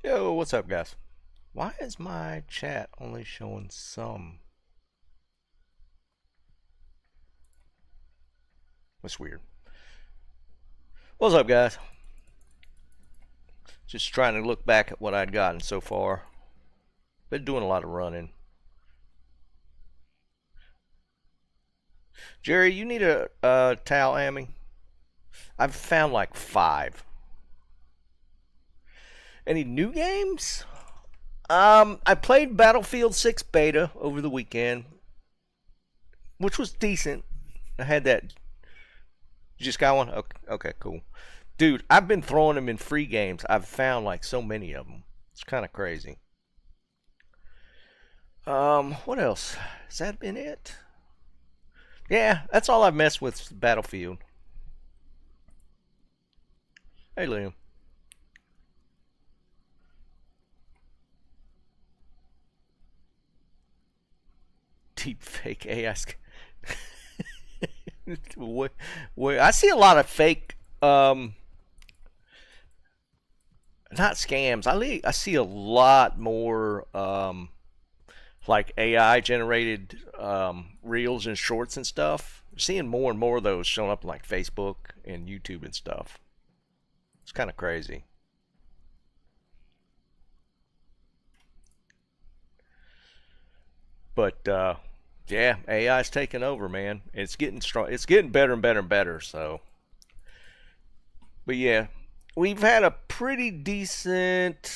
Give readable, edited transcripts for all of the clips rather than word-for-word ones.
Yo, what's up, guys? Why is my chat only showing some? That's weird. What's up, guys? Just trying to look back at what I'd gotten so far. Been doing a lot of running. Jerry, you need a towel, Amy? I've found like 5. Any new games? I played Battlefield 6 beta over the weekend, which was decent. I had that. You just got one? Okay, cool. Dude, I've been throwing them in free games. I've found like so many of them. It's kind of crazy. What else? Has that been it? Yeah, that's all I've messed with Battlefield. Hey, Liam. Deep fake AI. I see a lot of fake, not scams. I see a lot more, like AI generated reels and shorts and stuff. I'm seeing more and more of those showing up on like Facebook and YouTube and stuff. It's kind of crazy. But yeah, AI's taking over, man. It's getting strong. It's getting better and better and better. So, but yeah, we've had a pretty decent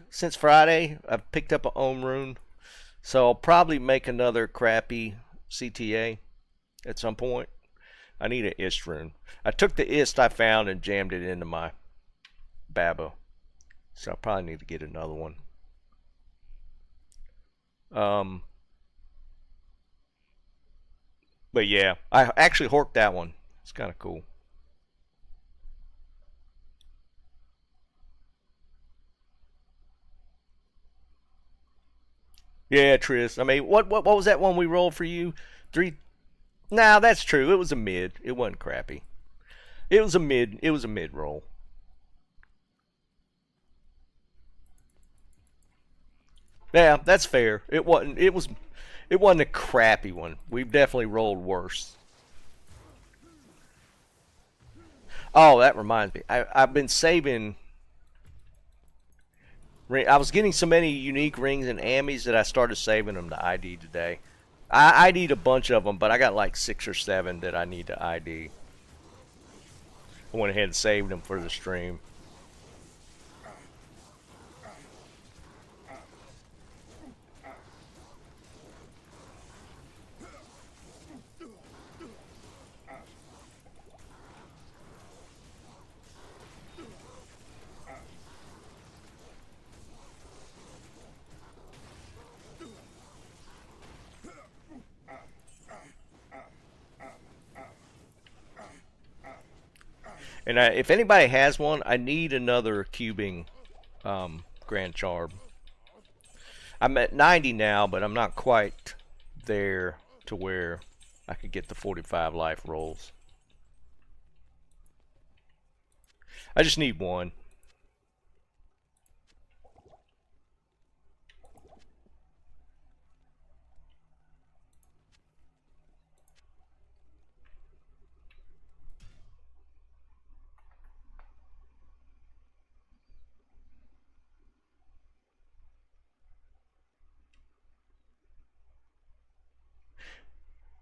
since Friday. I've picked up a home rune, so I'll probably make another crappy CTA at some point. I need an ist rune. I took the ist I found and jammed it into my Baba, so I probably need to get another one. Um, but yeah, I actually horked that one. It's kind of cool. Yeah, Tris. I mean, what was that one we rolled for you? 3. Nah, that's true. It was a mid. It wasn't crappy. It was a mid. It was a mid roll. Yeah, that's fair. It wasn't. It was. It wasn't a crappy one. We've definitely rolled worse. Oh, that reminds me. I've been saving. I was getting so many unique rings and ammies that I started saving them to ID today. I ID'd a bunch of them, but I got like 6 or 7 that I need to ID. I went ahead and saved them for the stream. And if anybody has one, I need another cubing Grand Charm. I'm at 90 now, but I'm not quite there to where I could get the 45 life rolls. I just need one.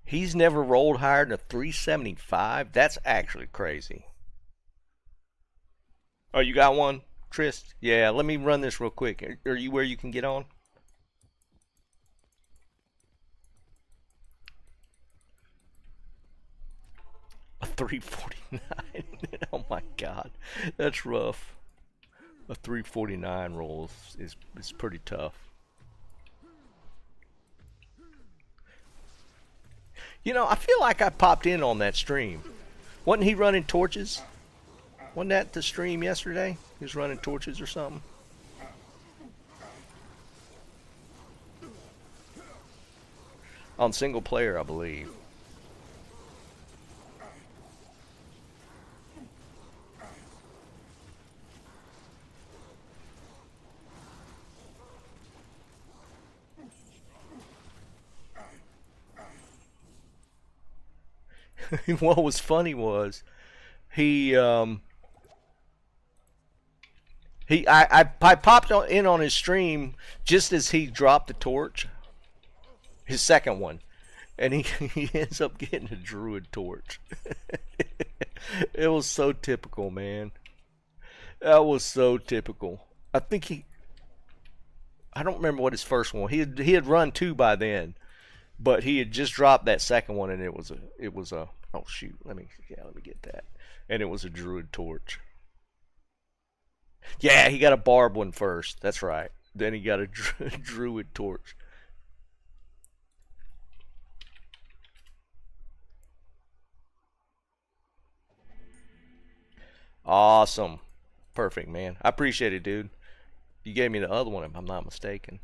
He's never rolled higher than a 375. That's actually crazy. Oh, you got one, Trist? Yeah, let me run this real quick. Are you where you can get on? A 349. Oh my god. That's rough. A 349 roll is pretty tough. You know, I feel like I popped in on that stream. Wasn't he running torches? Wasn't that the stream yesterday? He was running torches or something. On single player, I believe. what was funny was he I popped in on his stream just as he dropped the torch, his second one, and he ends up getting a druid torch. It was so typical, man. That was so typical. I don't remember what his first one. He had run two by then, but he had just dropped that second one, and it was a oh shoot, let me get that, and it was a druid torch. Yeah, he got a barb one first. That's right. Then he got a druid torch. Awesome. Perfect, man. I appreciate it, dude. You gave me the other one if I'm not mistaken.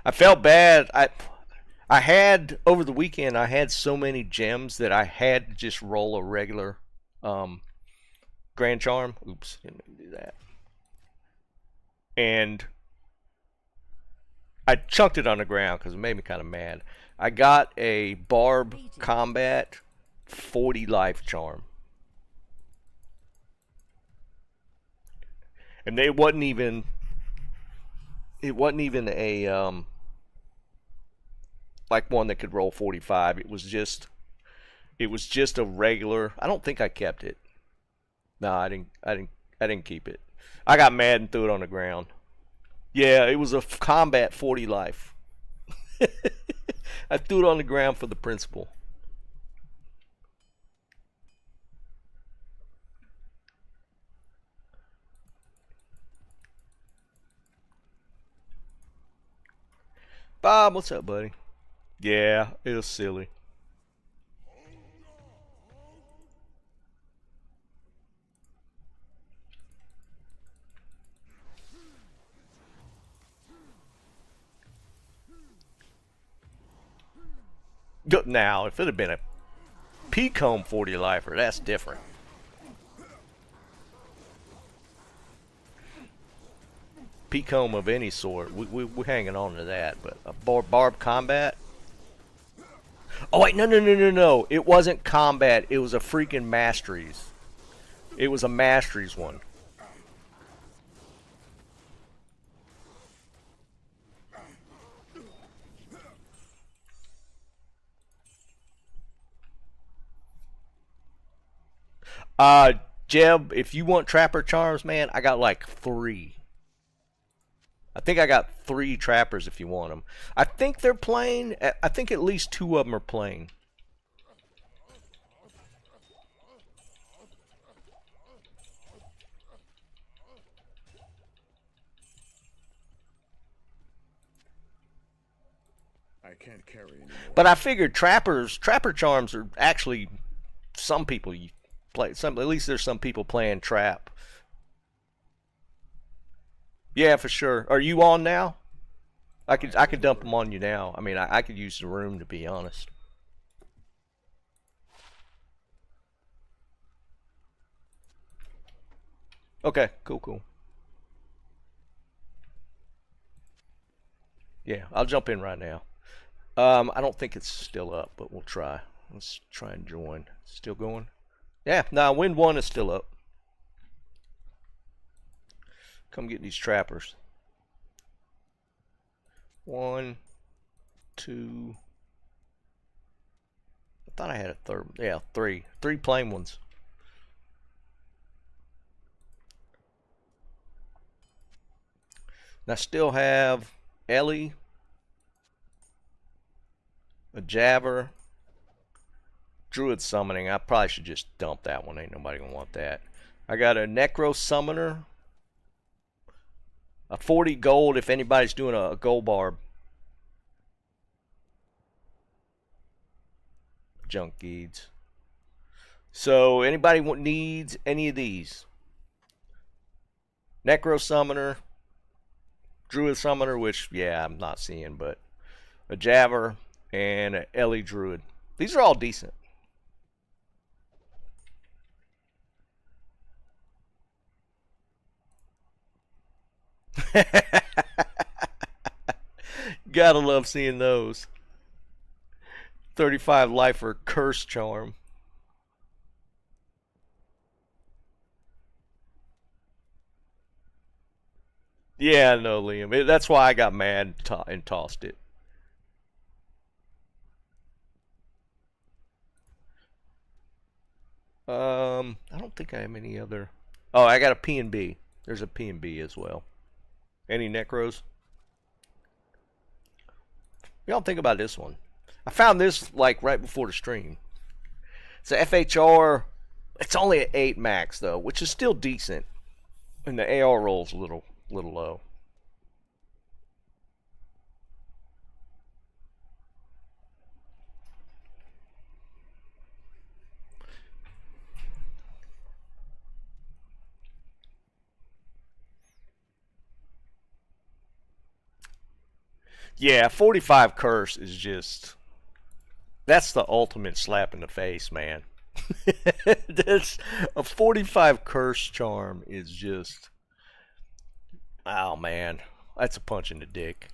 I felt bad. I had over the weekend I had so many gems that I had to just roll a regular Grand Charm. Oops, didn't do that. And I chunked it on the ground because it made me kind of mad. I got a Barb Combat 40 life charm. And it wasn't even a like one that could roll 45. It was just a regular. I don't think I kept it. No, I didn't keep it. I got mad and threw it on the ground. Yeah, it was a combat 40 life. I threw it on the ground for the principle. Bob, what's up, buddy? Yeah, it was silly. Now, if it had been a P-comb 40 lifer, that's different. P-comb of any sort, we're hanging on to that. But a barb combat. Oh wait, no! It wasn't combat. It was a freaking masteries. It was a masteries one. Jeb, if you want trapper charms, man, I got like 3. I think I got 3 trappers if you want them. I think they're plain. I think at least 2 of them are plain. I can't carry anymore. But I figured trapper charms are actually some people play. At least there's some people playing trap. Yeah, for sure. Are you on now? I could dump them on you now. I mean, I could use the room, to be honest. Okay, cool. Yeah, I'll jump in right now. I don't think it's still up, but we'll try. Let's try and join. Still going? Yeah, no, Wind 1 is still up. Come get these trappers. 1, 2. I thought I had a third. Yeah, 3. 3 plain ones. And I still have Ellie, a Jabber, Druid Summoning. I probably should just dump that one. Ain't nobody gonna want that. I got a Necro Summoner, a 40 gold if anybody's doing a gold barb. Junk Geeds. So anybody needs any of these? Necro Summoner, Druid Summoner, which, yeah, I'm not seeing, but a Jabber, and an Ellie Druid. These are all decent. Gotta love seeing those. 35 lifer curse charm. Yeah, no, Liam. That's why I got mad and tossed it. I don't think I have any other. Oh, I got a P and B. There's a P and B as well. Any Necros? Y'all think about this one. I found this like right before the stream. It's a FHR. It's only an 8 max though, which is still decent. And the AR roll's a little low. Yeah, 45 curse is just, that's the ultimate slap in the face, man. That's a 45 curse charm is just, oh man, that's a punch in the dick.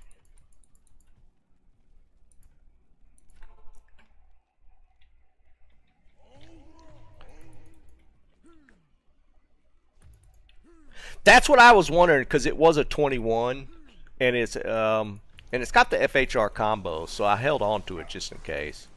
That's what I was wondering because it was a 21 and it's got the FHR combo, so I held on to it just in case.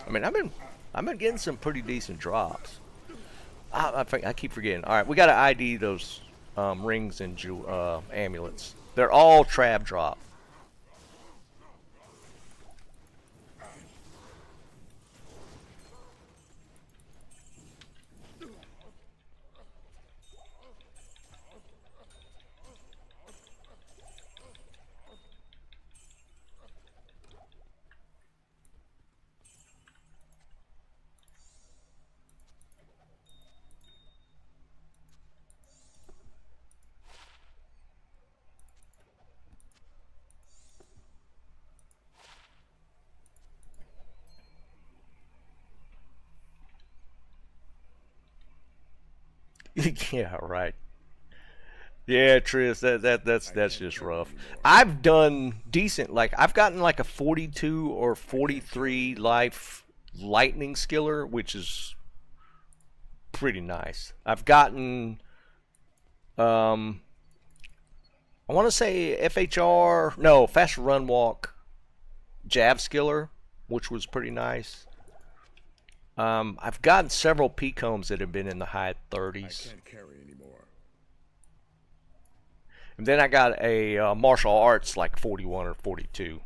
I mean, I've been getting some pretty decent drops. I keep forgetting. All right, we got to ID those rings and amulets. They're all trav drop. Yeah, right. Yeah, Tris, that's just rough. I've done decent. Like I've gotten like a 42 or 43 life lightning skiller, which is pretty nice. I've gotten um I want to say FHR, no, fast run walk jab skiller, which was pretty nice. I've gotten several P combs that have been in the high 30s. I can't carry anymore. And then I got a martial arts like 41 or 42.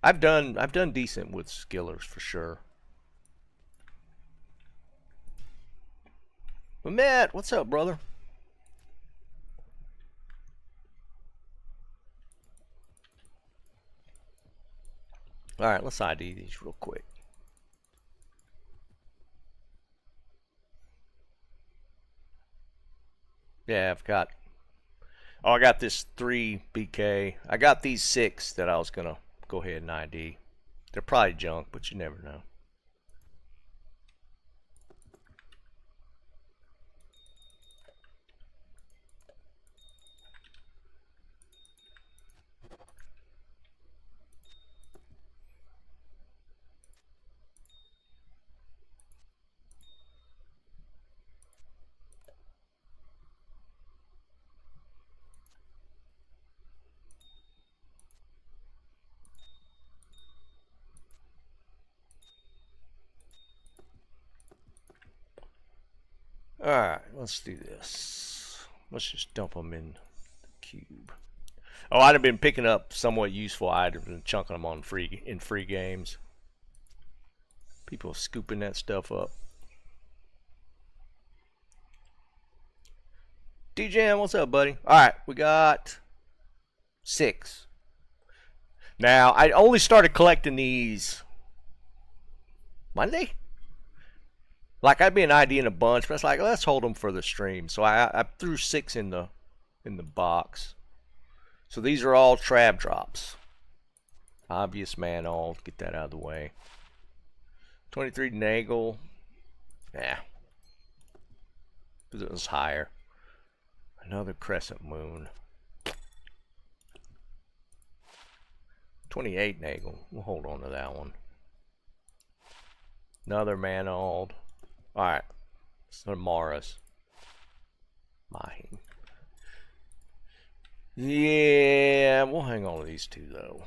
I've done decent with skillers for sure. But Matt, what's up, brother? All right, let's ID these real quick. Yeah, I've got. Oh, I got this 3 BK. I got these 6 that I was gonna go ahead and ID. They're probably junk, but you never know. Alright, let's do this. Let's just dump them in the cube. Oh, I'd have been picking up somewhat useful items and chunking them on free games. People scooping that stuff up. DJ, what's up, buddy? Alright, we got 6. Now, I only started collecting these Monday. Like, I'd be an idea in a bunch, but it's like, let's hold them for the stream. So I threw 6 in the box. So these are all trav drops. Obvious man, I'll get that out of the way. 23 Nagel. Yeah. Because it was higher. Another crescent moon. 28 Nagel. We'll hold on to that one. Another Manald. Alright. So Morris. Mahin. Yeah, we'll hang on to these two though.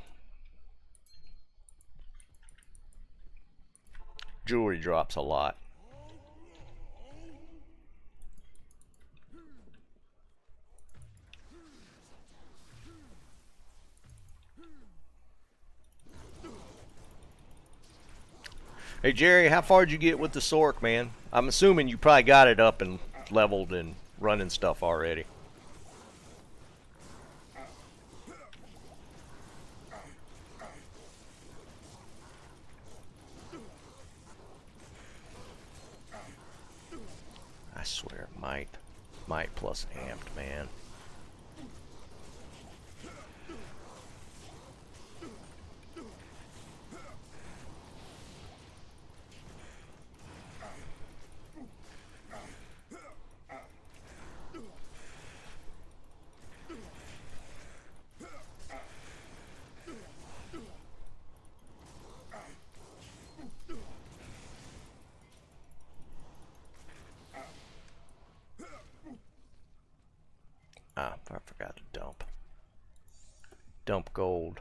Jewelry drops a lot. Hey Jerry, how far did you get with the Sork, man? I'm assuming you probably got it up and leveled and running stuff already. I swear, might plus amped, man. Ah, I forgot to dump. Dump gold.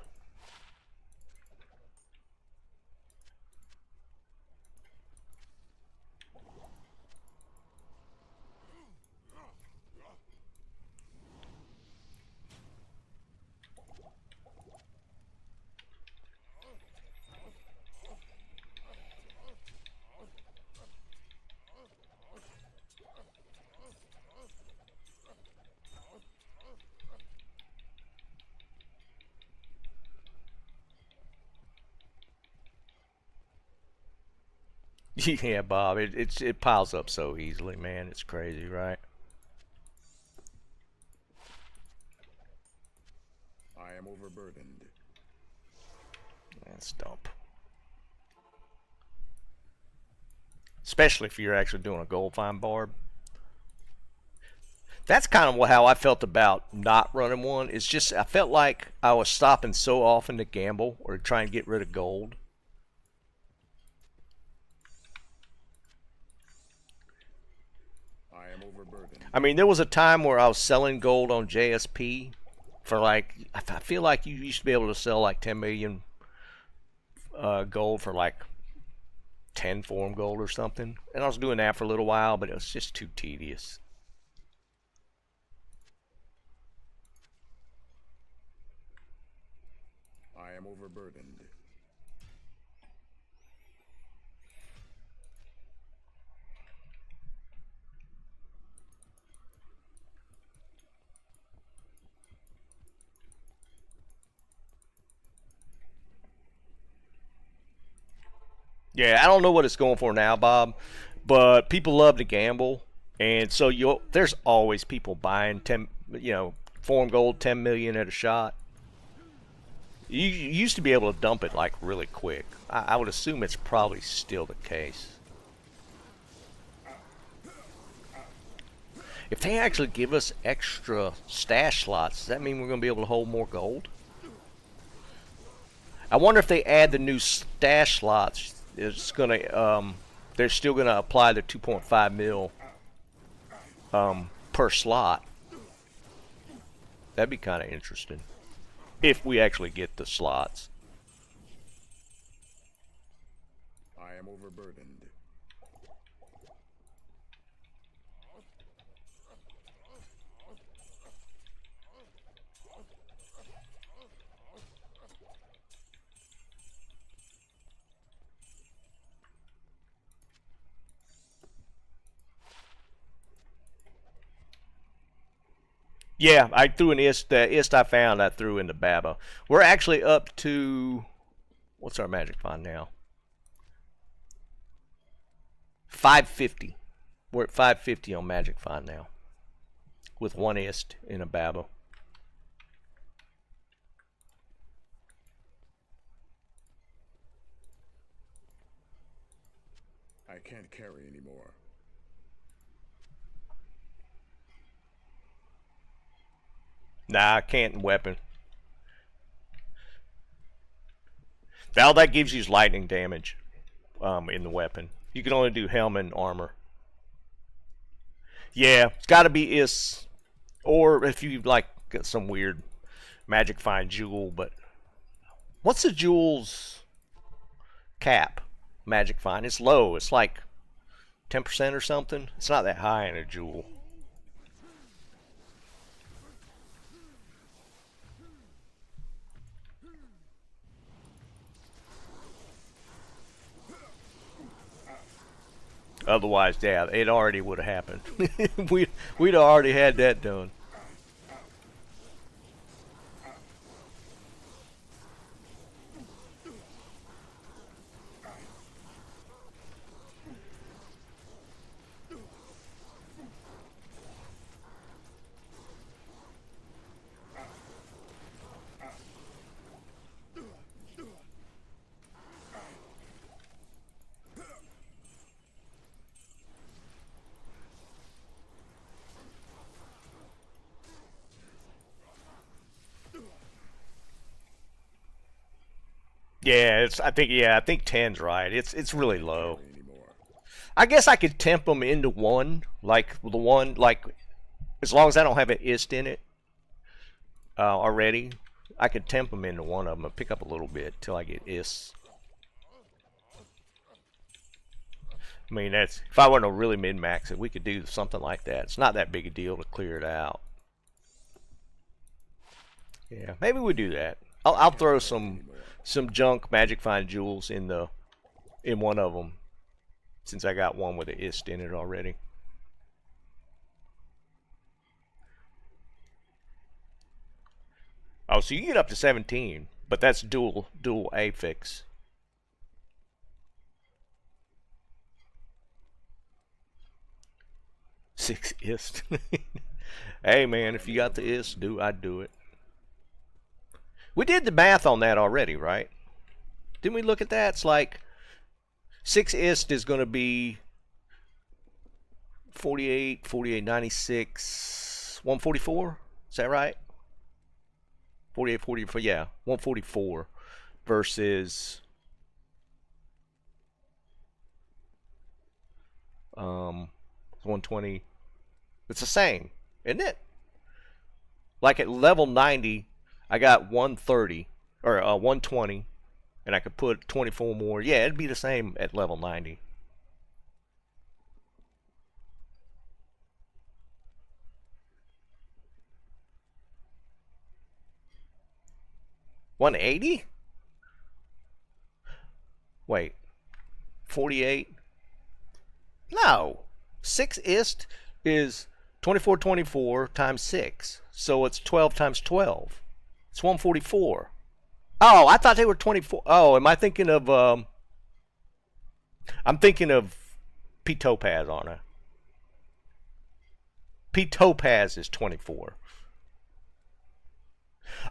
Yeah, Bob, it piles up so easily, man. It's crazy, right? I am overburdened. Let's dump. Especially if you're actually doing a gold find barb. That's kind of how I felt about not running one. It's just I felt like I was stopping so often to gamble or try and get rid of gold. I am overburdened. I mean, there was a time where I was selling gold on JSP for like, I feel like you used to be able to sell like 10 million gold for like 10 form gold or something. And I was doing that for a little while, but it was just too tedious. I am overburdened. Yeah, I don't know what it's going for now, Bob, but people love to gamble, and so there's always people buying 10, form gold 10 million at a shot. You used to be able to dump it like really quick. I would assume it's probably still the case. If they actually give us extra stash slots, does that mean we're going to be able to hold more gold? I wonder if they add the new stash slots, it's going to they're still going to apply the 2.5 mil per slot. That'd be kind of interesting if we actually get the slots. I am overburdened. Yeah, I threw an ist. The ist I found, I threw into Baba. We're actually up to, what's our magic find now? 550. We're at 550 on magic find now, with one ist in a Baba. I can't carry anymore. Nah, I can't weapon. All that gives you is lightning damage in the weapon. You can only do helmet and armor. Yeah, it's got to be is, or if you like got some weird magic find jewel. But what's the jewel's cap? Magic find. It's low. It's like 10% or something. It's not that high in a jewel. Otherwise, yeah, it already would have happened. We'd already had that done. Yeah, it's. I think. Yeah, I think 10's right. It's really low. Carry anymore. I guess I could temp them into one, like the one, like as long as I don't have an ist in it already, I could temp them into one of them and pick up a little bit till I get ists. I mean, that's if I want to really min max it, we could do something like that. It's not that big a deal to clear it out. Yeah, maybe we do that. I'll throw some junk magic find jewels in one of them, since I got one with an ist in it already. Oh, so you can get up to 17, but that's dual affix. Six ist. Hey man, if you got the ist, I'd do it. We did the math on that already, right? Didn't we look at that? It's like 6 ist is going to be 48, 48, 96, 144. Is that right? 48, 44, yeah, 144 versus 120. It's the same, isn't it? Like at level 90, I got 130 or 120, and I could put 24 more. Yeah, it'd be the same at level 90. $180? Wait, 48? No, 6 ist is 24 times 6, so it's 12 times 12. It's 144. Oh, I thought they were 24. Oh, am I thinking of I'm thinking of P Topaz, aren't I? P Topaz is 24.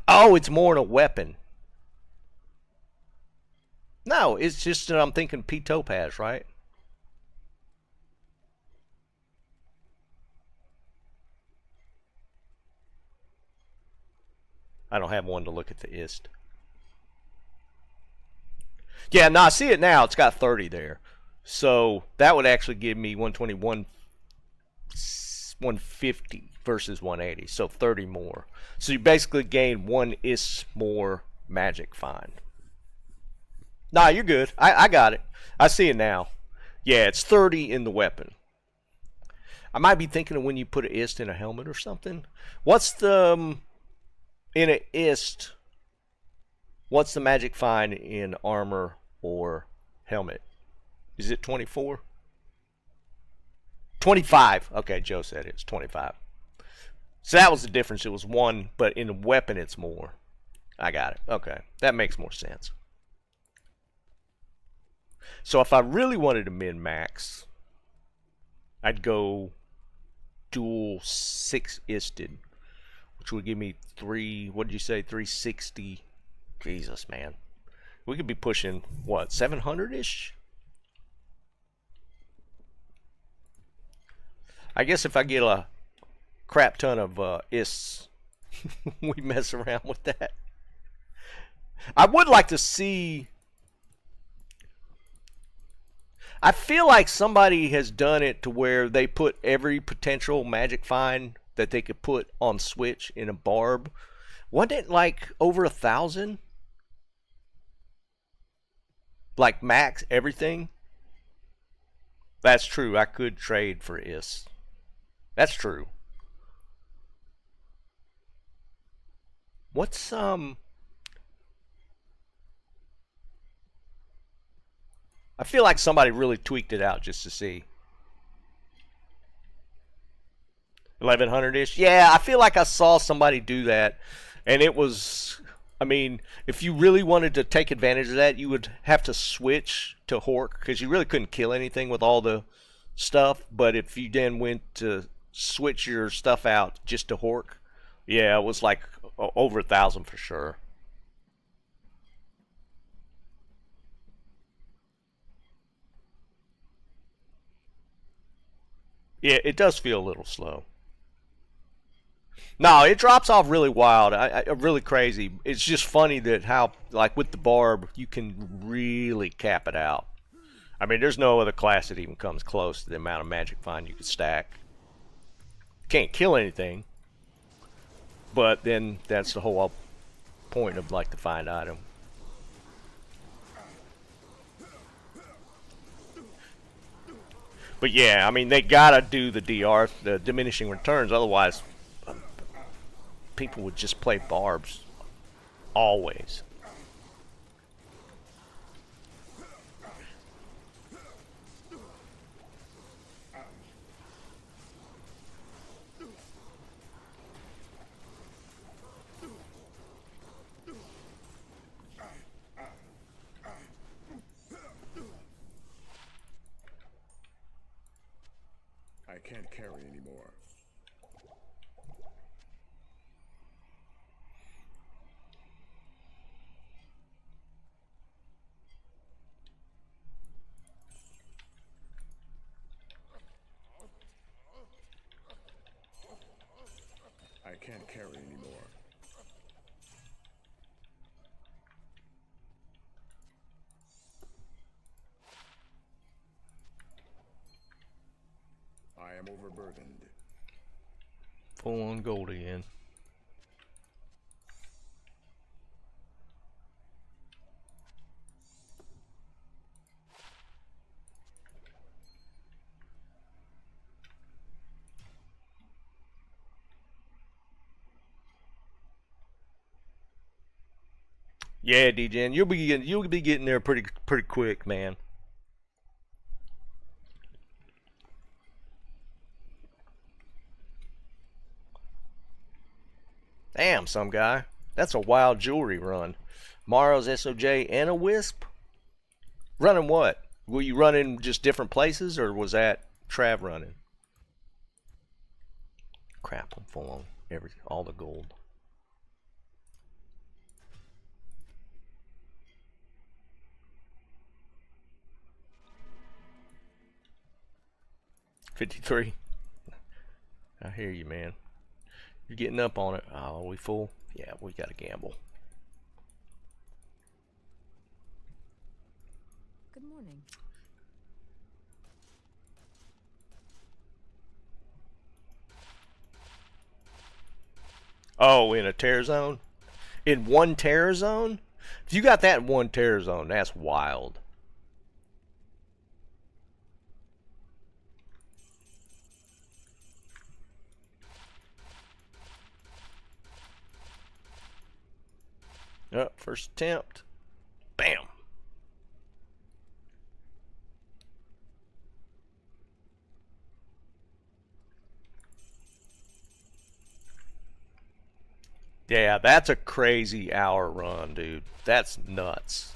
Oh, it's more in a weapon. No, it's just that I'm thinking P Topaz, right? I don't have one to look at the ist. Yeah, no, I see it now. It's got 30 there. So that would actually give me 121, 150 versus 180. So 30 more. So you basically gain 1 ist more magic find. Nah, you're good. I got it. I see it now. Yeah, it's 30 in the weapon. I might be thinking of when you put an ist in a helmet or something. What's the... in an ist, what's the magic find in armor or helmet? Is it 24? 25. Okay, Joe said it's 25. So that was the difference. It was one, but in a weapon it's more. I got it. Okay. That makes more sense. So if I really wanted to min-max, I'd go dual 6-isted, which would give me what did you say, 360. Jesus, man. We could be pushing, what, 700-ish? I guess if I get a crap ton of ists, we mess around with that. I would like to see... I feel like somebody has done it to where they put every potential magic find that they could put on Switch in a barb. Wasn't it like over 1,000? Like max everything? That's true. I could trade for Is. That's true. What's I feel like somebody really tweaked it out just to see. 1,100-ish? Yeah, I feel like I saw somebody do that, and it was... I mean, if you really wanted to take advantage of that, you would have to switch to Hork, because you really couldn't kill anything with all the stuff, but if you then went to switch your stuff out just to Hork, yeah, it was like over 1,000 for sure. Yeah, it does feel a little slow. No, it drops off really wild, really crazy. It's just funny that how, like with the barb, you can really cap it out. I mean, there's no other class that even comes close to the amount of magic find you can stack. Can't kill anything, but then that's the whole point of like the find item. But yeah, I mean, they gotta do the DR, the diminishing returns, otherwise people would just play barbs always. I can't carry anymore. I can't carry anymore. I am overburdened. Full on gold again. Yeah, DJN, you'll be getting there pretty quick, man. Damn, some guy. That's a wild jewelry run. Morrow's SOJ and a Wisp? Running what? Were you running just different places, or was that Trav running? Crap, I'm full on all the gold. $53. I hear you, man. You're getting up on it. Oh, are we full? Yeah, we gotta gamble. Good morning. Oh, in a tear zone? In one tear zone? If you got that in one tear zone, that's wild. Oh, first attempt. Bam. Yeah, that's a crazy hour run, dude. That's nuts.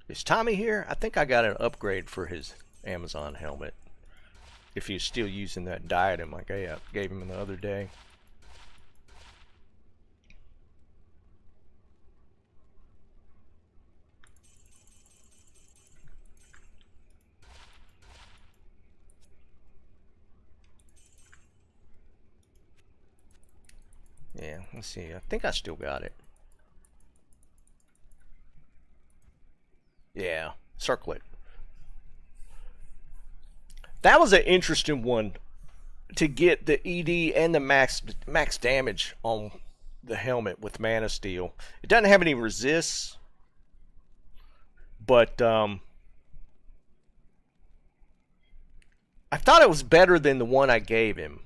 Is Tommy here? I think I got an upgrade for his Amazon helmet. If he's still using that diadem like I gave him the other day. Yeah, let's see. I think I still got it. Yeah, circle it. That was an interesting one to get the ED and the max damage on the helmet with Mana Steel. It doesn't have any resists, but I thought it was better than the one I gave him.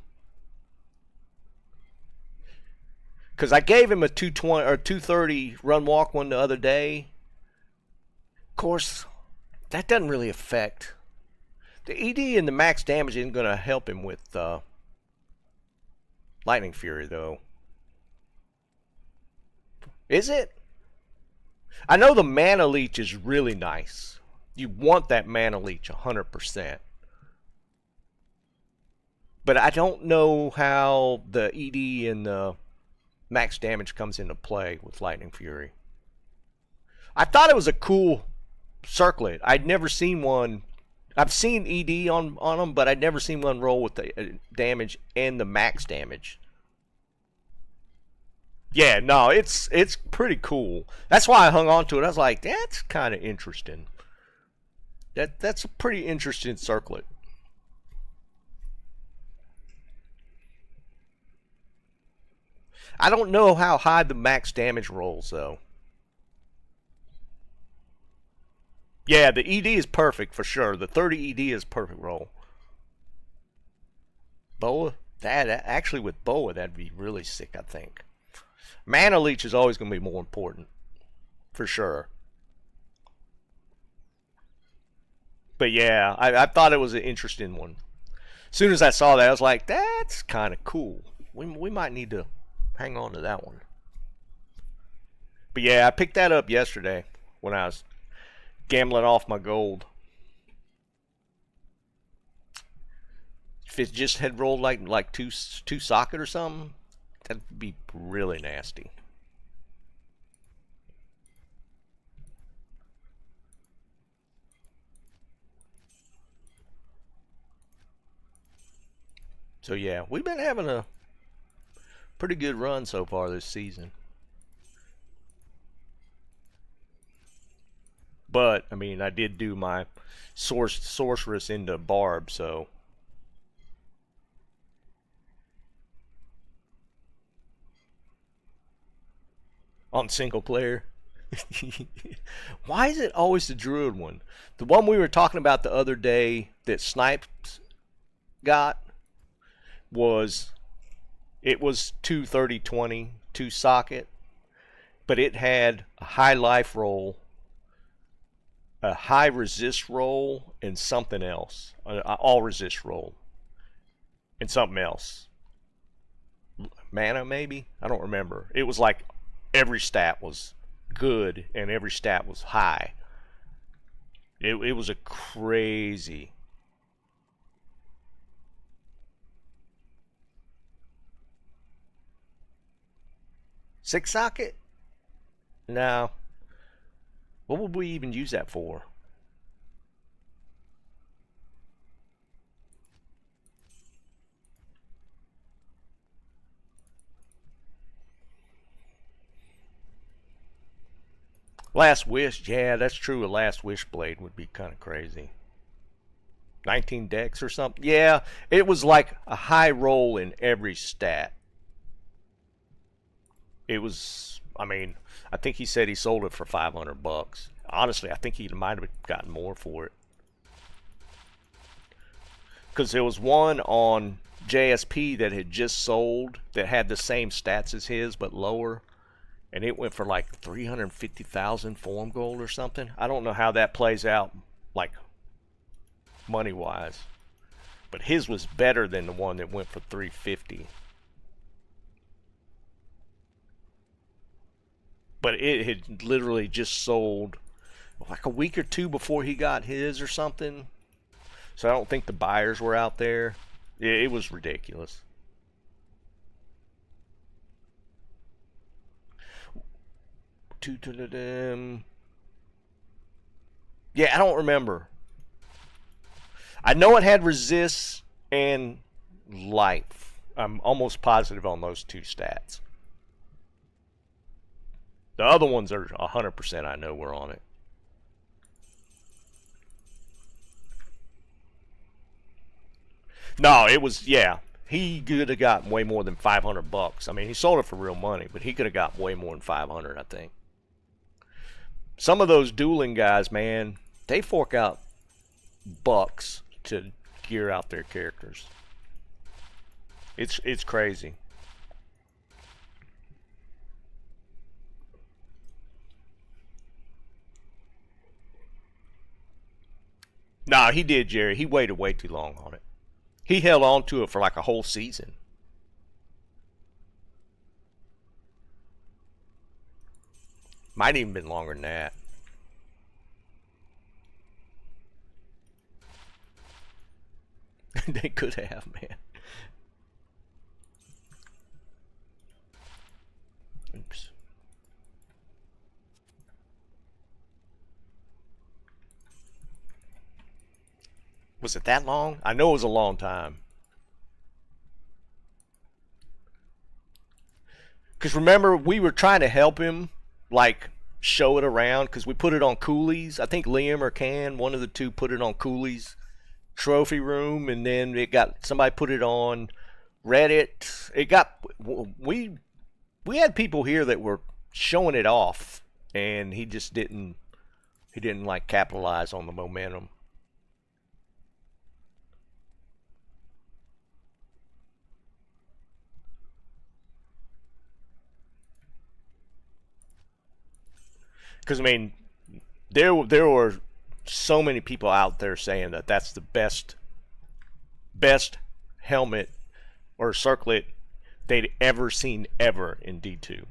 Because I gave him a 220 or 230 run walk one the other day. Of course, that doesn't really affect. The ED and the max damage isn't going to help him with Lightning Fury, though. Is it? I know the Mana Leech is really nice. You want that Mana Leech 100%. But I don't know how the ED and the max damage comes into play with Lightning Fury. I thought it was a cool circlet. I'd never seen one. I've seen ED on them, but I'd never seen one roll with the damage and the max damage. Yeah, no, it's pretty cool. That's why I hung on to it. I was like, that's kind of interesting. That's a pretty interesting circlet. I don't know how high the max damage rolls, though. Yeah, the ED is perfect for sure. The 30 ED is perfect roll. Boa? Actually, with Boa, that'd be really sick, I think. Mana Leech is always going to be more important. For sure. But yeah, I thought it was an interesting one. As soon as I saw that, I was like, that's kind of cool. We might need to hang on to that one. But yeah, I picked that up yesterday when I was gambling off my gold. If it just had rolled like two socket or something, that'd be really nasty. So yeah, we've been having a pretty good run so far this season. But I mean, I did do my sorceress into barb, so on single player. Why is it always the druid one? The one we were talking about the other day that Snipes got was, it was 230-20, 2 socket, but it had a high life roll, a high resist roll, and something else. All resist roll. And something else. Mana, maybe? I don't remember. It was like every stat was good and every stat was high. It was a crazy. Six socket? No. What would we even use that for? Last Wish, yeah, that's true. A Last Wish blade would be kind of crazy. 19 decks or something? Yeah, it was like a high roll in every stat. It was I mean, I think he said he sold it for 500 bucks. Honestly, I think he might have gotten more for it. Because there was one on JSP that had just sold that had the same stats as his but lower, and it went for like 350,000 form gold or something. I don't know how that plays out, like money wise, but his was better than the one that went for 350. But it had literally just sold like a week or two before he got his or something. So I don't think the buyers were out there. It was ridiculous. Yeah, I don't remember. I know it had resist and life. I'm almost positive on those two stats. The other ones are 100% I know were on it. No, it was, yeah. He could have gotten way more than 500 bucks. I mean, he sold it for real money, but he could have got way more than 500, I think. Some of those dueling guys, man, they fork out bucks to gear out their characters. It's crazy. Nah, he did, Jerry. He waited way too long on it. He held on to it for like a whole season. Might even been longer than that. They could have, man. Oops. Was it that long? I know it was a long time. Because remember, we were trying to help him, like, show it around, because we put it on Cooley's. I think Liam or Can, one of the two, put it on Cooley's trophy room, and then it got, somebody put it on Reddit. It got, we had people here that were showing it off, and he just didn't, like, capitalize on the momentum. Because I mean, there were so many people out there saying that that's the best helmet or circlet they'd ever seen ever in D2,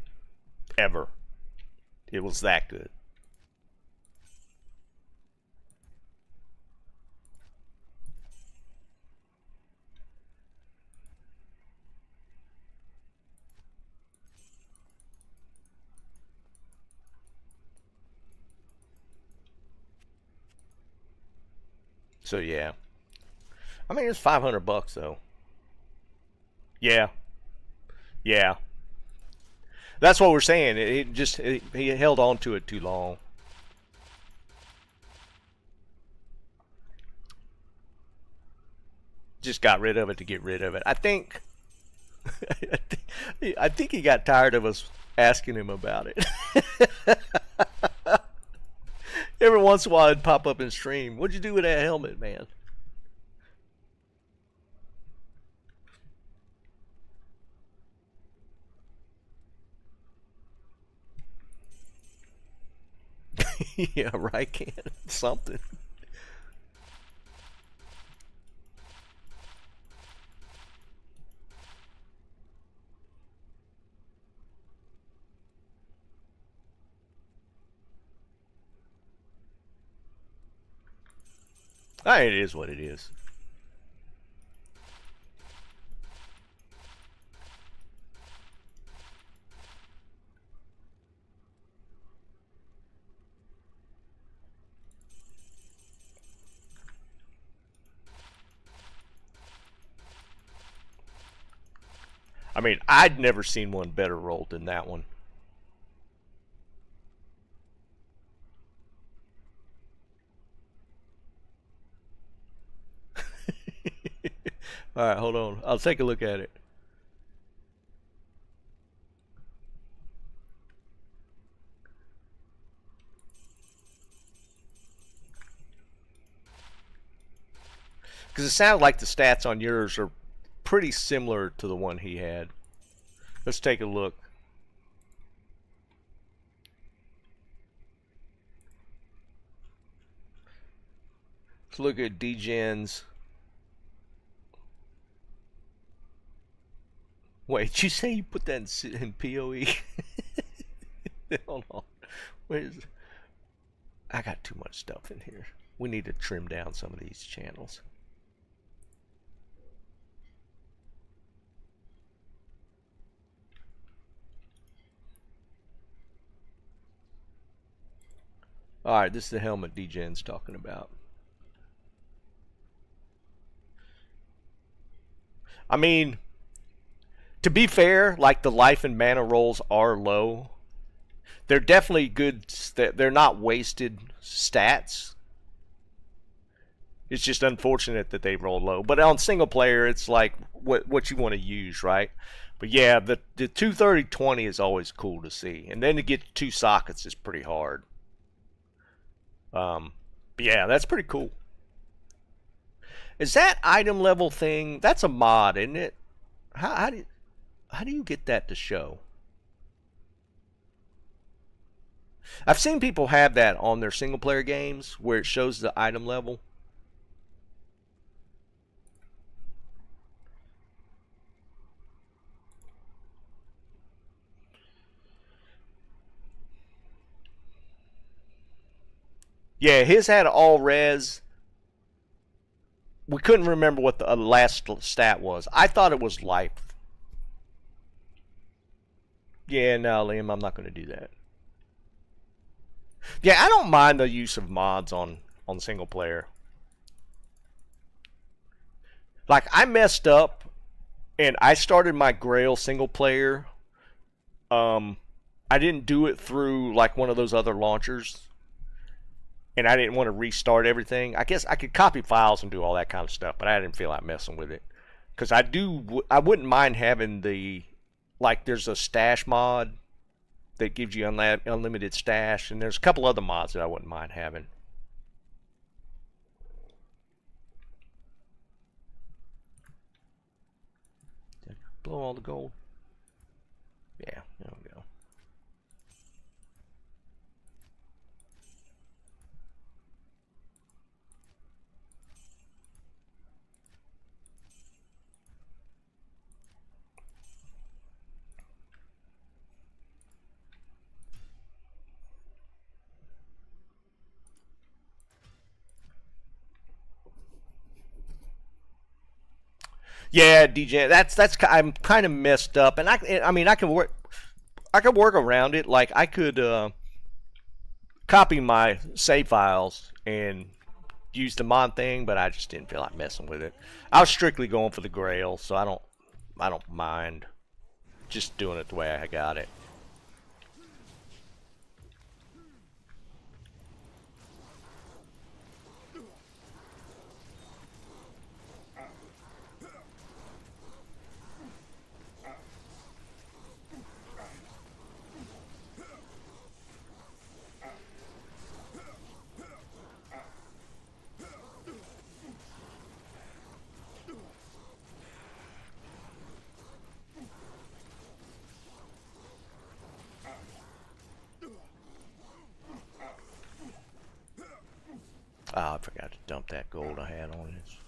ever. It was that good. So yeah, I mean it's 500 bucks though. Yeah, yeah. That's what we're saying. He held on to it too long. Just got rid of it to get rid of it. I think. I think he got tired of us asking him about it. Every once in a while, it'd pop up in stream. What'd you do with that helmet, man? Yeah, right, Can. Something. It is what it is. I mean, I'd never seen one better rolled than that one. All right, hold on. I'll take a look at it. Because it sounded like the stats on yours are pretty similar to the one he had. Let's take a look. Let's look at DGen's. Wait, did you say you put that in PoE? Hold on. Where's... I got too much stuff in here. We need to trim down some of these channels. Alright, this is the helmet DGen's talking about. I mean, to be fair, like the life and mana rolls are low. They're definitely good. They're not wasted stats. It's just unfortunate that they roll low. But on single player, it's like what you want to use, right? But yeah, the 230-20 is always cool to see. And then to get 2 sockets is pretty hard. But yeah, that's pretty cool. Is that item level thing? That's a mod, isn't it? How do you get that to show? I've seen people have that on their single player games where it shows the item level. Yeah, his had all res. We couldn't remember what the last stat was. I thought it was life. Yeah, no, Liam, I'm not going to do that. Yeah, I don't mind the use of mods on single player. Like, I messed up, and I started my Grail single player. I didn't do it through, like, one of those other launchers. And I didn't want to restart everything. I guess I could copy files and do all that kind of stuff, but I didn't feel like messing with it. Because I wouldn't mind having the, like, there's a stash mod that gives you unlimited stash, and there's a couple other mods that I wouldn't mind having. Did I blow all the gold? Yeah, there we go. Yeah, DJ, that's I'm kind of messed up, and I mean I can work around it. Like I could copy my save files and use the mod thing, but I just didn't feel like messing with it. I was strictly going for the Grail, so I don't mind just doing it the way I got it. Oh, I forgot to dump that gold I had on this.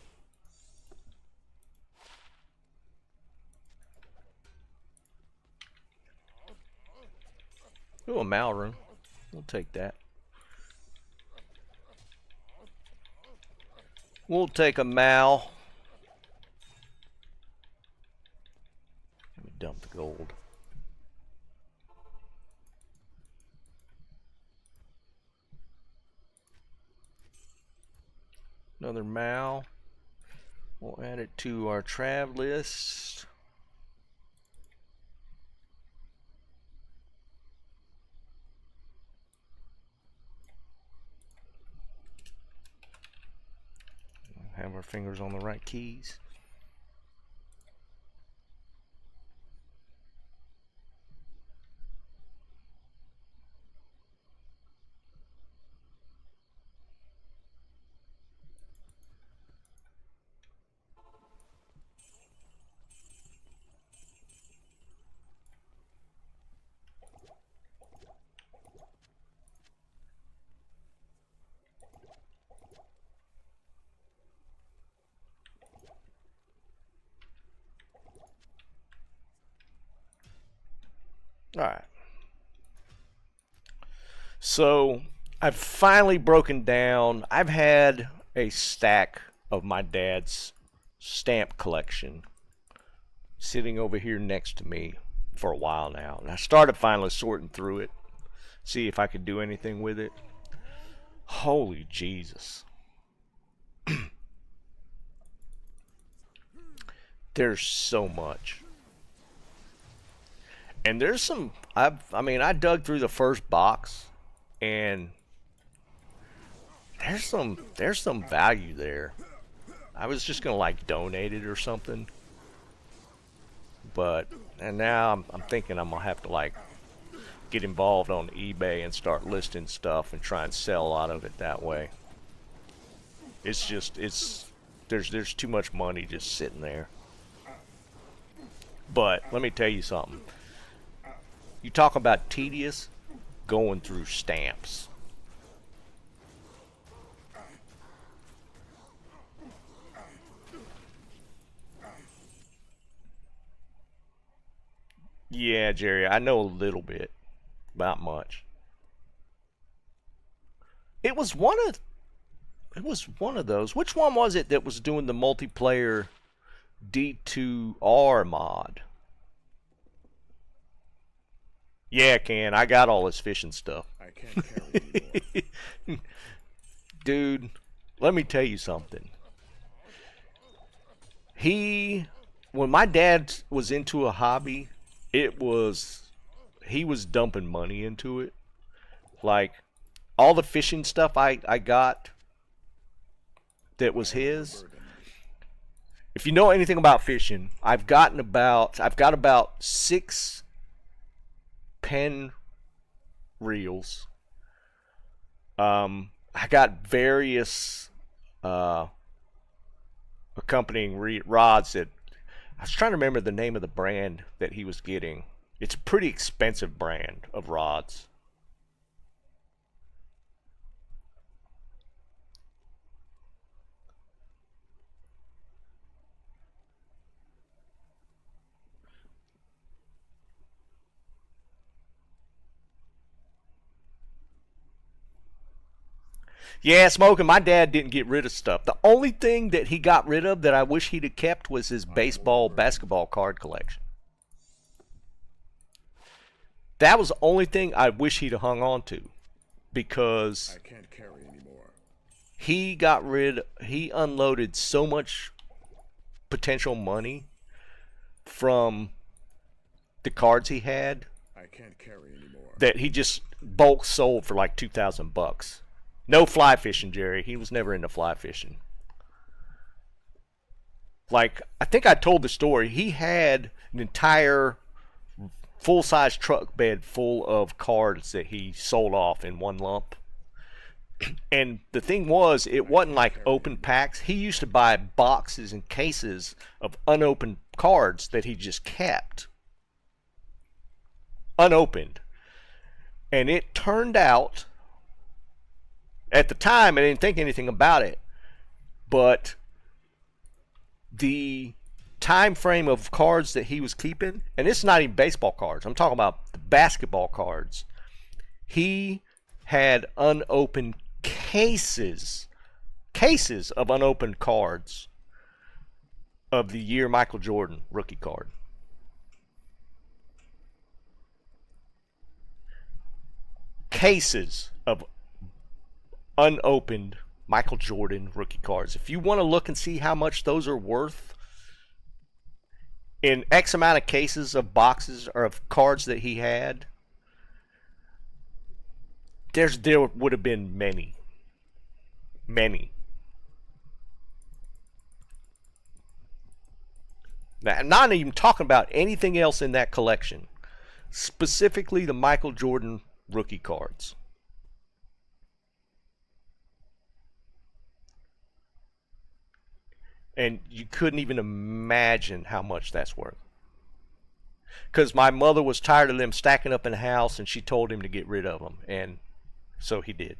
Ooh, a Malrune. We'll take that. We'll take a Mal. Let me dump the gold. Another Mal. We'll add it to our trav list. Have our fingers on the right keys. All right. So I've finally broken down. I've had a stack of my dad's stamp collection sitting over here next to me for a while now. And I started finally sorting through it, see if I could do anything with it. Holy Jesus. There's so much. And there's some I dug through the first box and there's some value there. I was just gonna like donate it or something. And now I'm thinking I'm gonna have to like get involved on eBay and start listing stuff and try and sell a lot of it that way. There's too much money just sitting there. But let me tell you something. You talk about tedious going through stamps. Yeah, Jerry, I know a little bit. Not much. It was one of those. Which one was it that was doing the multiplayer D2R mod? Yeah, Ken, I got all this fishing stuff. I can't carry anymore. Dude, let me tell you something. When my dad was into a hobby, he was dumping money into it. Like, all the fishing stuff I got that was his. If you know anything about fishing, I've got about 6 pen reels. I got various accompanying rods that I was trying to remember the name of the brand that he was getting. It's a pretty expensive brand of rods. Yeah, Smoking, my dad didn't get rid of stuff. The only thing that he got rid of that I wish he'd have kept was his basketball card collection. That was the only thing I wish he'd have hung on to, because I can't carry anymore. he unloaded so much potential money from the cards he had I can't carry anymore. that he just bulk sold for like $2,000. No fly fishing, Jerry. He was never into fly fishing. Like, I think I told the story. He had an entire full-size truck bed full of cards that he sold off in one lump. And the thing was, it wasn't like open packs. He used to buy boxes and cases of unopened cards that he just kept. Unopened. And it turned out, at the time, I didn't think anything about it, but the time frame of cards that he was keeping, and it's not even baseball cards, I'm talking about the basketball cards, he had unopened cases of unopened cards of the year Michael Jordan rookie card. Cases of unopened Michael Jordan rookie cards. If you want to look and see how much those are worth in X amount of cases of boxes or of cards that he had, there would have been many. Now, I'm not even talking about anything else in that collection, specifically the Michael Jordan rookie cards. And you couldn't even imagine how much that's worth. Because my mother was tired of them stacking up in the house, and she told him to get rid of them. And so he did.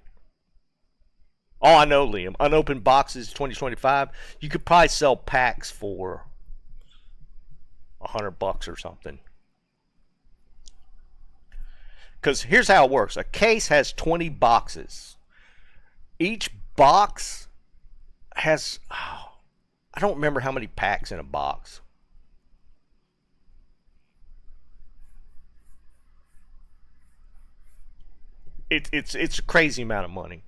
Oh, I know, Liam. Unopened boxes 2025, you could probably sell packs for $100 or something. Because here's how it works. A case has 20 boxes. Each box has, oh, I don't remember how many packs in a box. It's a crazy amount of money.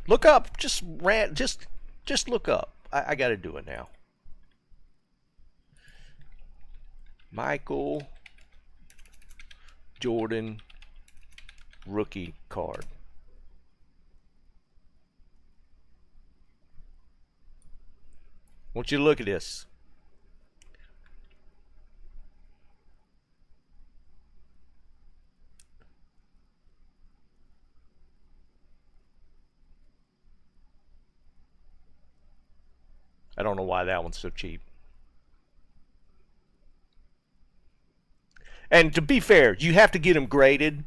Look up, just look up. I got to do it now. Michael Jordan rookie card. I want you to look at this. I don't know why that one's so cheap. And to be fair, you have to get them graded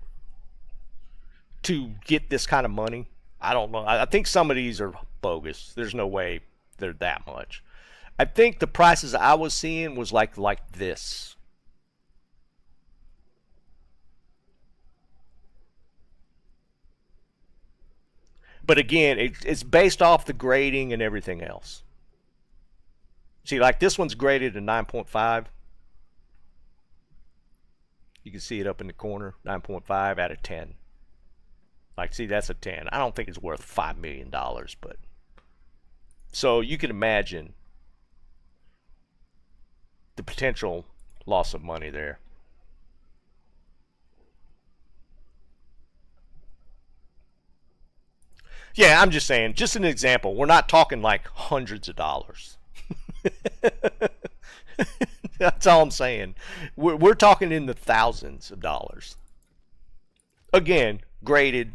to get this kind of money. I don't know. I think some of these are bogus. There's no way they're that much. I think the prices I was seeing was like this. But again, it's based off the grading and everything else. See, like this one's graded a 9.5. You can see it up in the corner, 9.5 out of 10. Like, see, that's a 10. I don't think it's worth $5 million, but so you can imagine the potential loss of money there. Yeah, I'm just saying, just an example. We're not talking like hundreds of dollars. That's all I'm saying. We're talking in the thousands of dollars. Again, graded.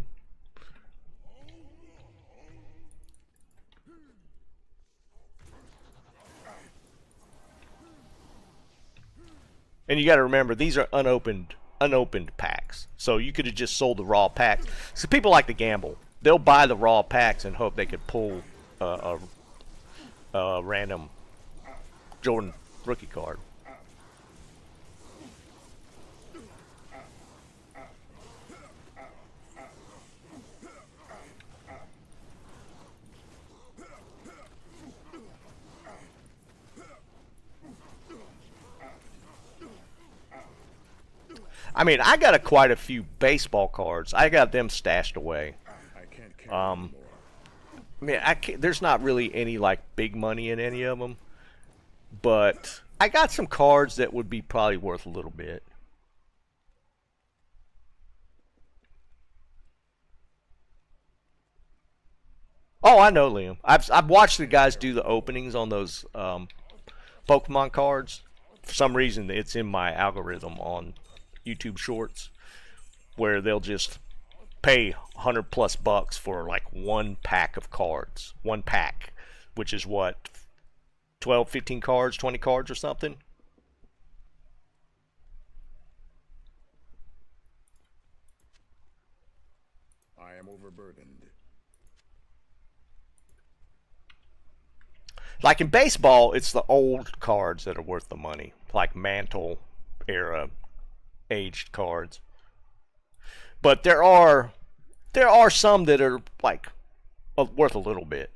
And you got to remember, these are unopened packs. So you could have just sold the raw packs. So people like to gamble. They'll buy the raw packs and hope they could pull a random Jordan rookie card. I mean, I got quite a few baseball cards. I got them stashed away. I can't carry anymore. I mean, there's not really any like big money in any of them, but I got some cards that would be probably worth a little bit. Oh, I know, Liam. I've watched the guys do the openings on those Pokemon cards. For some reason, it's in my algorithm on YouTube Shorts, where they'll just pay 100 plus bucks for like one pack of cards. One pack, which is what, 12, 15 cards, 20 cards or something? I am overburdened. Like in baseball, it's the old cards that are worth the money, like Mantle era aged cards. But there are some that are like worth a little bit.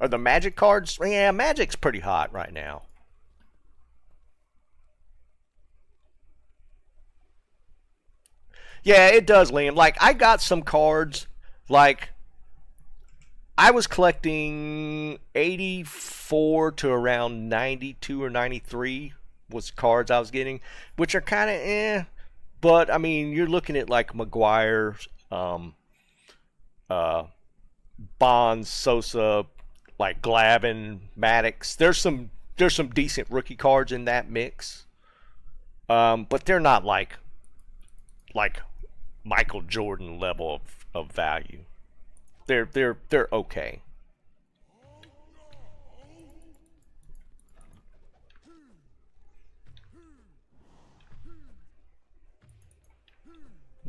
Are the Magic cards? Yeah, Magic's pretty hot right now. Yeah, it does, Liam. Like, I got some cards, like, I was collecting 84 to around 92 or 93 was cards I was getting, which are kind of but, I mean, you're looking at, like, McGuire, uh, Bonds, Sosa, like Glavine, Maddox. There's some decent rookie cards in that mix, but they're not like Michael Jordan level of value. They're okay.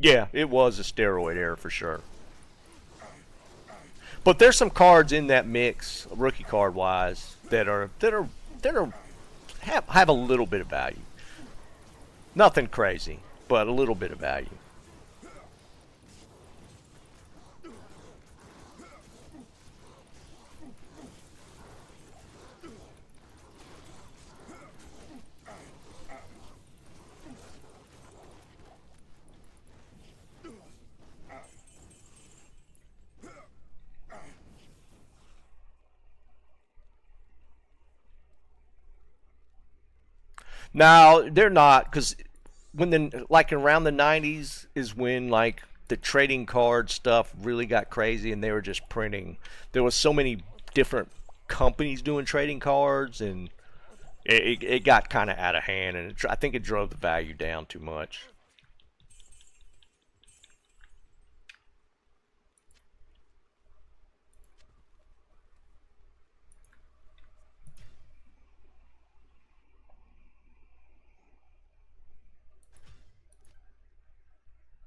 Yeah, it was a steroid era for sure. But there's some cards in that mix, rookie card wise, that are have a little bit of value. Nothing crazy, but a little bit of value. Now they're not, because when the like around the 90s is when like the trading card stuff really got crazy, and they were just printing. There was so many different companies doing trading cards, and it got kind of out of hand, and I think it drove the value down too much.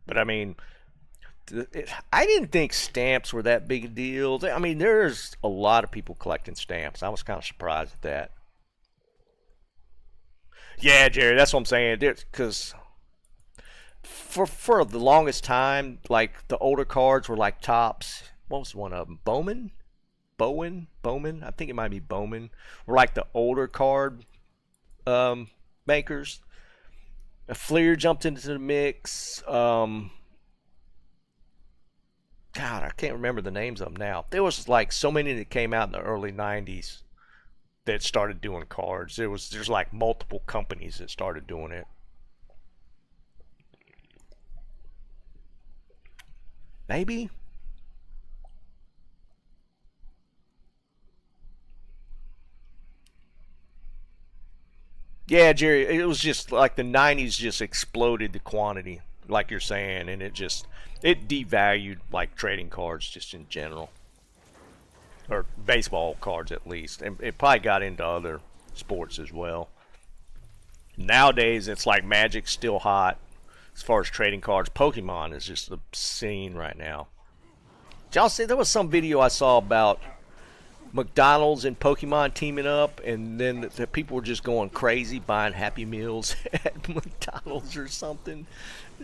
But I mean, I didn't think stamps were that big a deal. I mean, there's a lot of people collecting stamps. I was kind of surprised at that. Yeah, Jerry, that's what I'm saying. Because for the longest time, like the older cards were like tops. What was one of them? Bowman. I think it might be Bowman. Were like the older card makers. A Fleer jumped into the mix. God, I can't remember the names of them now. There was like so many that came out in the early '90s that started doing cards. There's like multiple companies that started doing it. Maybe. Yeah, Jerry, it was just like the '90s just exploded the quantity, like you're saying, and it devalued like trading cards just in general, or baseball cards at least, and it probably got into other sports as well. Nowadays, it's like Magic's still hot as far as trading cards. Pokemon is just obscene right now. Did y'all see there was some video I saw about McDonald's and Pokemon teaming up, and then the people were just going crazy buying Happy Meals at McDonald's or something.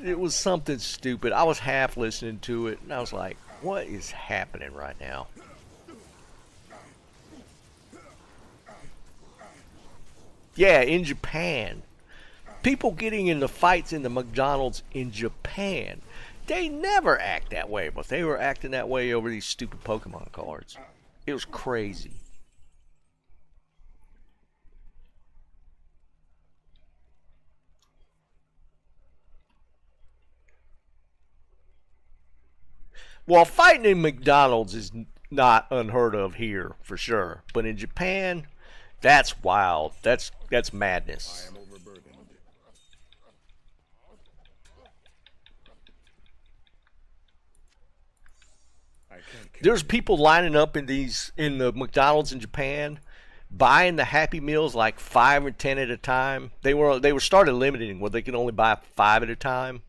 It was something stupid. I was half listening to it, and I was like, what is happening right now? Yeah, in Japan. People getting into fights in the McDonald's in Japan. They never act that way, but they were acting that way over these stupid Pokemon cards. It was crazy. Well, fighting in McDonald's is not unheard of here for sure, but in Japan, that's wild. That's I madness. am overburdened. I can't There's carry people lining up in the McDonald's in Japan, buying the Happy Meals like 5 or 10 at a time. They were started limiting where they can only buy 5 at a time,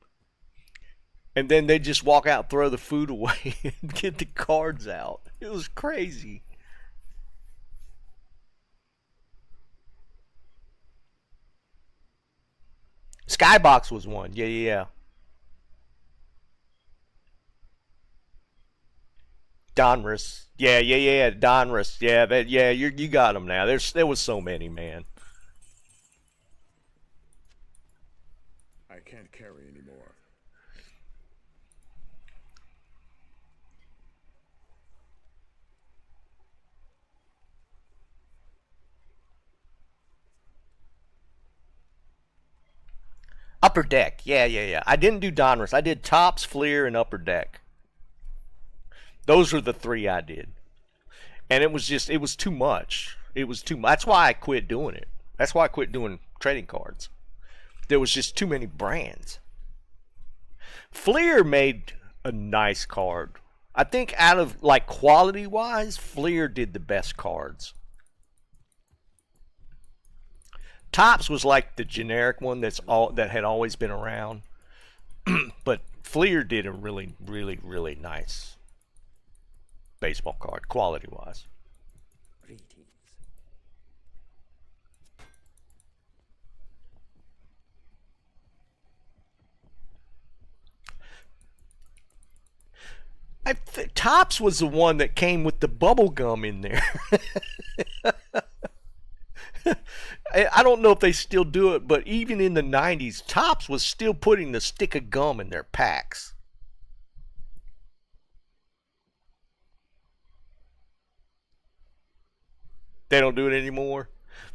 and then they just walk out, throw the food away, and get the cards out. It was crazy. Skybox was one. Yeah, yeah, yeah. Donruss. Yeah, yeah, yeah. Donruss. Yeah, yeah. You got them now. There was so many, man. I can't carry anymore. Upper Deck. Yeah, yeah, yeah. I didn't do Donruss. I did Tops, Fleer, and Upper Deck. Those were the three I did, and it was too much. It was too much. That's why I quit doing it. That's why I quit doing trading cards. There was just too many brands. Fleer made a nice card. I think out of like quality wise, Fleer did the best cards. Tops was like the generic one that had always been around, but Fleer did a really, really, really nice. baseball card, quality wise. Greetings. Topps was the one that came with the bubble gum in there. I don't know if they still do it, but even in the 90s, Topps was still putting the stick of gum in their packs. They don't do it anymore.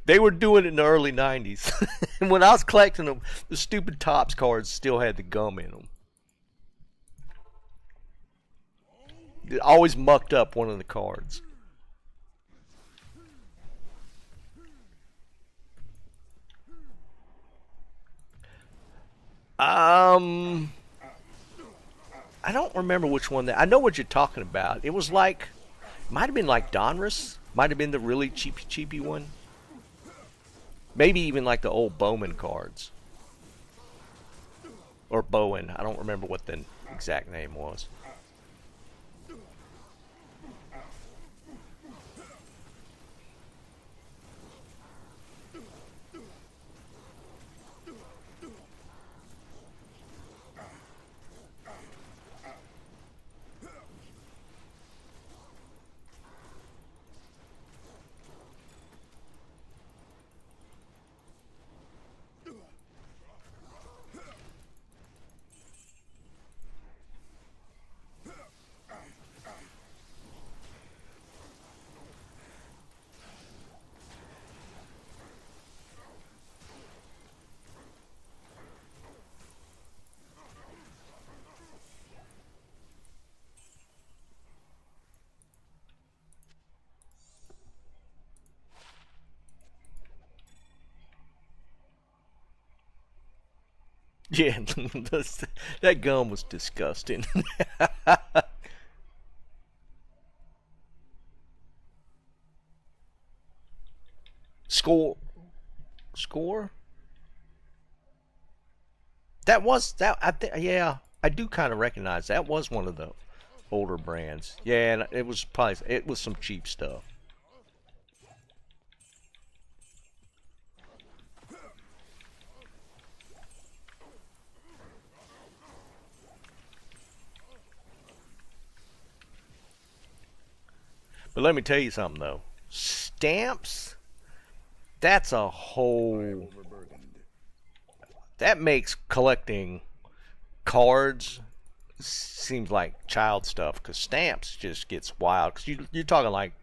They were doing it in the early 90s. And when I was collecting them, the stupid Topps cards still had the gum in them. It always mucked up one of the cards. I don't remember which one that. I know what you're talking about. It was like, might have been like Donruss. Might have been the really cheapy one. Maybe even like the old Bowman cards. Or Bowen. I don't remember what the exact name was. Yeah, that gum was disgusting. Score, score. That was that. Yeah, I do kind of recognize that was one of the older brands. Yeah, and it was probably it was some cheap stuff. But let me tell you something though. Stamps, that's a I am whole overburdened. that makes collecting cards seems like child stuff because stamps just gets wild because you're talking like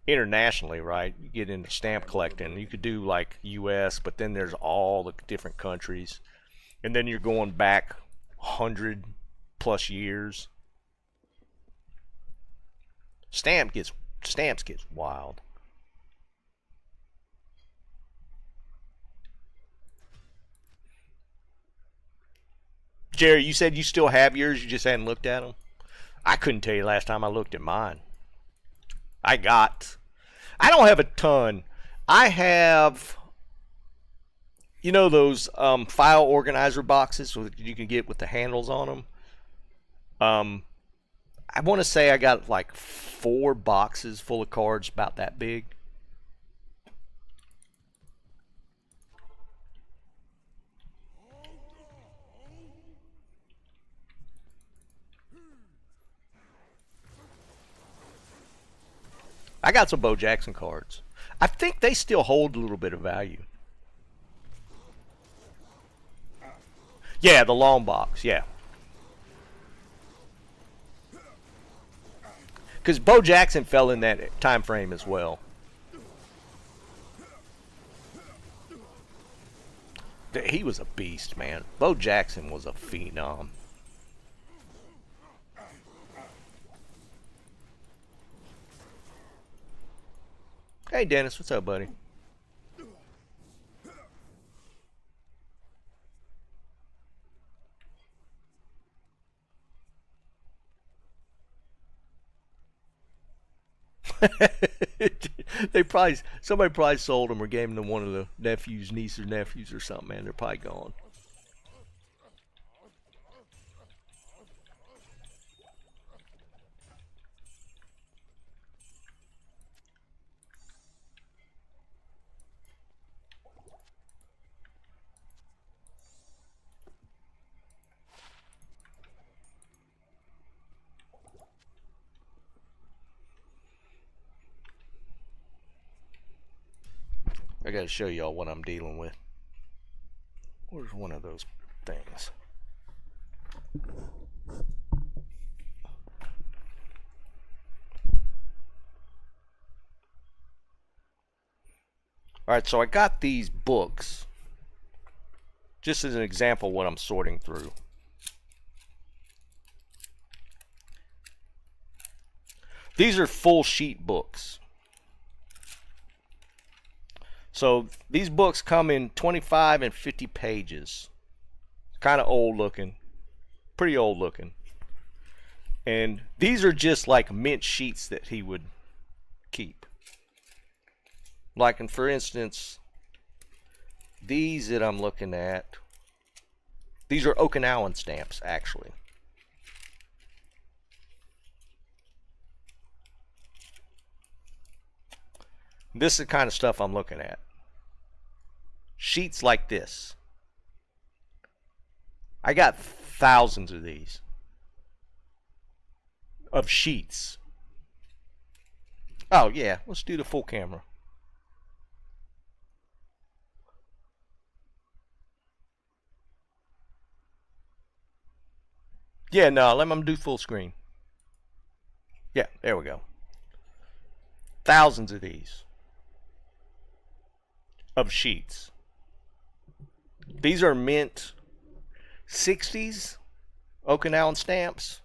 internationally, right? You get into stamp collecting, you could do like US, but then there's all the different countries, and then you're going back 100+ years. Stamps gets wild. Jerry, you said you still have yours, you just hadn't looked at them. I couldn't tell you last time I looked at mine. I got I don't have a ton. I have, you know, those file organizer boxes that you can get with the handles on them. Um, I want to say I got like 4 boxes full of cards about that big. I got some Bo Jackson cards. I think they still hold a little bit of value. Yeah, the long box. Yeah, because Bo Jackson fell in that time frame as well. He was a beast, man. Bo Jackson was a phenom. Hey, Dennis, what's up, buddy? Somebody probably sold them or gave them to one of the nephews, nieces, nephews, or something. Man, they're probably gone. I gotta show y'all what I'm dealing with. Where's one of those things? Alright, so I got these books. Just as an example of what I'm sorting through. These are full sheet books. So these books come in 25 and 50 pages. Kind of old looking. Pretty old looking. And these are just like mint sheets that he would keep. Like, and for instance, these that I'm looking at, these are Okinawan stamps actually. This is the kind of stuff I'm looking at. Sheets like this. I got thousands of these. Of sheets. Oh yeah, let's do the full camera. Yeah, no, let me do full screen. Yeah, there we go. Thousands of these. Of sheets. These are mint 60s Okinawan stamps.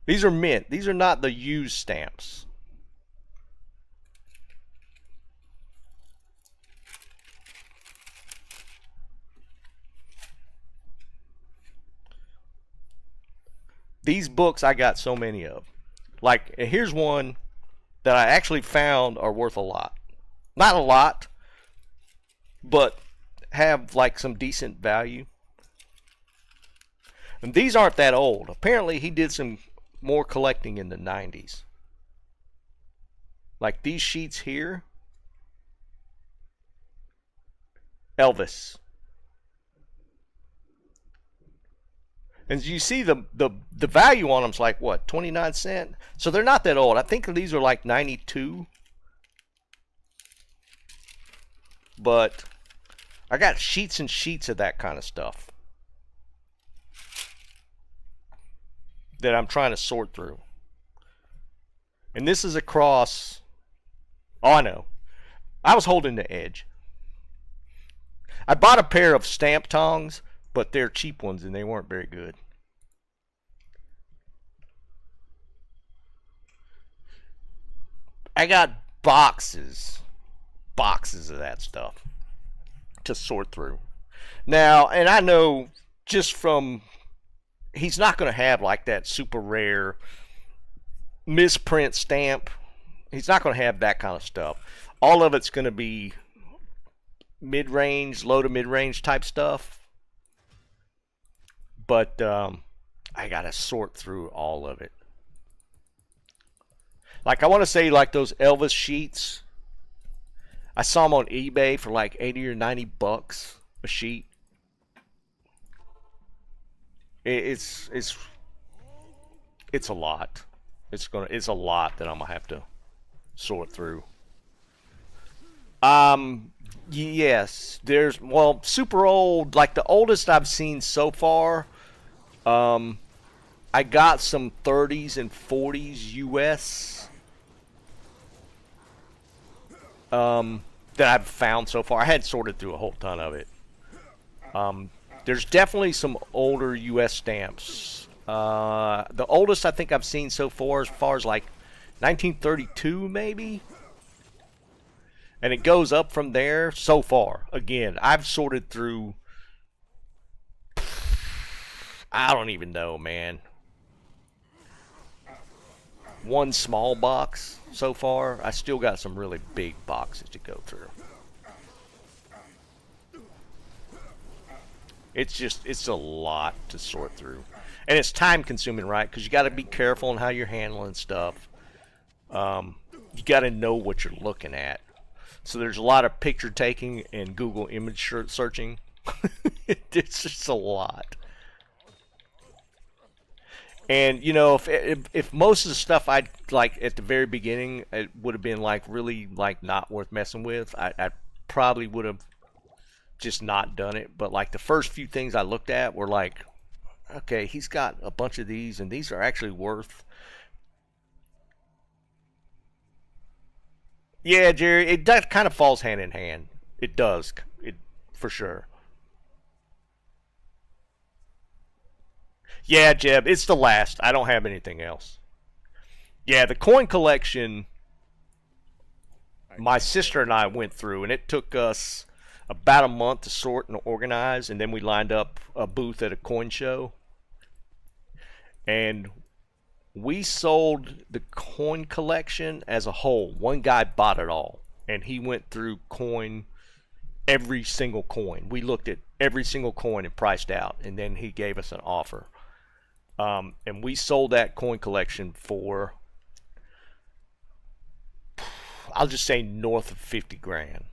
These are mint. These are not the used stamps. These books I got so many of. Like, here's one that I actually found are worth a lot. Not a lot, but have like some decent value. And these aren't that old. Apparently he did some more collecting in the 90s. Like these sheets here. Elvis. And you see the value on them's like what, 29 cents? So they're not that old. I think these are like 92. But I got sheets and sheets of that kind of stuff that I'm trying to sort through. And this is across. Oh, I know. I was holding the edge. I bought a pair of stamp tongs, but they're cheap ones and they weren't very good. I got boxes of that stuff to sort through. Now, and I know just from, he's not going to have like that super rare misprint stamp. He's not going to have that kind of stuff. All of it's going to be mid-range, low to mid-range type stuff. But I got to sort through all of it. Like I want to say like those Elvis sheets. I saw them on eBay for like 80 or 90 bucks a sheet. It's a lot. It's a lot that I'm gonna have to sort through. Yes, there's, well, super old, like the oldest I've seen so far. I got some 30s and 40s US. That I've found so far. I hadn't sorted through a whole ton of it. There's definitely some older US stamps. The oldest I think I've seen so far as like 1932 maybe. And it goes up from there so far. Again, I've sorted through, I don't even know, man. One small box so far. I still got some really big boxes to go through. It's a lot to sort through. And it's time consuming, right? Because you got to be careful on how you're handling stuff. You got to know what you're looking at. So there's a lot of picture taking and Google image searching. It's just a lot. And you know, if most of the stuff I'd like at the very beginning, it would have been like really like not worth messing with. I probably would have just not done it. But like the first few things I looked at were like, okay, he's got a bunch of these, and these are actually worth. Yeah, Jerry, it does kind of falls hand in hand. It does, it for sure. Yeah, Jeb, it's the last. I don't have anything else. Yeah, the coin collection I my can't sister carry and I anymore. went through, and it took us about a month to sort and organize, and then we lined up a booth at a coin show, and we sold the coin collection as a whole. One guy bought it all, and he went through every single coin. We looked at every single coin and priced out, and then he gave us an offer. And we sold that coin collection for, I'll just say north of 50 grand.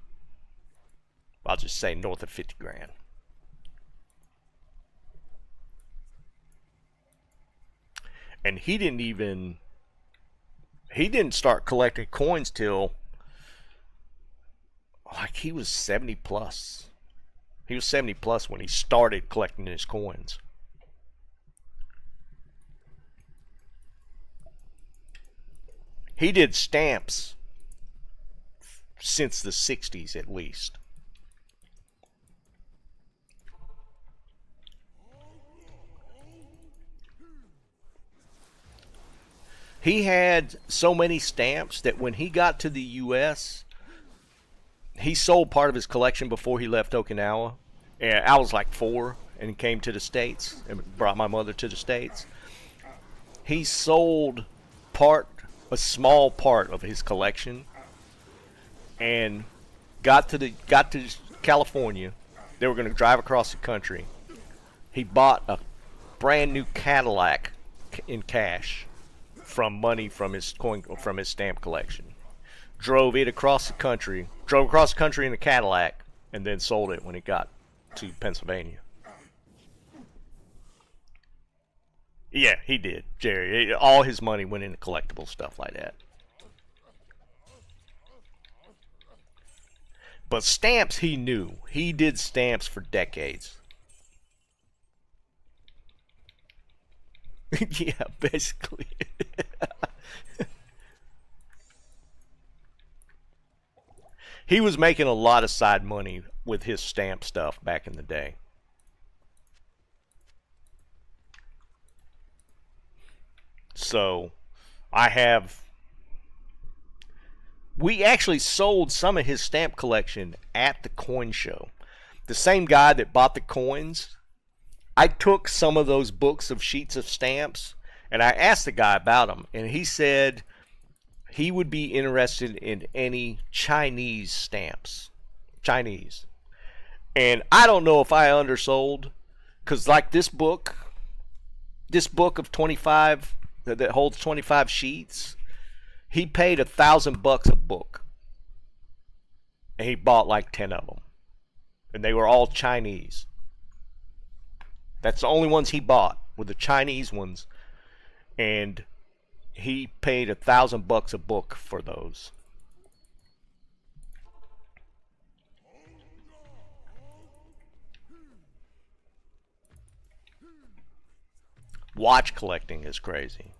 I'll just say north of 50 grand. And he didn't start collecting coins till like he was 70 plus. He was 70 plus when he started collecting his coins. He did stamps since the 60s at least. He had so many stamps that when he got to the US, he sold part of his collection before he left Okinawa. And I was like 4 and came to the States and brought my mother to the States. He sold part, a small part of his collection, and got to California. They were going to drive across the country. He bought a brand new Cadillac in cash from money from his stamp collection. Drove across the country in a Cadillac, and then sold it when he got to Pennsylvania. Yeah, he did, Jerry. All his money went into collectible stuff like that. But stamps, he knew. He did stamps for decades. Yeah, basically. He was making a lot of side money with his stamp stuff back in the day. So, I have. We actually sold some of his stamp collection at the coin show. The same guy that bought the coins, I took some of those books of sheets of stamps and I asked the guy about them, and he said he would be interested in any Chinese stamps. Chinese. And I don't know if I undersold, because like this book of 25 that holds 25 sheets, he paid $1,000 a book, and he bought like 10 of them, and they were all Chinese. That's the only ones he bought were the Chinese ones, and he paid $1,000 a book for those. Watch collecting is crazy.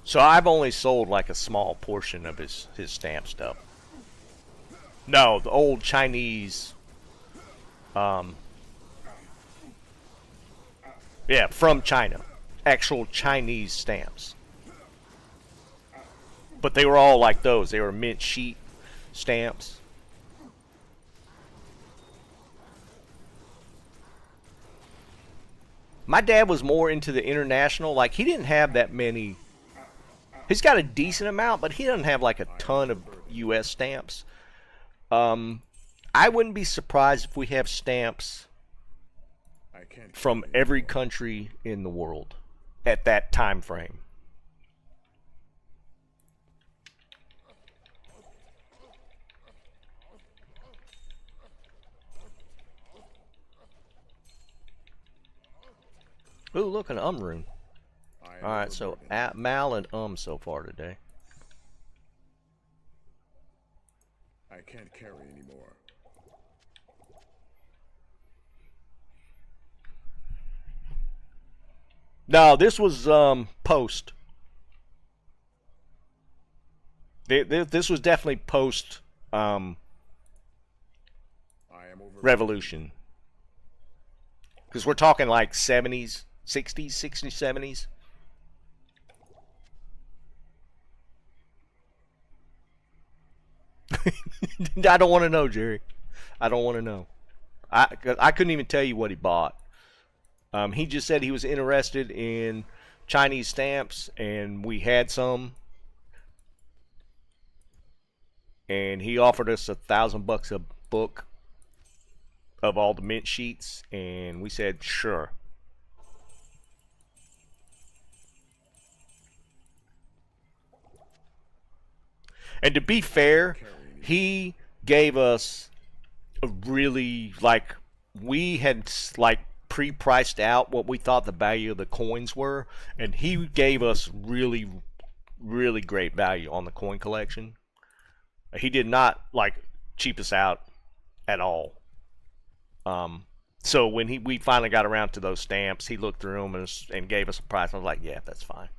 So I've only sold like a small portion of his stamp stuff. No, the old Chinese, um, yeah, from China, actual Chinese stamps. But they were all like those. They were mint sheet stamps. My dad was more into the international. Like he didn't have that many. He's got a decent amount, but he doesn't have like a I am ton the of birth. U.S. stamps. Um, I wouldn't be surprised if we have stamps I can't from carry every anymore. country in the world at that time frame. Ooh, look, an rune. I am Alright, so overburdened. at Mal and so far today. I can't carry anymore. No, this was post. This was definitely post I am overburdened. revolution. Because we're talking like 70s, 60s, 60s, 70s. I don't want to know, Jerry. I don't want to know. I couldn't even tell you what he bought. He just said he was interested in Chinese stamps, and we had some. And he offered us $1,000 a book of all the mint sheets, and we said sure. And to be fair, he gave us a really, like, we had like pre-priced out what we thought the value of the coins were, and he gave us really, really great value on the coin collection. He did not like cheap us out at all. So when we finally got around to those stamps, he looked through them and gave us a price. I was like, yeah, that's fine,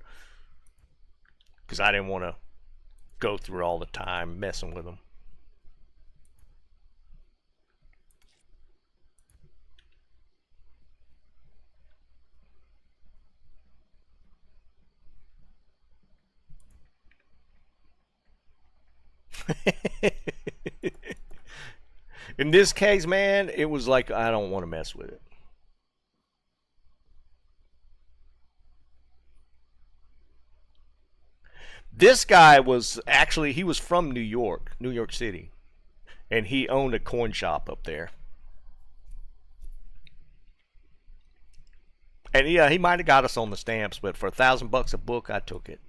because I didn't want to go through all the time messing with them. In this case, man, it was like I don't want to mess with it. This guy was actually, he was from New York, New York City, and he owned a coin shop up there. And yeah, he might have got us on the stamps, but for $1,000 a book, I took it.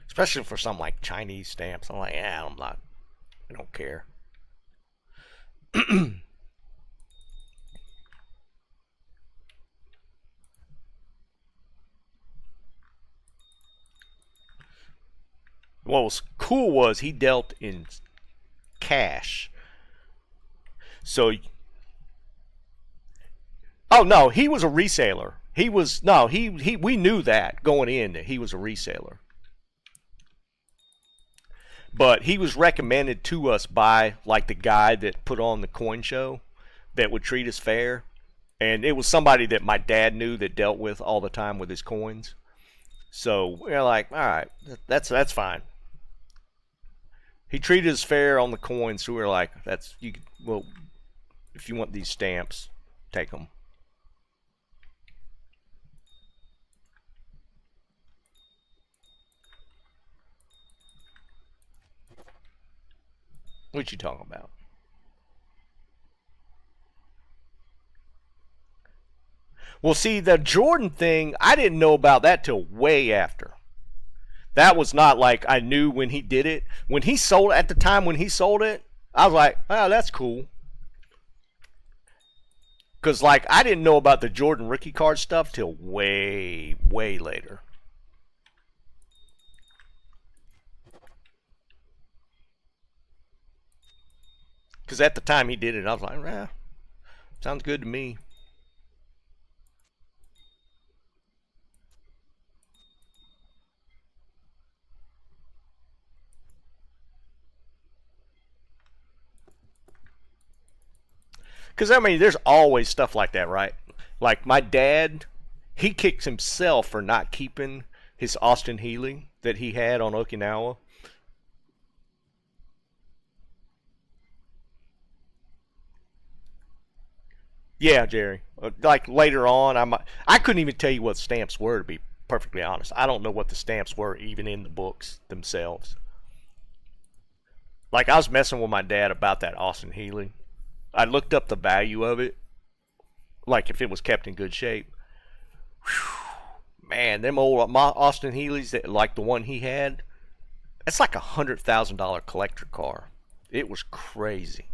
Especially for some like Chinese stamps. I'm like, yeah, I'm not, I don't care. What was cool was he dealt in cash. So, oh no, he was a reseller. He was no, he we knew that going in that he was a reseller. But he was recommended to us by like the guy that put on the coin show that would treat us fair. And it was somebody that my dad knew that dealt with all the time with his coins. So we're like, all right, that's fine. He treated us fair on the coins, so we were like, that's you. Well, if you want these stamps, take them. What you talking about? Well, see, the Jordan thing, I didn't know about that till way after. That was not like I knew when he did it. When he sold at the time when he sold it, I was like, oh, that's cool. Because, like, I didn't know about the Jordan rookie card stuff till way, way later. Because at the time he did it, I was like, sounds good to me. Because, I mean, there's always stuff like that, right? Like, my dad, he kicks himself for not keeping his Austin Healy that he had on Okinawa. Yeah, Jerry. Like, later on, I couldn't even tell you what stamps were, to be perfectly honest. I don't know what the stamps were, even in the books themselves. Like, I was messing with my dad about that Austin Healy. I looked up the value of it, like if it was kept in good shape. Whew, man, them old Austin Healys, that like the one he had, it's like $100,000 collector car. It was crazy.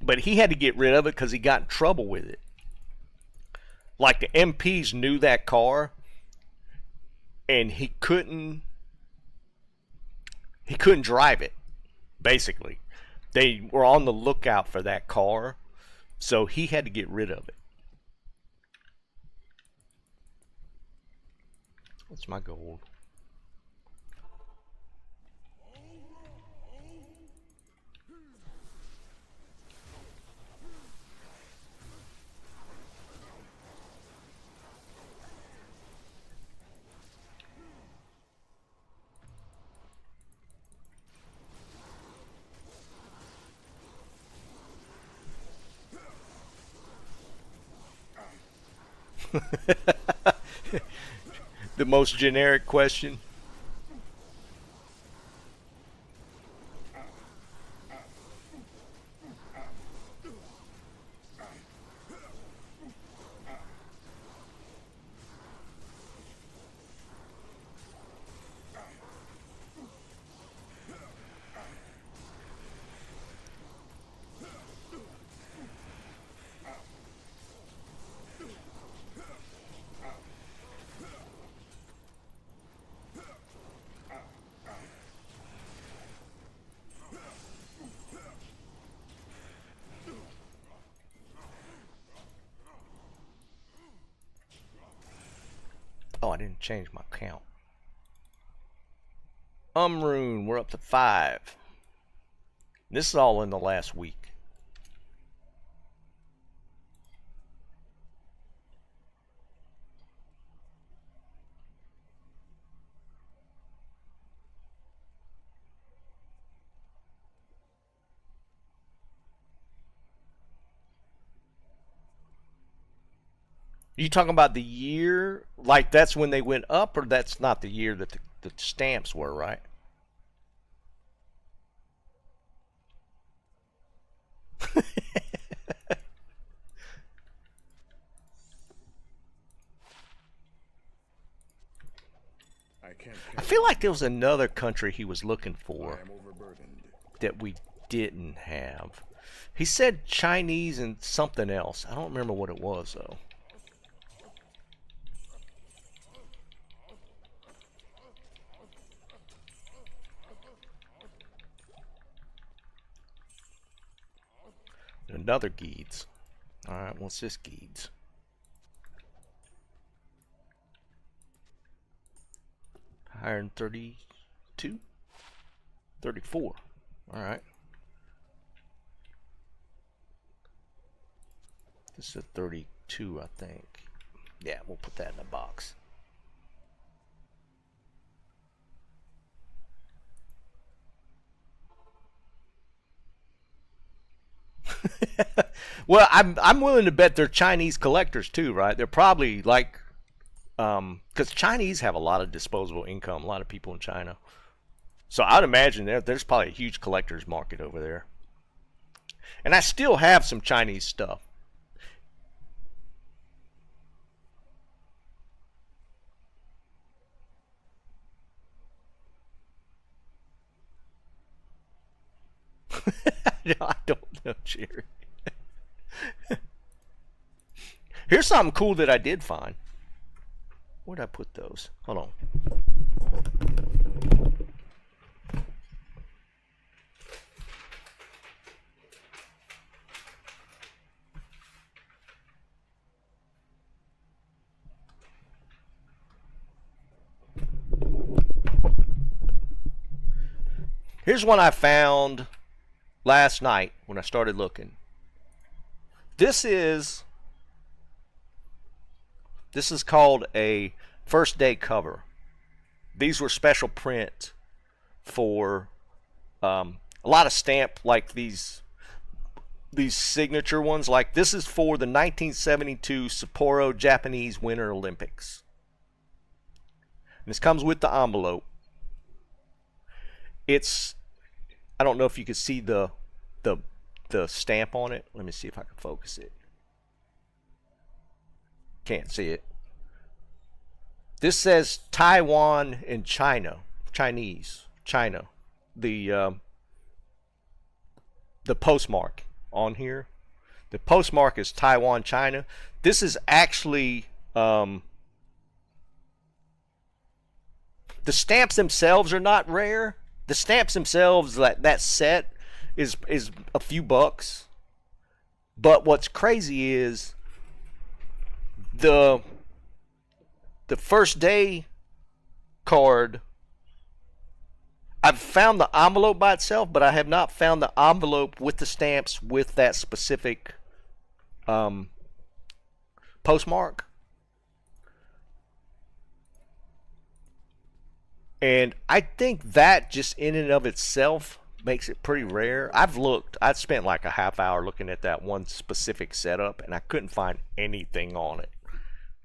but he had to get rid of it because he got in trouble with it. Like the MPs knew that car, and he couldn't drive it. Basically, they were on the lookout for that car, so he had to get rid of it. What's my gold? The most generic question. Oh, I didn't change my count. Rune, we're up to 5. This is all in the last week. You talking about the year? Like that's when they went up, or that's not the year that the stamps were, right? I feel like there was another country he was looking for that we didn't have. He said Chinese and something else. I don't remember what it was, though. Another Geeds. Alright, what's this Geeds? Higher than 32? 34. Alright. This is a 32, I think. Yeah, we'll put that in the box. Well, I'm willing to bet they're Chinese collectors too, right? They're probably like, because Chinese have a lot of disposable income, a lot of people in China. So I'd imagine there's probably a huge collector's market over there. And I still have some Chinese stuff. No, I don't know, Jerry. Here's something cool that I did find. Where'd I put those? Hold on. Here's one I found last night when I started looking. This is called a first day cover. These were special print for a lot of stamp, like these signature ones. Like this is for the 1972 Sapporo Japanese Winter Olympics. And this comes with the envelope. I don't know if you can see the stamp on it. Let me see if I can focus it. Can't see it. This says Taiwan and China, Chinese, China. The postmark on here. The postmark is Taiwan, China. This is actually the stamps themselves are not rare. The stamps themselves, that set is a few bucks. But what's crazy is the first day card. I've found the envelope by itself, but I have not found the envelope with the stamps with that specific postmark. And I think that just in and of itself makes it pretty rare. I've spent like a half hour looking at that one specific setup, and I couldn't find anything on it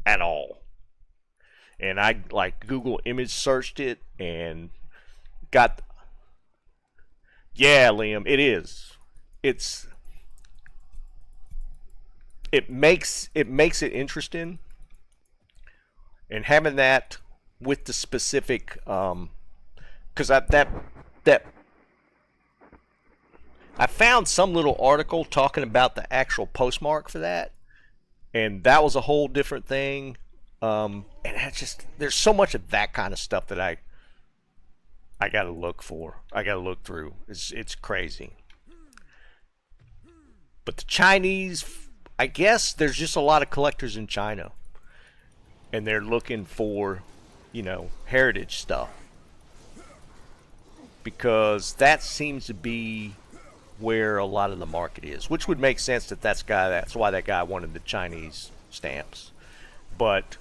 at all. And I like Google image searched it and got. Yeah, Liam, it is. It makes it interesting, and having that with the specific because I found some little article talking about the actual postmark for that, and that was a whole different thing. And it's just there's so much of that kind of stuff that I gotta look for. I gotta look through. It's crazy. But the Chinese, I guess there's just a lot of collectors in China, and they're looking for, heritage stuff, because that seems to be where a lot of the market is, which would make sense that's why that guy wanted the Chinese stamps. But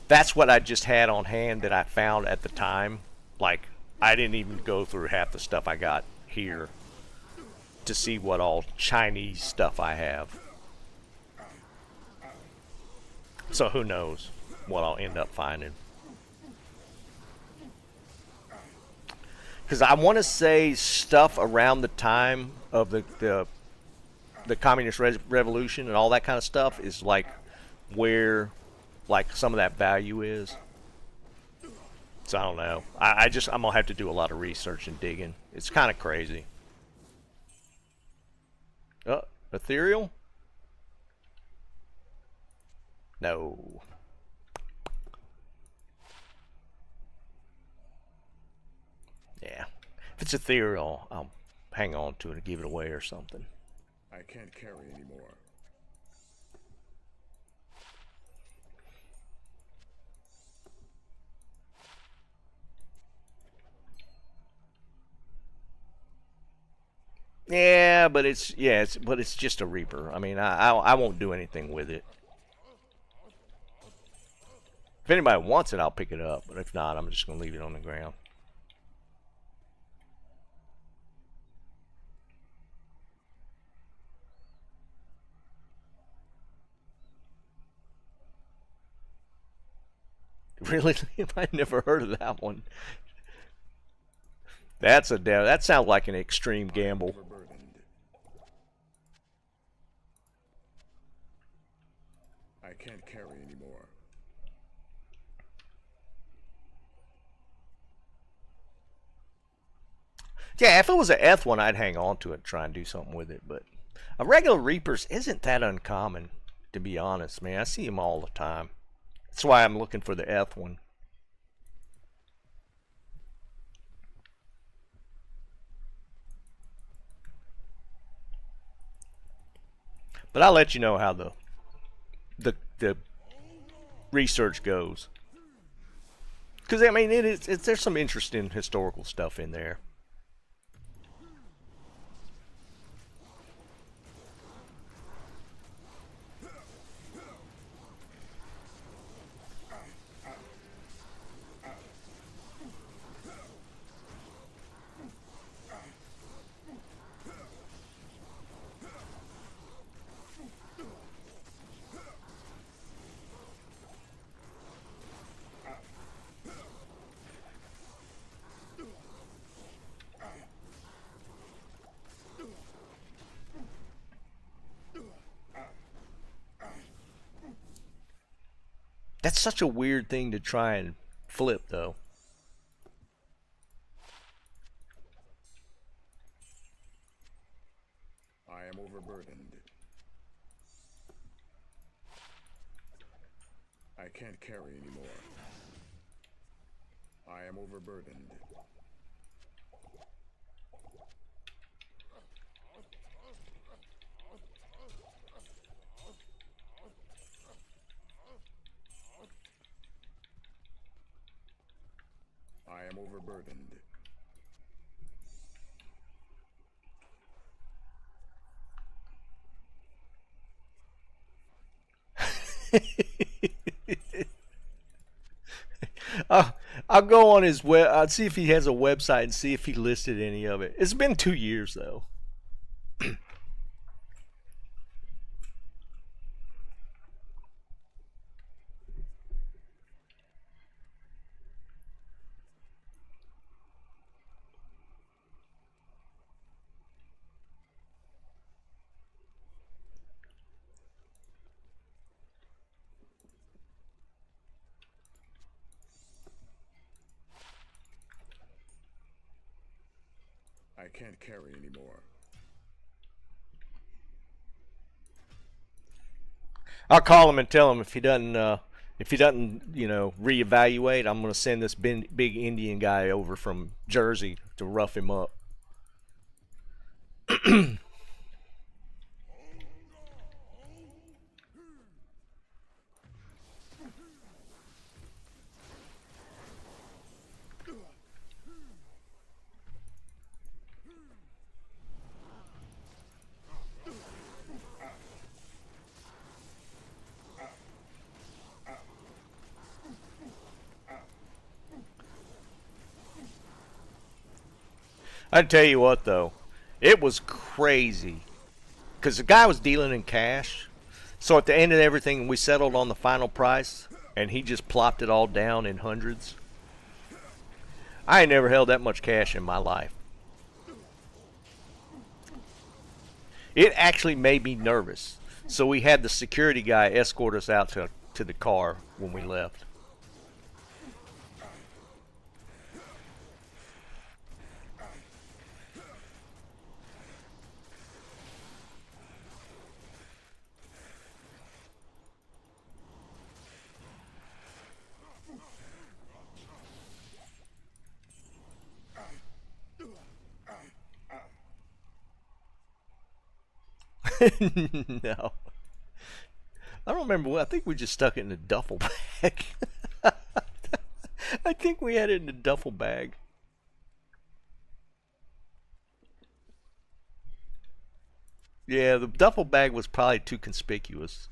that's what I just had on hand that I found at the time. Like, I didn't even go through half the stuff I got here to see what all Chinese stuff I have. So who knows what I'll end up finding. Because I want to say stuff around the time of the communist revolution and all that kind of stuff is like where like some of that value is. So I don't know. I'm gonna have to do a lot of research and digging. It's kind of crazy. Ethereal? No. Yeah. If it's ethereal, I'll hang on to it and give it away or something. I can't carry anymore. Yeah, but it's just a Reaper. I mean, I won't do anything with it. If anybody wants it, I'll pick it up. But if not, I'm just gonna leave it on the ground. Really? I never heard of that one. That sounds like an extreme gamble. I can't carry anymore. Yeah, if it was an F one, I'd hang on to it and try and do something with it. But a regular Reapers isn't that uncommon, to be honest, man. I see them all the time. That's why I'm looking for the F one. But I'll let you know how the research goes. Because I mean, there's some interesting historical stuff in there. That's such a weird thing to try and flip, though. I am overburdened. I can't carry anymore. I am overburdened. I am overburdened. I'll go on his web. I'll see if he has a website and see if he listed any of it. It's been 2 years though. I can't carry anymore. I'll call him and tell him if he doesn't, reevaluate, I'm gonna send this big Indian guy over from Jersey to rough him up. I tell you what though, it was crazy because the guy was dealing in cash. So at the end of everything, we settled on the final price, and he just plopped it all down in hundreds. I ain't never held that much cash in my life. It actually made me nervous. So we had the security guy escort us out to the car when we left. No. I don't remember what. I think we just stuck it in a duffel bag. I think we had it in a duffel bag. Yeah, the duffel bag was probably too conspicuous.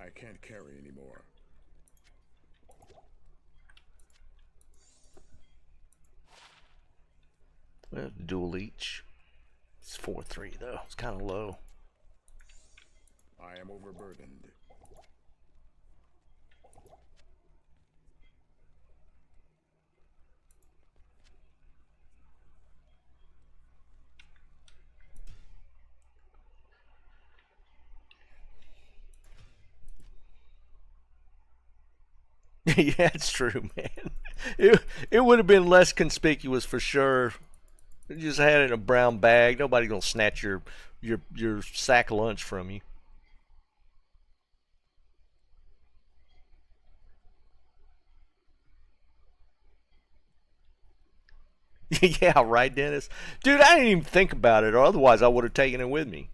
I can't carry anymore. Well, dual each. It's 4-3 though. It's kind of low. I am overburdened. Yeah, it's true, man. It would have been less conspicuous for sure. You just had it in a brown bag. Nobody gonna snatch your sack lunch from you. Yeah, right, Dennis. Dude, I didn't even think about it, or otherwise I would have taken it with me.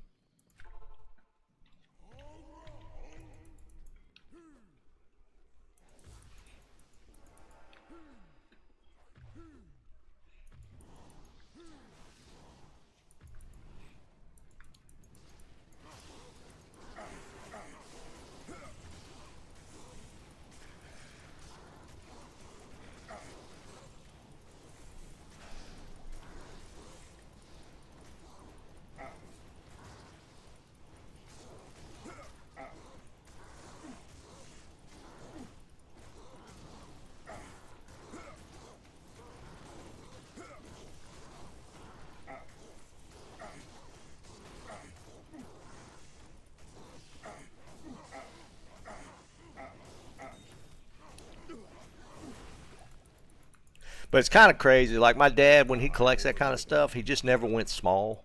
But it's kind of crazy. Like my dad, when he collects that kind of stuff, he just never went small.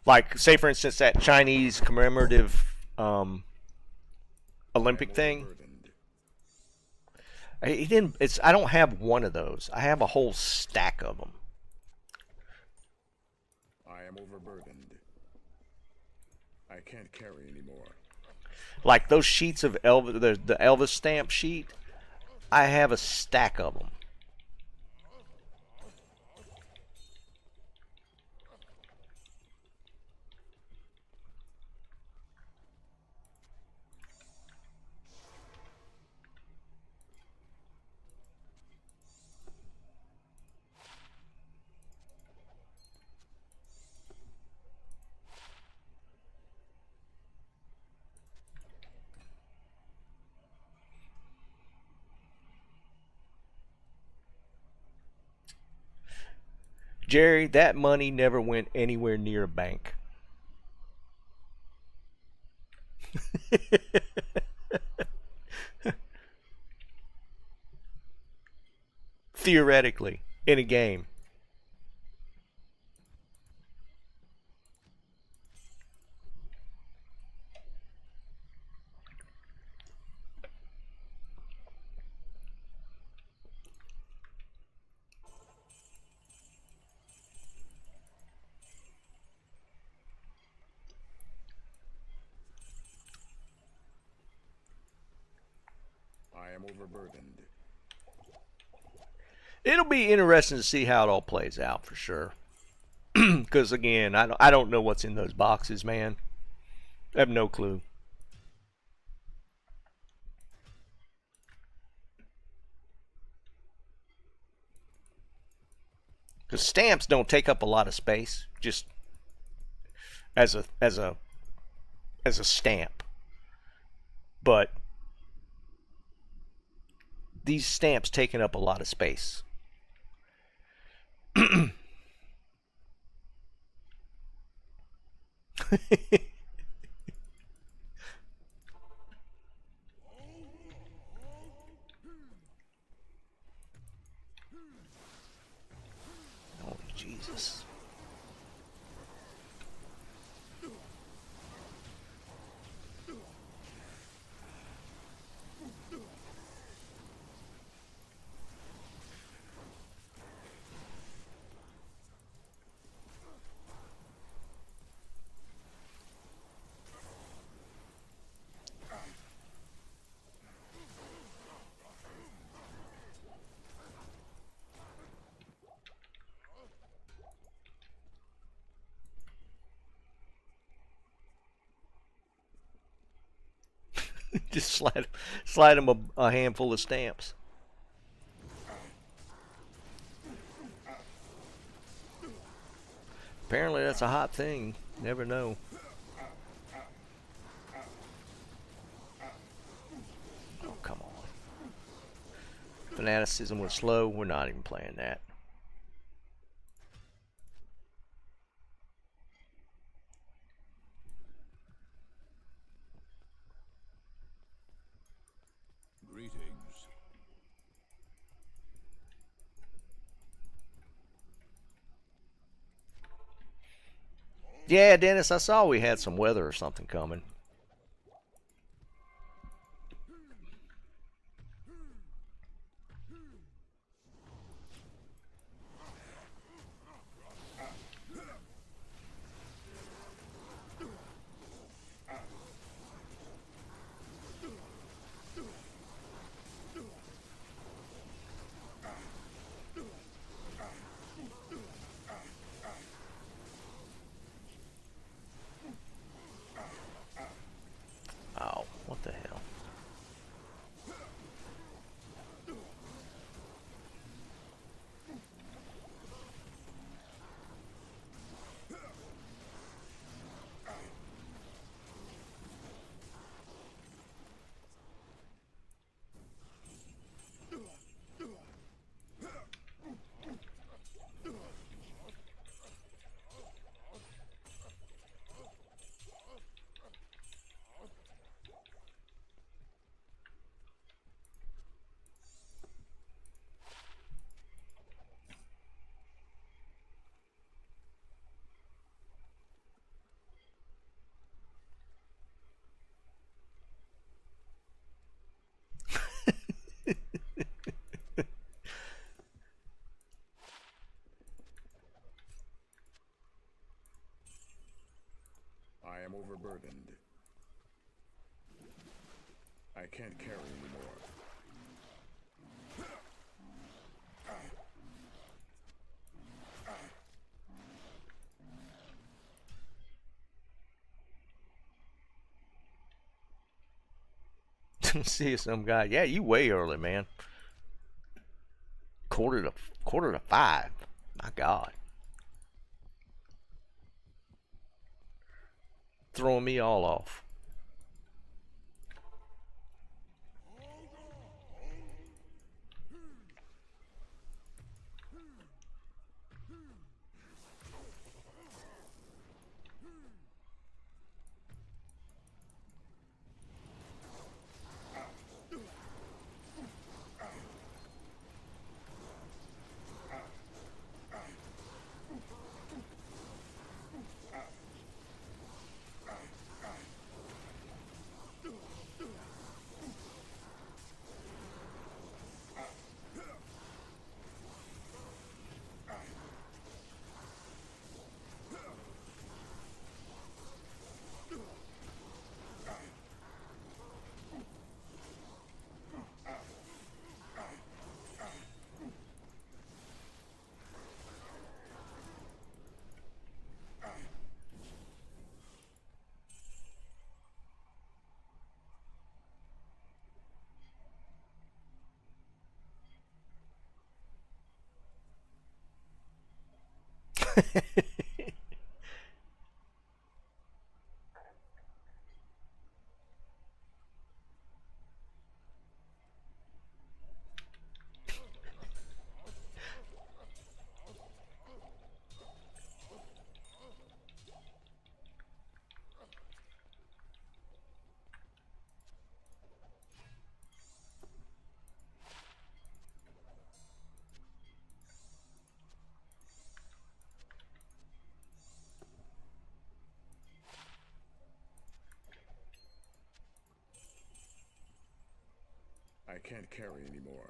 Like, say for instance, that Chinese commemorative Olympic thing. Overburdened. He didn't. It's. I don't have one of those. I have a whole stack of them. I am overburdened. I can't carry anymore. Like those sheets of Elvis, the Elvis stamp sheet. I have a stack of them. Jerry, that money never went anywhere near a bank. Theoretically, in a game. I am overburdened. It'll be interesting to see how it all plays out for sure. Because again, I don't know what's in those boxes, man. I have no clue. Because stamps don't take up a lot of space, just as a stamp. But these stamps taking up a lot of space. Oh, Jesus. Just slide him a handful of stamps. Apparently that's a hot thing. Never know. Oh, come on. Fanaticism was slow. We're not even playing that. Greetings. Yeah, Dennis, I saw we had some weather or something coming. am overburdened. I can't carry anymore. See some guy. Yeah, you way early, man. Quarter to 5. My God. Throwing me all off. I can't carry anymore.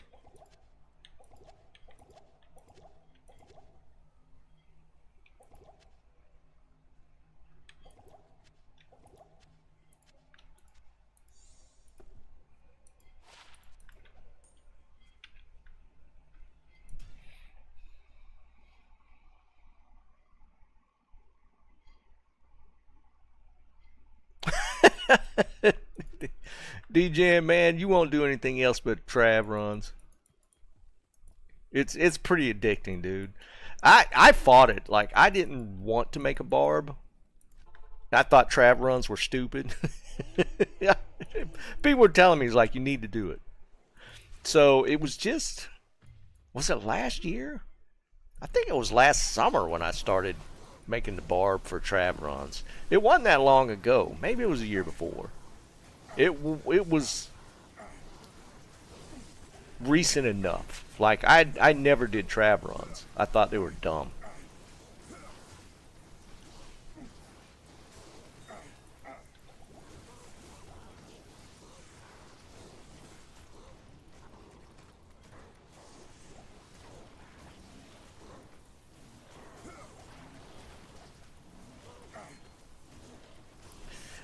DJ, man, you won't do anything else but trav runs. It's pretty addicting, dude. I fought it. Like, I didn't want to make a barb. I thought trav runs were stupid. Yeah. People were telling me, it's like, you need to do it. So it was just, was it last year? I think it was last summer when I started making the barb for trav runs. It wasn't that long ago. Maybe it was a year before. It was recent enough. Like, I never did trav runs. I thought they were dumb.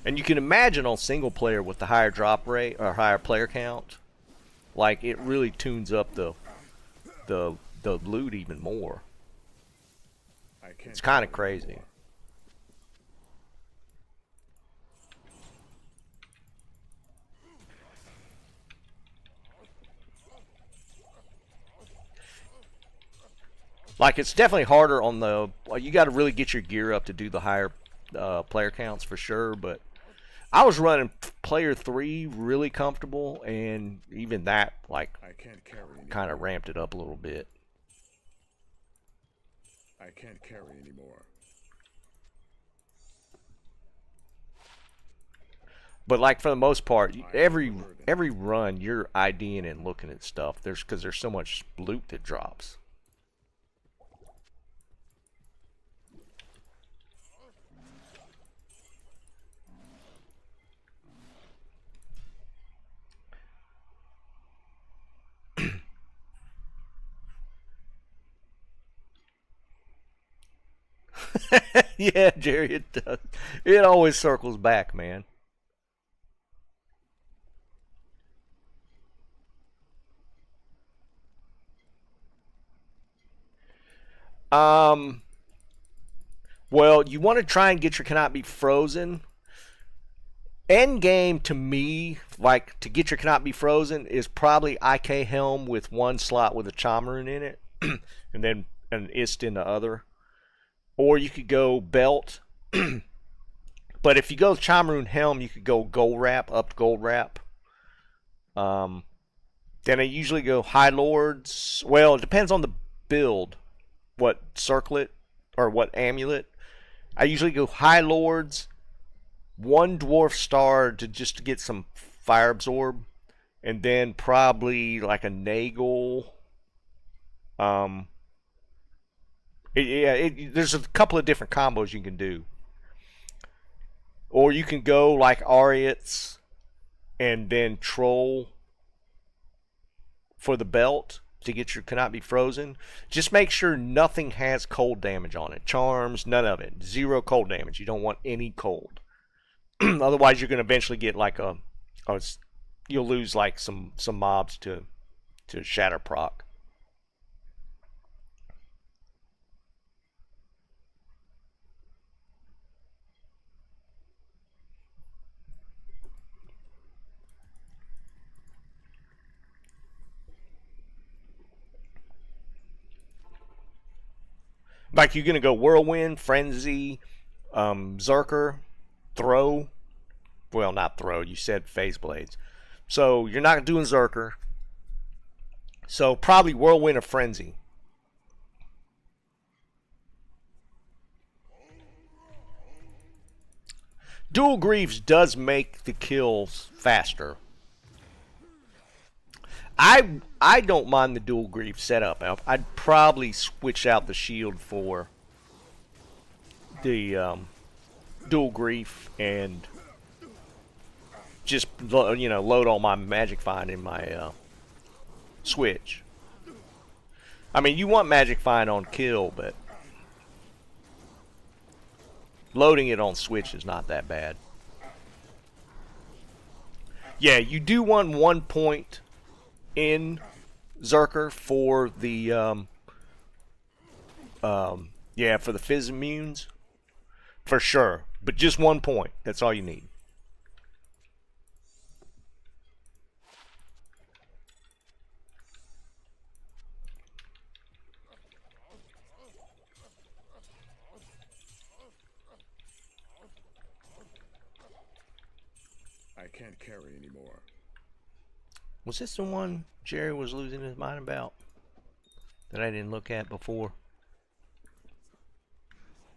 And you can imagine on single player with the higher drop rate or higher player count, like, it really tunes up the loot even more. It's kind of crazy. Like, it's definitely harder on the. Well, you got to really get your gear up to do the higher player counts for sure. But I was running player 3 really comfortable, and even that, like, I can't carry anymore. kind of ramped it up a little bit. I can't carry anymore. But, like, for the most part, every run you're IDing and looking at stuff. Because there's so much loot that drops. Yeah, Jerry, it does. It always circles back, man. Um, well, you want to try and get your cannot be frozen. End game to me, like to get your cannot be frozen, is probably IK Helm with one slot with a Chamarun in it, and then an Ist in the other. Or you could go belt. But if you go Chamaroon Helm, you could go gold wrap, up gold wrap. Um, then I usually go High Lords. Well, it depends on the build, what circlet or what amulet. I usually go High Lords, one Dwarf Star to get some Fire Absorb, and then probably like a Nagel. Um, there's a couple of different combos you can do. Or you can go like Ariats and then Troll for the belt to get your cannot be frozen. Just make sure nothing has cold damage on it. Charms, none of it. Zero cold damage. You don't want any cold. Otherwise, you're going to eventually get like you'll lose like some mobs to shatter proc. Like you're gonna go Whirlwind, Frenzy, Zerker, Throw. Well, not Throw. You said Phase Blades. So you're not doing Zerker. So probably Whirlwind or Frenzy. Dual Greaves does make the kills faster. I don't mind the dual grief setup. I'd probably switch out the shield for the dual grief and just load all my magic find in my switch. I mean, you want magic find on kill, but loading it on switch is not that bad. Yeah, you do want 1 point in Zerker for the for the Fizz immunes for sure, but just 1 point. That's all you need. I can't carry anymore. Was this the one Jerry was losing his mind about that I didn't look at before?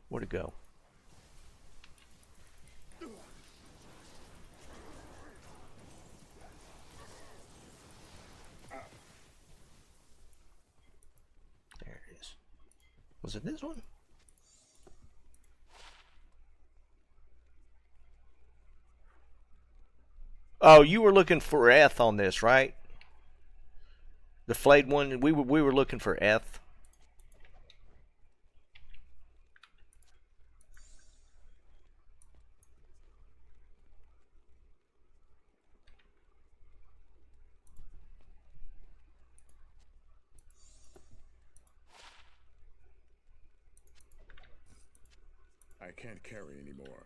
Where'd it go? There it is. Was it this one? Oh, you were looking for Eth on this, right? The flayed one. We were looking for Eth. I can't carry anymore.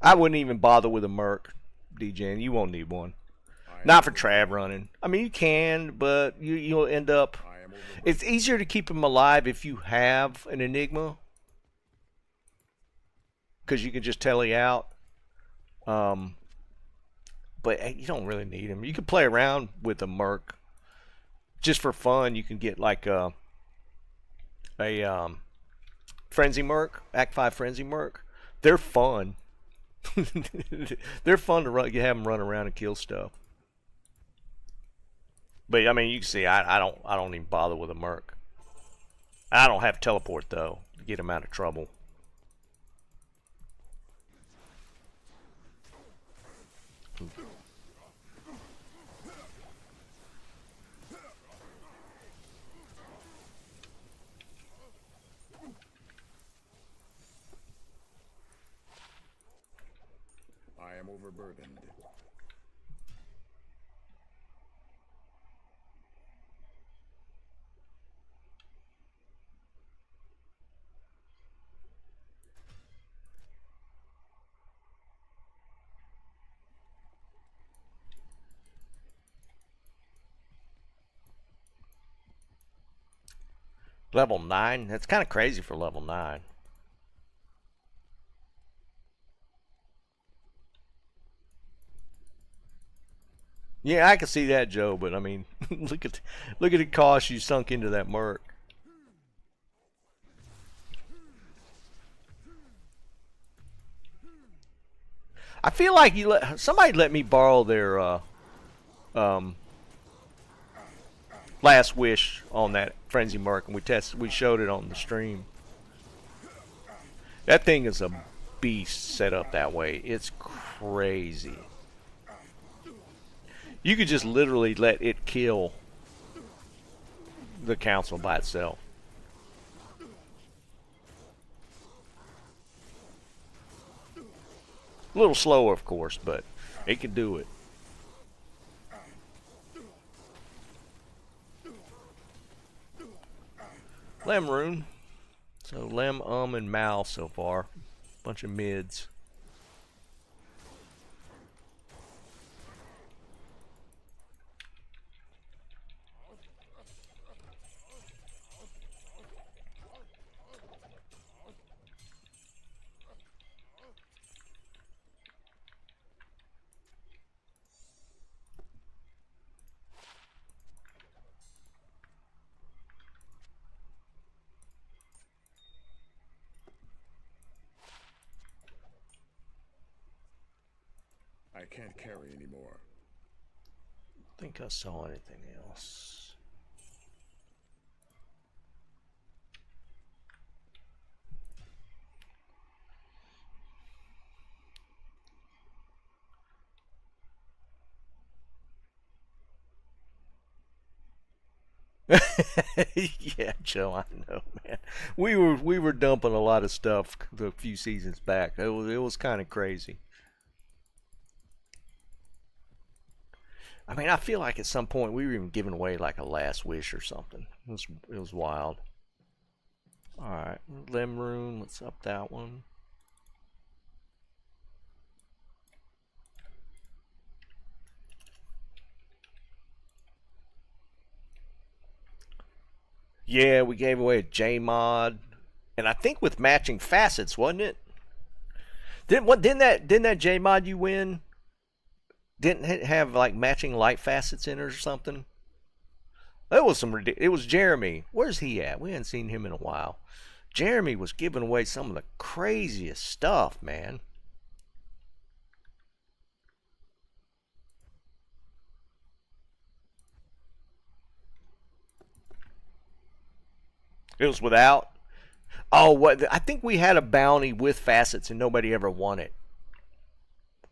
I wouldn't even bother with a Merc, DJing. You won't need one. Not for Trav running. I mean, you can, but you'll end up. It's easier to keep him alive if you have an Enigma, because you can just tele out. But you don't really need him. You can play around with a Merc just for fun. You can get like a Frenzy Merc, Act 5 Frenzy Merc. They're fun. They're fun to run. You have them run around and kill stuff. But I mean, you can see I don't even bother with a Merc. I don't have teleport though to get him out of trouble. overburdened. Level 9? That's kind of crazy for level 9. Yeah, I can see that, Joe, but I mean, look at the cost you sunk into that merc. I feel like somebody let me borrow their um, last wish on that frenzy merc, and we showed it on the stream. That thing is a beast set up that way. It's crazy. You could just literally let it kill the council by itself. A little slower, of course, but it can do it. Lem rune. So Lem, and Mal so far. Bunch of mids. I can't carry anymore. I think I saw anything else. Yeah, Joe, I know, man. We were dumping a lot of stuff a few seasons back. It was kind of crazy. I mean, I feel like at some point we were even giving away like a last wish or something. It was wild. All right, Lem rune. Let's up that one. Yeah, we gave away a J mod, and I think with matching facets, wasn't it? Didn't that J mod you win? Didn't it have like matching light facets in it or something? That was it was Jeremy. Where's he at? We hadn't seen him in a while. Jeremy was giving away some of the craziest stuff, man. It was without. Oh, what? I think we had a bounty with facets and nobody ever won it.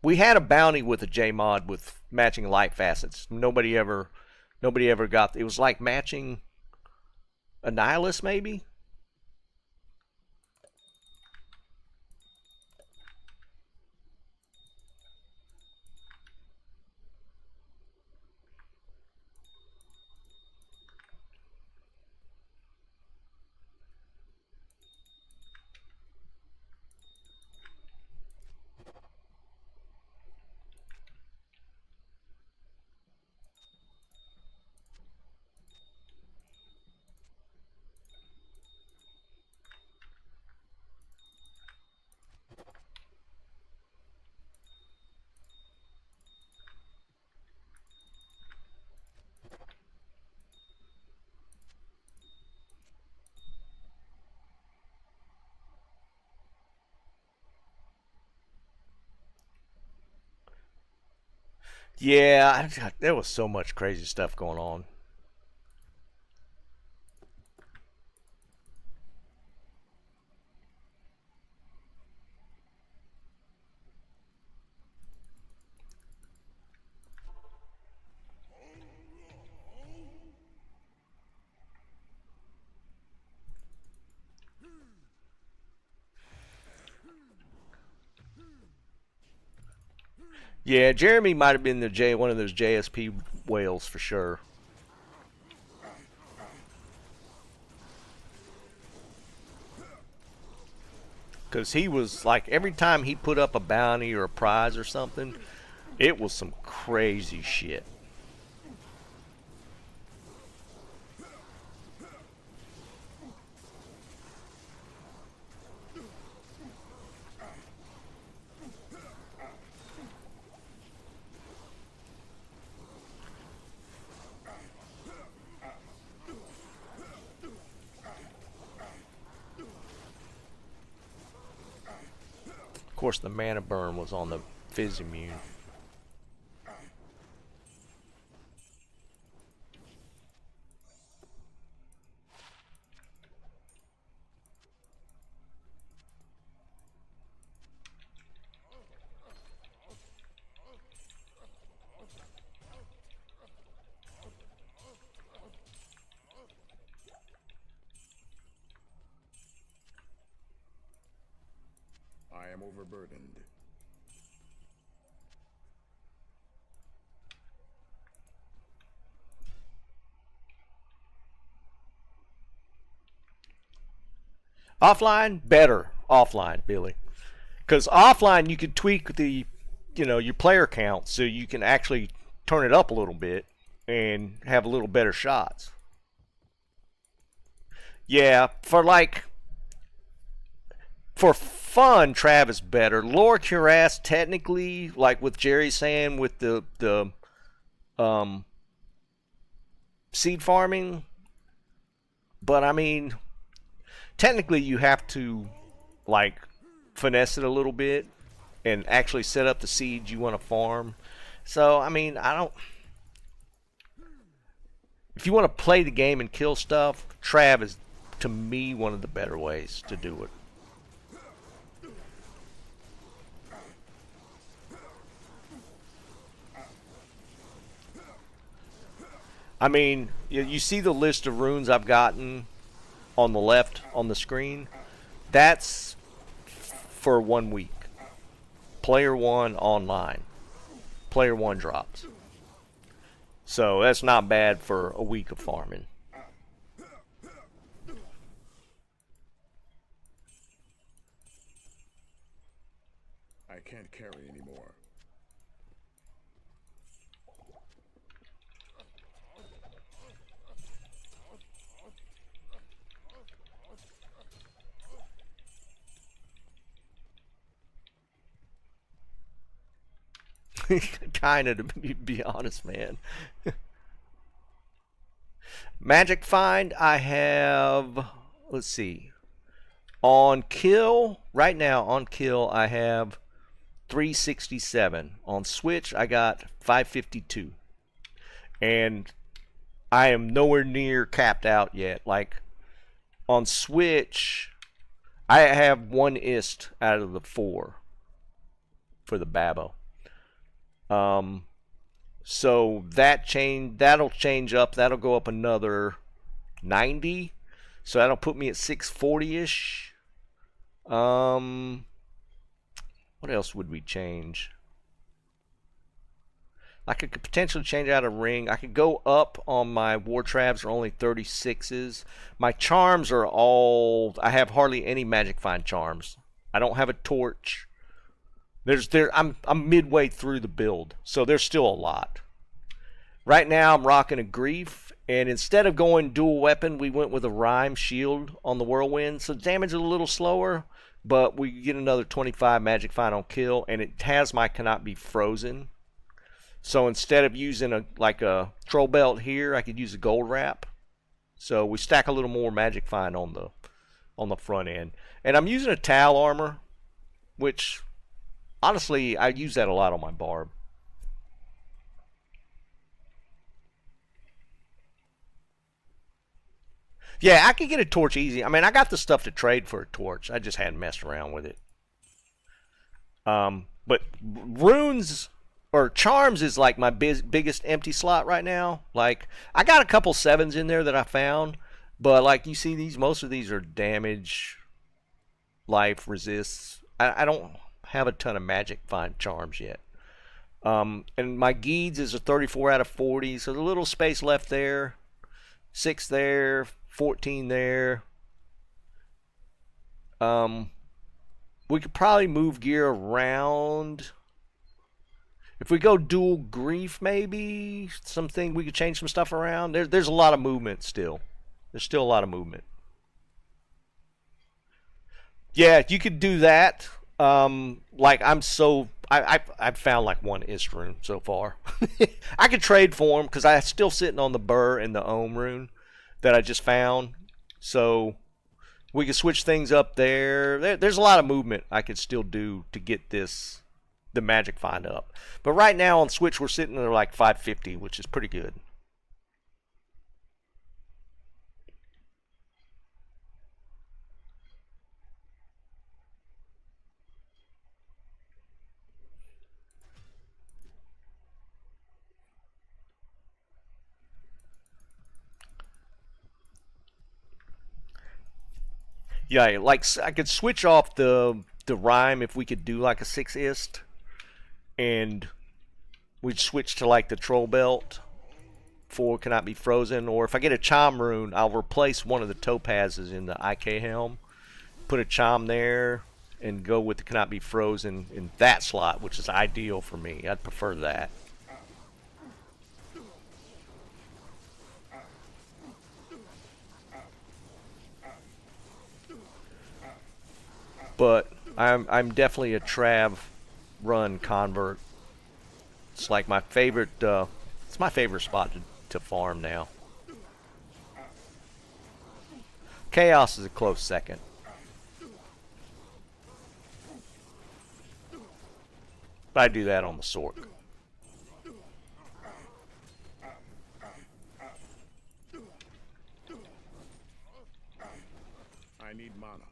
We had a bounty with a J mod with matching light facets. Nobody ever got. It was like matching a nihilist, maybe. Yeah, there was so much crazy stuff going on. Yeah, Jeremy might have been the one of those JSP whales for sure. Because he was like, every time he put up a bounty or a prize or something, it was some crazy shit. Of course, the mana burn was on the Fizz immune. I am overburdened. Offline, better. Offline, Billy. Because offline, you could tweak the, your player count so you can actually turn it up a little bit and have a little better shots. Yeah, for fun, Travis better. Lower Cuirass, technically, like with Jerry saying with the um, seed farming, but I mean, technically you have to like finesse it a little bit and actually set up the seeds you want to farm. So I mean, I don't. If you want to play the game and kill stuff, Trav is to me one of the better ways to do it. I mean, you see the list of runes I've gotten on the left on the screen? That's for 1 week. Player 1 online. Player 1 drops. So that's not bad for a week of farming. I can't carry anymore. Kind of, to be honest, man. Magic find, I have, let's see, on kill, right now on kill, I have 367. On switch, I got 552. And I am nowhere near capped out yet. Like, on switch, I have 1 ist out of the 4 for the Babbo. So that'll change up. That'll go up another 90. So that'll put me at 640-ish. What else would we change? I could potentially change out a ring. I could go up on my war traps are only 36s. My charms are all, I have hardly any magic find charms. I don't have a torch. I'm midway through the build, so there's still a lot. Right now I'm rocking a grief, and instead of going dual weapon, we went with a rhyme shield on the whirlwind. So damage is a little slower, but we get another 25 magic find on kill, and it has my cannot be frozen. So instead of using a troll belt here, I could use a gold wrap. So we stack a little more magic find on the front end. And I'm using a towel armor, which honestly I use that a lot on my barb. Yeah, I could get a torch easy. I mean, I got the stuff to trade for a torch. I just hadn't messed around with it. But runes or charms is like my biggest empty slot right now. Like, I got a couple 7s in there that I found, but like you see these, most of these are damage, life, resists. I don't have a ton of magic find charms yet. And my Geeds is a 34 out of 40, so the little space left there. 6 there, 14 there. We could probably move gear around. If we go dual grief, maybe something we could change some stuff around. There's a lot of movement still. There's still a lot of movement. Yeah, you could do that. Like I've found like one Ist rune so far. I could trade for them because I'm still sitting on the Burr and the Ohm rune that I just found. So we could switch things up there's a lot of movement I could still do to get the magic find up. But right now on Switch we're sitting at like 550, which is pretty good. Yeah, like I could switch off the rhyme if we could do like a 6 ist, and we'd switch to like the troll belt for cannot be frozen, or if I get a chime rune, I'll replace one of the topazes in the IK helm, put a chime there, and go with the cannot be frozen in that slot, which is ideal for me. I'd prefer that. But I'm definitely a trav run convert. It's like my favorite. It's my favorite spot to farm now. Chaos is a close second. But I do that on the Sork. I need mana.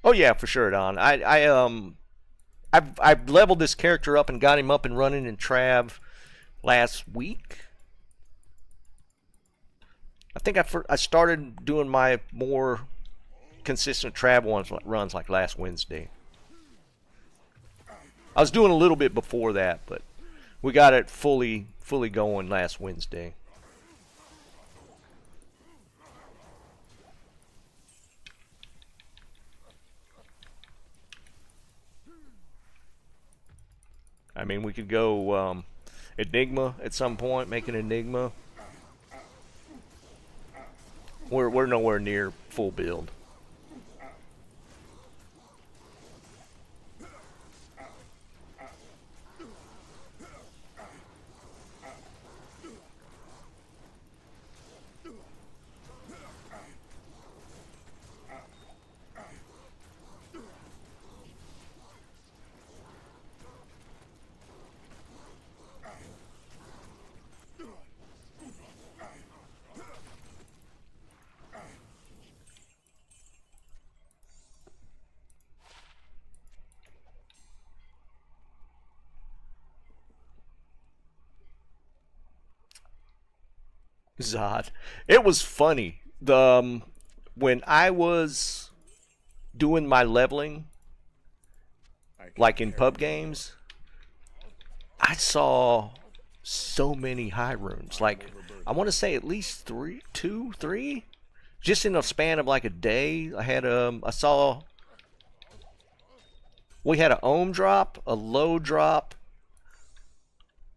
Oh yeah, for sure, Don. I've leveled this character up and got him up and running in Trav last week. I think I started doing my more consistent Trav runs like last Wednesday. I was doing a little bit before that, but we got it fully going last Wednesday. I mean, we could go Enigma at some point, make an Enigma. We're nowhere near full build. Zod. It was funny. When I was doing my leveling, like in pub games, I saw so many high runes. Like I want to say at least 3, 2, 3, just in a span of like a day. I saw we had a ohm drop, a low drop,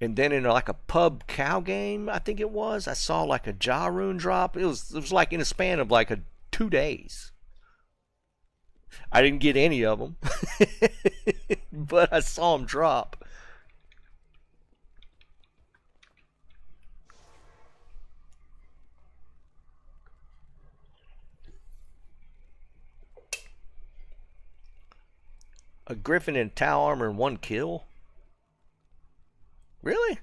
and then in like a pub cow game, I think it was, I saw like a Ja rune drop. It was like in a span of like 2 days. I didn't get any of them, but I saw them drop. A Griffin in Tau armor and 1 kill? Really?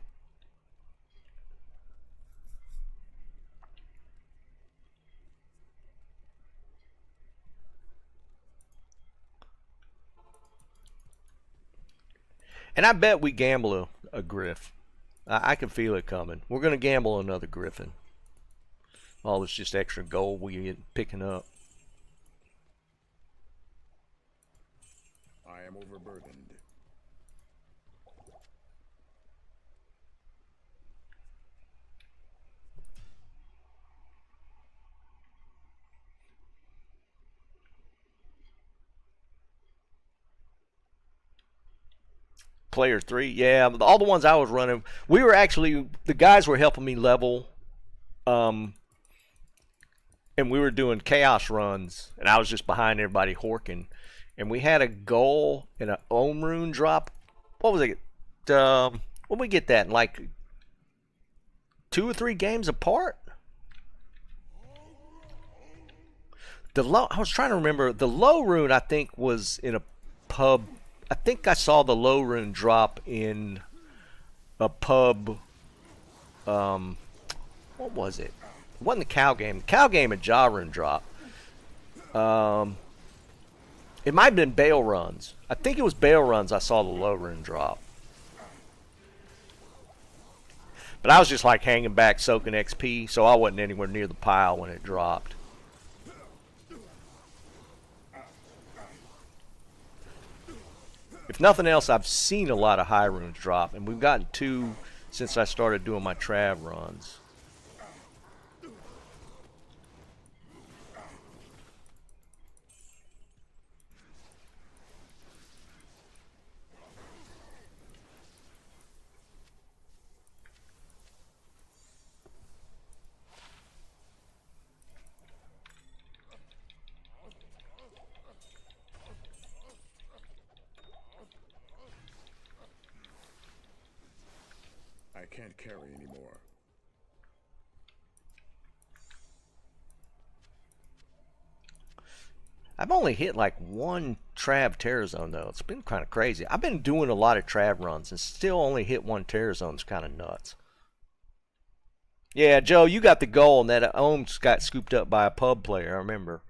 And I bet we gamble a griff. I can feel it coming. We're going to gamble another griffin. All this just extra gold we get picking up. I am overburdened. Player 3, yeah, all the ones I was running, we were actually, the guys were helping me level, and we were doing chaos runs, and I was just behind everybody horking, and we had a goal and an ohm rune drop. What was it? When we get that in like 2 or 3 games apart. The low, I was trying to remember, the low rune I think was in a pub. I think I saw the low rune drop in a pub. What was it? It wasn't the cow game. The cow game had jaw rune drop. It might have been Bale runs. I think it was Bale runs I saw the low rune drop. But I was just like hanging back soaking XP, so I wasn't anywhere near the pile when it dropped. If nothing else, I've seen a lot of high runes drop, and we've gotten 2 since I started doing my trav runs. I can't carry anymore. I've only hit like 1 trav terror zone though. It's been kind of crazy. I've been doing a lot of trav runs and still only hit 1 terror zone. It's kind of nuts. Yeah, Joe, you got the goal, and that ohms got scooped up by a pub player. I remember.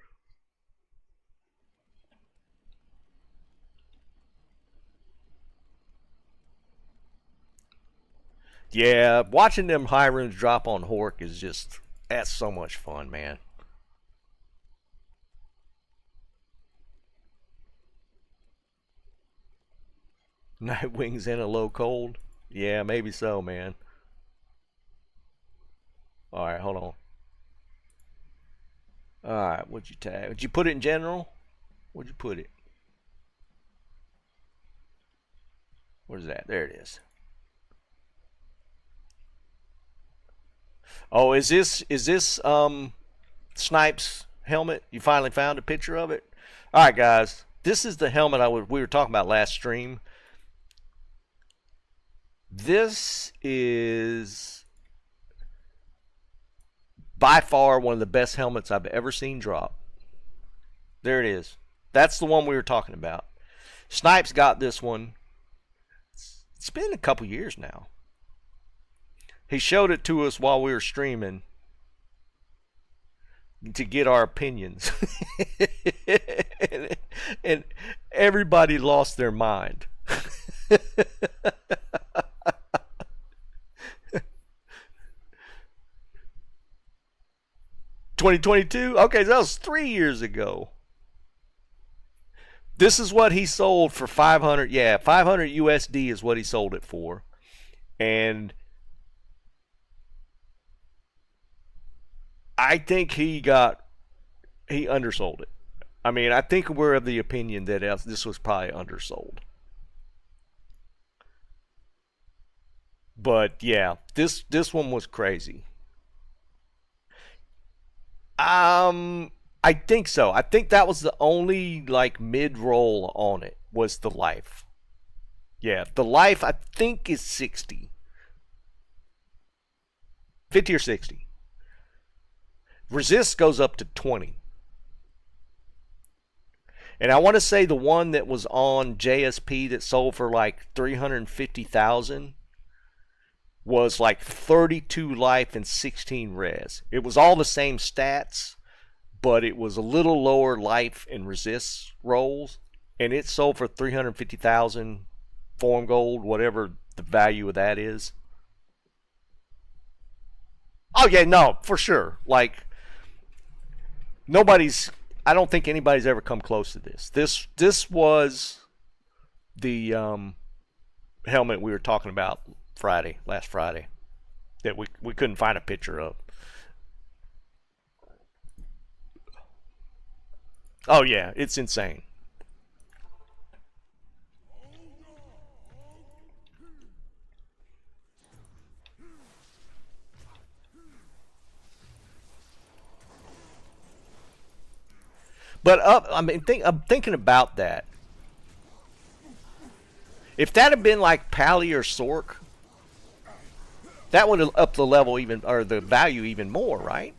Yeah, watching them high runes drop on Hork is just, that's so much fun, man. Nightwing's in a low cold? Yeah, maybe so, man. Alright, hold on. Alright, what'd you tag? Did you put it in general? Where'd you put it? Where's that? There it is. Oh, is this Snipes helmet? You finally found a picture of it? Alright, guys. This is the helmet we were talking about last stream. This is by far one of the best helmets I've ever seen drop. There it is. That's the one we were talking about. Snipes got this one. It's been a couple years now. He showed it to us while we were streaming to get our opinions. and everybody lost their mind. 2022? Okay, so that was 3 years ago. This is what he sold for 500. Yeah, 500 USD is what he sold it for. And I think he undersold it. I mean, I think we're of the opinion that this was probably undersold. But yeah, this one was crazy. I think so. I think that was the only like mid-roll on it was the life. Yeah, the life I think is 60. 50 or 60. Resist goes up to 20. And I want to say the one that was on JSP that sold for like 350,000 was like 32 life and 16 res. It was all the same stats, but it was a little lower life and resist rolls, and it sold for 350,000 form gold, whatever the value of that is. Oh yeah, no, for sure. Like nobody's. I don't think anybody's ever come close to this. This was the helmet we were talking about last Friday, that we couldn't find a picture of. Oh yeah, it's insane. But I'm thinking about that. If that had been like Pally or Sork, that would have upped the level even, or the value even more, right?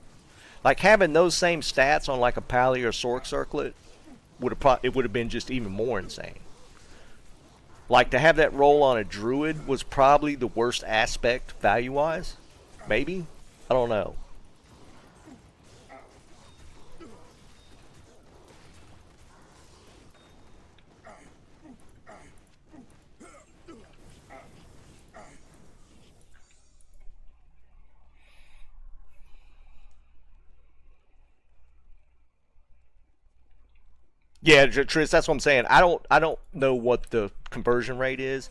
Like having those same stats on like a Pally or Sork circlet it would have been just even more insane. Like to have that roll on a Druid was probably the worst aspect value wise. Maybe? I don't know. Yeah, Tris, that's what I'm saying. I don't know what the conversion rate is.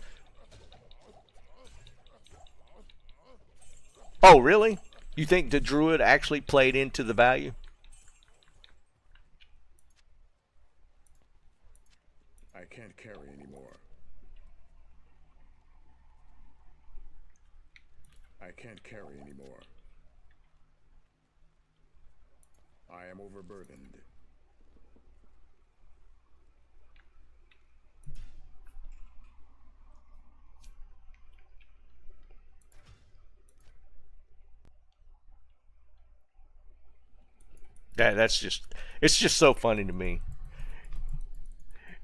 Oh, really? You think the Druid actually played into the value? I can't carry anymore. I can't carry anymore. I am overburdened. It's just so funny to me.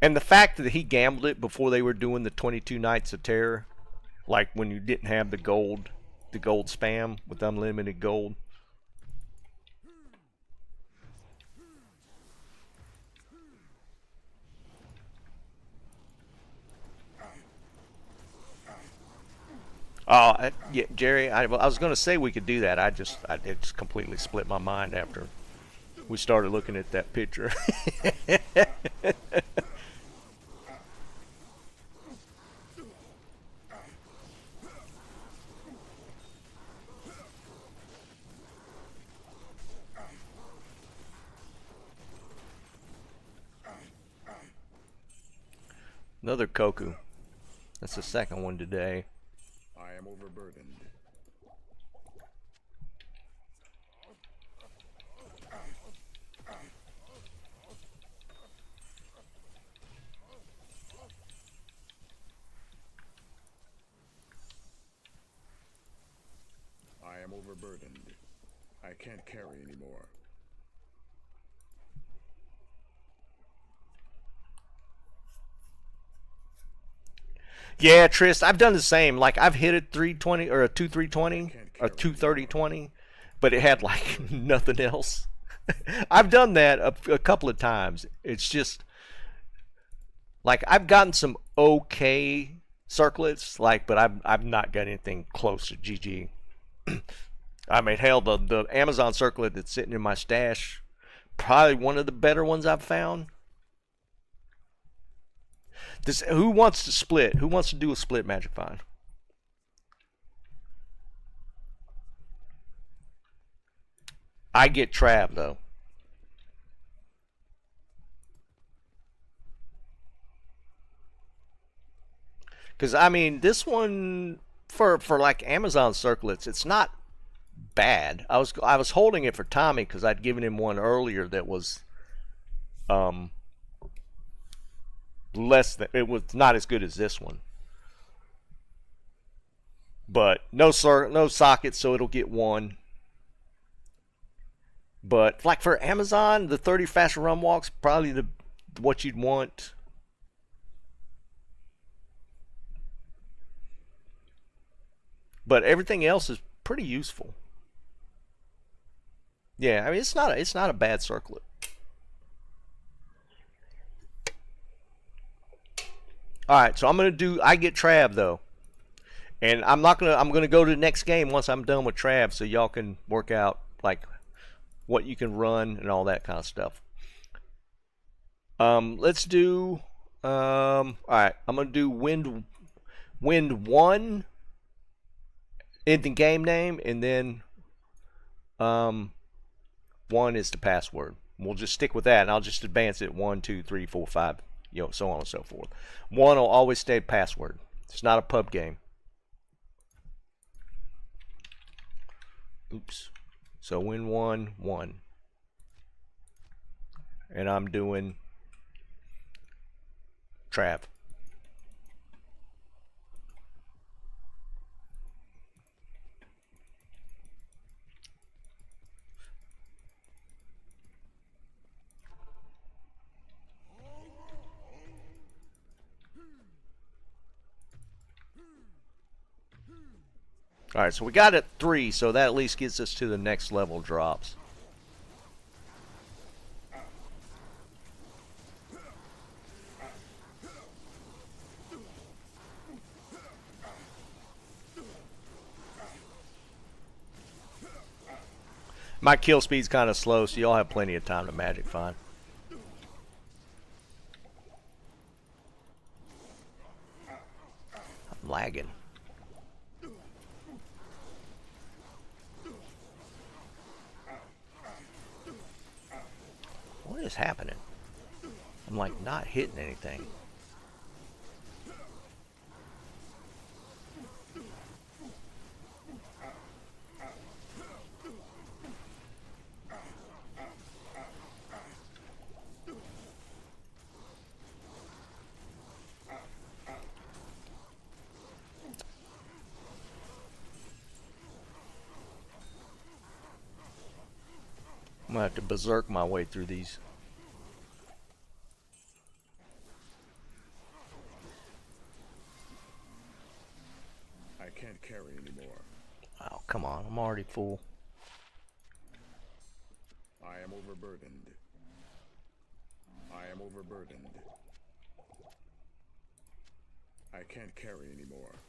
And the fact that he gambled it before they were doing the 22 Nights of Terror, like when you didn't have the gold spam with unlimited gold. Oh, yeah, Jerry, I was going to say we could do that. It just completely split my mind after we started looking at that picture. Another Koku. That's the second one today. I am overburdened. I am overburdened. I can't carry anymore. Yeah, Trist, I've done the same. Like I've hit a 320 or a 2320 or Can't carry 23020, but it had like nothing else. I've done that a couple of times. It's just like I've gotten some okay circlets, like, but I've not got anything close to GG. I mean, hell, the Amazon circlet that's sitting in my stash, probably one of the better ones I've found. Who wants to split? Who wants to do a split Magic Find? I get trav though. Because I mean, this one for like Amazon circlets, it's not bad. I was holding it for Tommy because I'd given him one earlier that was um less than, it was not as good as this one. But no socket, so it'll get one. But like for Amazon, the 30 faster run walks probably the what you'd want. But everything else is pretty useful. Yeah, I mean it's not a bad circlet. All right, so I get Trav though. And I'm gonna go to the next game once I'm done with Trav, so y'all can work out like what you can run and all that kind of stuff. Let's do. All right, I'm gonna do wind one in the game name, and then one is the password. We'll just stick with that, and I'll just advance it 1, 2, 3, 4, 5, so on and so forth. One will always stay password. It's not a pub game. Oops. So win 1, 1. And I'm doing Trav. Alright, so we got it 3, so that at least gets us to the next level drops. My kill speed's kind of slow, so y'all have plenty of time to magic find. I'm lagging. What is happening? I'm like not hitting anything. I'm gonna have to berserk my way through these. I can't carry anymore. Oh, come on. I'm already full. I am overburdened. I am overburdened. I can't carry anymore.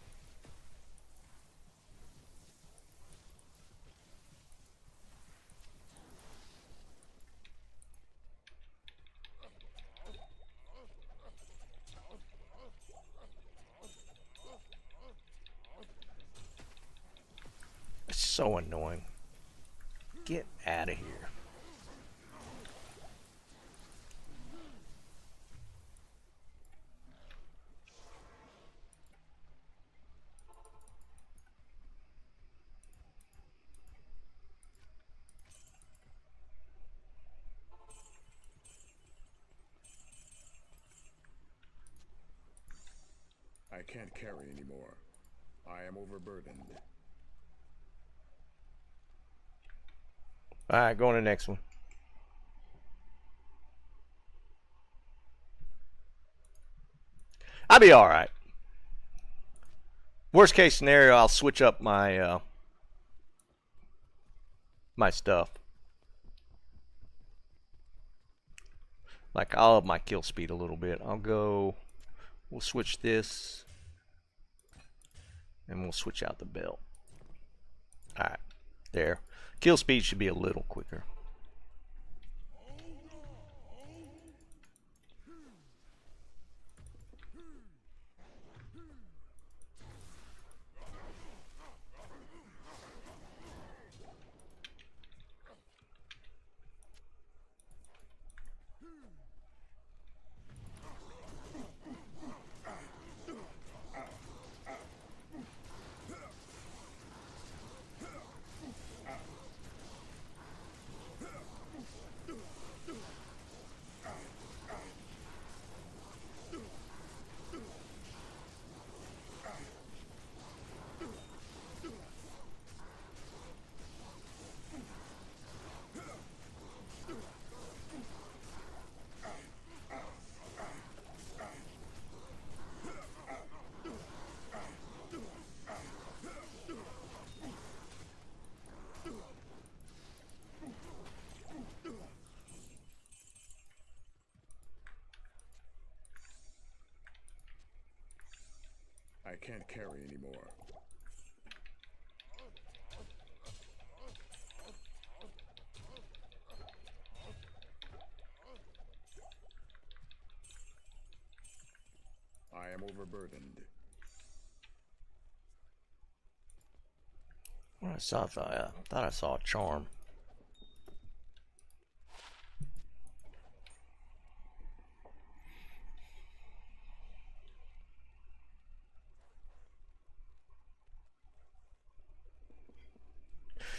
It's so annoying. Get out of here. I can't carry anymore. I am overburdened. Alright, go on to the next one. I'll be alright. Worst case scenario, I'll switch up my my stuff. Like I'll up my kill speed a little bit. We'll switch this, and we'll switch out the belt. Alright, there. Kill speed should be a little quicker. can't carry anymore. I am overburdened. What I saw, I thought I saw a charm.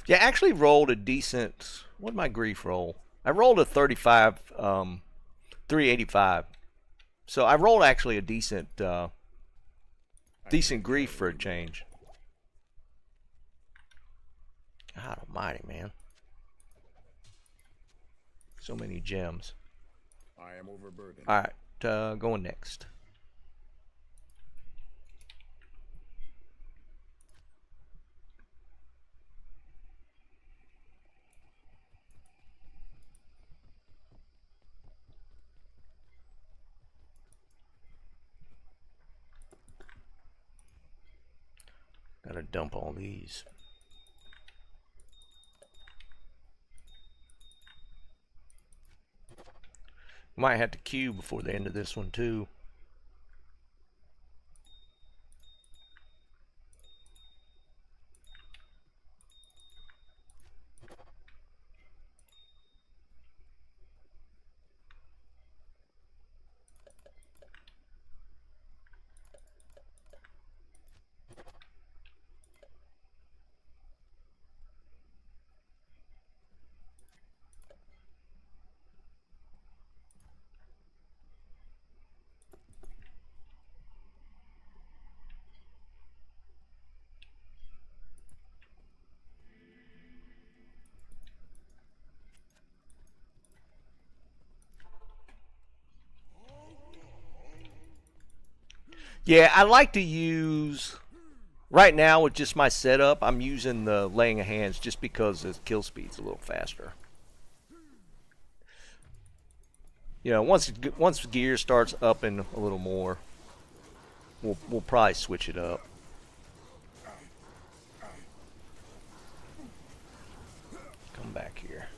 Yeah, I actually rolled a decent. What did my grief roll? I rolled a 35, 385. So I rolled actually a decent, decent grief for a change. God almighty, man. So many gems. I am overburdened. Alright, going next. Gotta dump all these. Might have to queue before the end of this one too. Yeah, I like to use, right now with just my setup, I'm using the laying of hands just because the kill speed's a little faster. You know, once gear starts upping a little more, we'll probably switch it up. Come back here.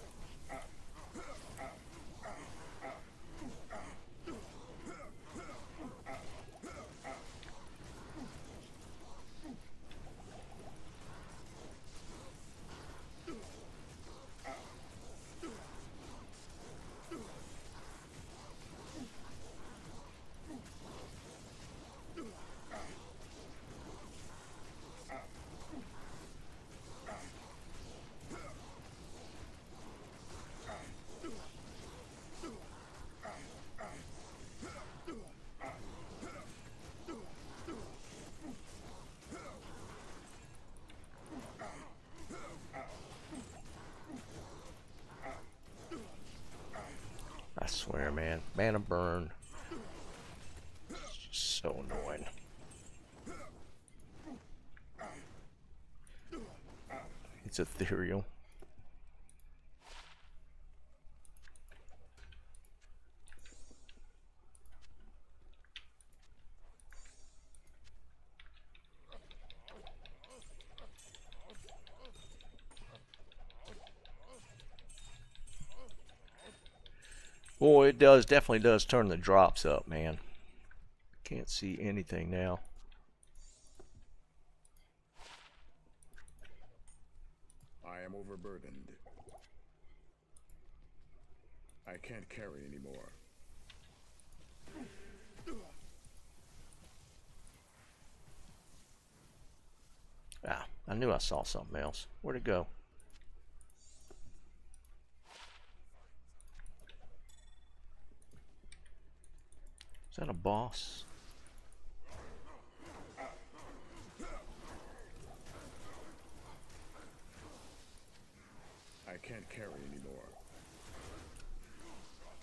I swear, man. Mana burn. So annoying. It's ethereal. Boy, it definitely does turn the drops up, man. Can't see anything now. I am overburdened. I can't carry anymore. Ah, I knew I saw something else. Where'd it go? Is that a boss? I can't carry anymore.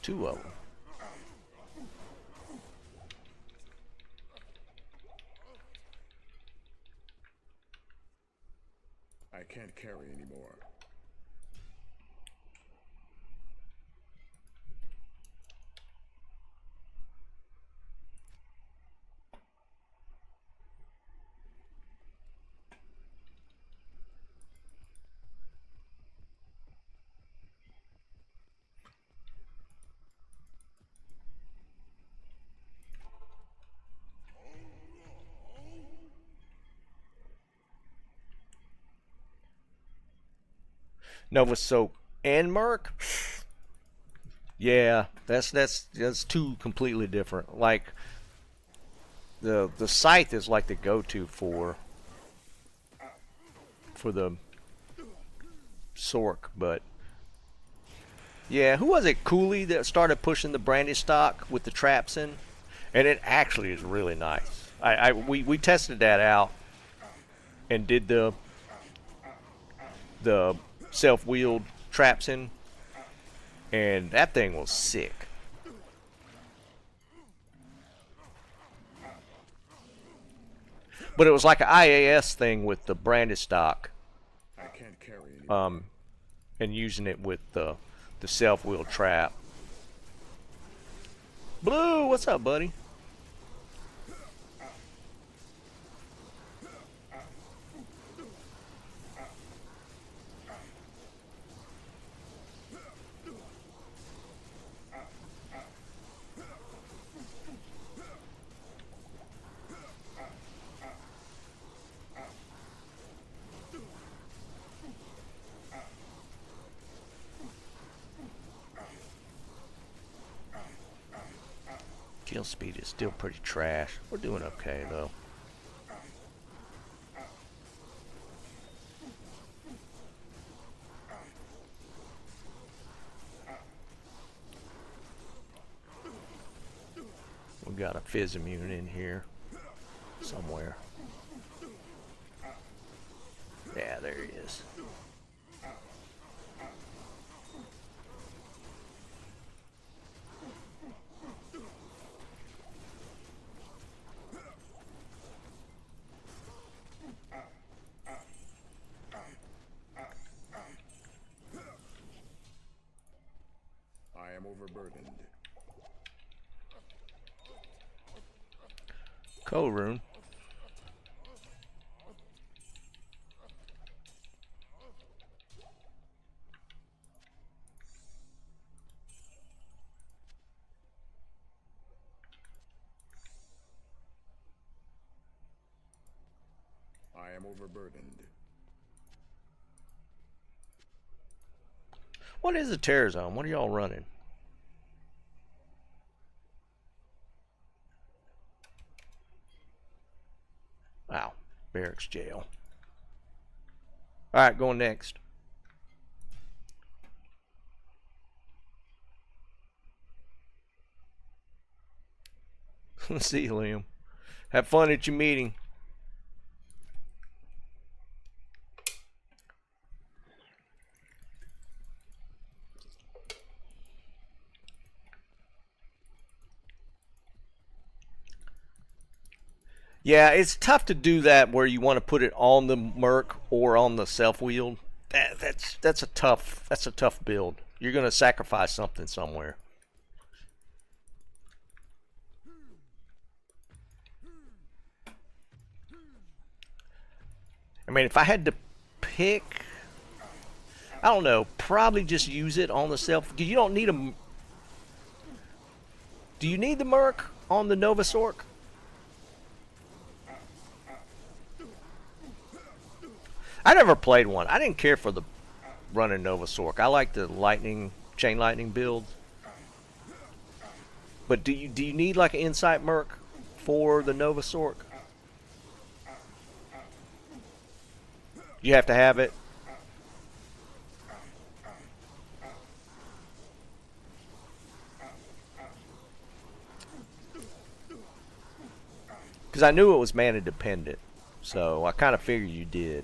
Two of them. I can't carry anymore. Nova Soak and Merc. Yeah, that's two completely different. Like the scythe is like the go-to for the Sork, but yeah, who was it? Cooley that started pushing the brandy stock with the traps in, and it actually is really nice. We tested that out and did the self-wheeled traps in, and that thing was sick. But it was like an IAS thing with the branded stock, I can't carry anymore. and using it with the self-wheeled trap. Blue, what's up, buddy? Kill speed is still pretty trash. We're doing okay though. We got a fizz immune in here somewhere. Yeah, there he is. I am overburdened. Rune. I am overburdened. What is a terror zone? What are y'all running? Wow, barracks jail. All right, going next. See you, Liam. Have fun at your meeting. Yeah, it's tough to do that where you want to put it on the Merc or on the self-wheeled. That's a tough build. You're gonna sacrifice something somewhere. I mean, if I had to pick, I don't know, probably just use it on the self. You don't need a. Do you need the Merc on the Nova Sork? I never played one. I didn't care for the running Nova Sork. I like the chain lightning build. But do you need like an Insight Merc for the Nova Sork? You have to have it. Because I knew it was mana dependent. So I kind of figured you did.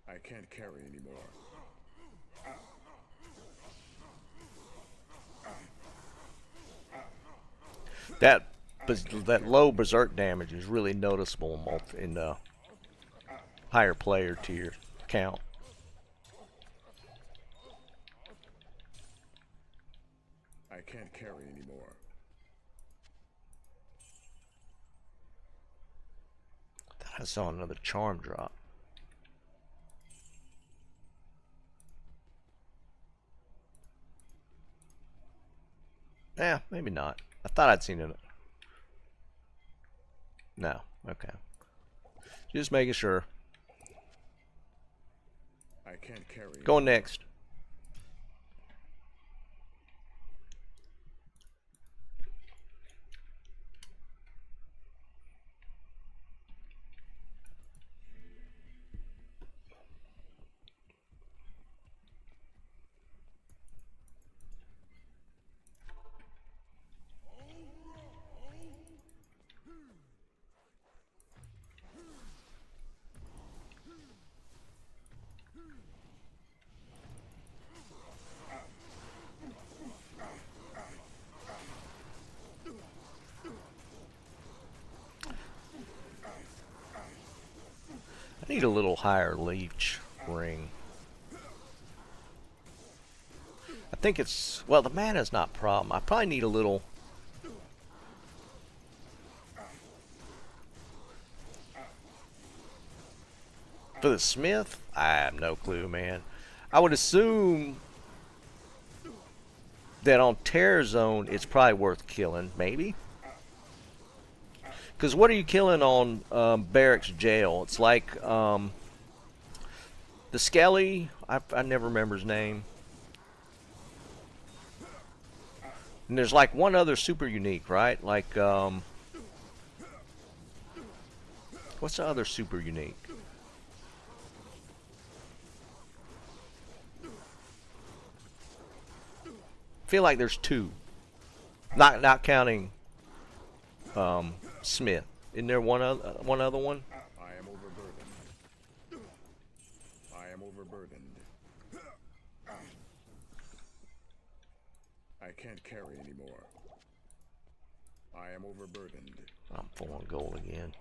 I can't carry anymore. That that low berserk damage is really noticeable in the higher player tier count. I can't carry anymore. Thought I saw another charm drop. Yeah, maybe not. I thought I'd seen it. No, okay. Just making sure. I can't carry. Going next. I need a little higher leech ring. I think it's, well, the mana's not a problem. I probably need a little. For the smith, I have no clue, man. I would assume that on Terror Zone, it's probably worth killing, maybe. Because what are you killing on Barracks Jail? It's like the Skelly. I never remember his name. And there's like one other super unique, right? Like what's the other super unique? I feel like there's two. Not counting Smith. Isn't there one other one? I am overburdened. I am overburdened. I can't carry anymore. I am overburdened. I'm full on gold again.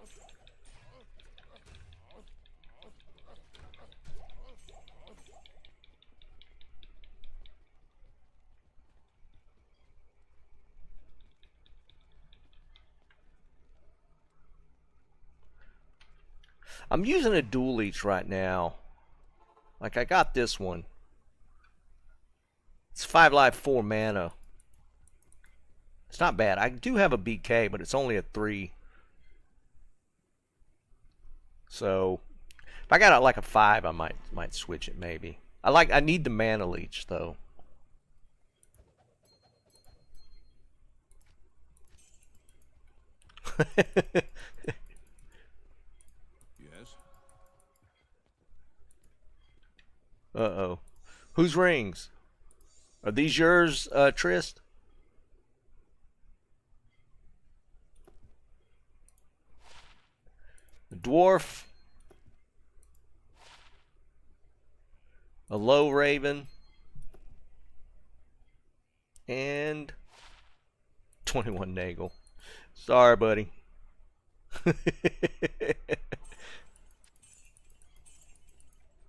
I'm using a dual leech right now. Like I got this one. It's 5 life, 4 mana. It's not bad. I do have a BK, but it's only a 3. So if I got like a 5, I might switch it maybe. I need the mana leech though. Yes. Uh-oh. Whose rings? Are these yours, Trist? A dwarf. A low raven. And 21 Nagel. Sorry, buddy.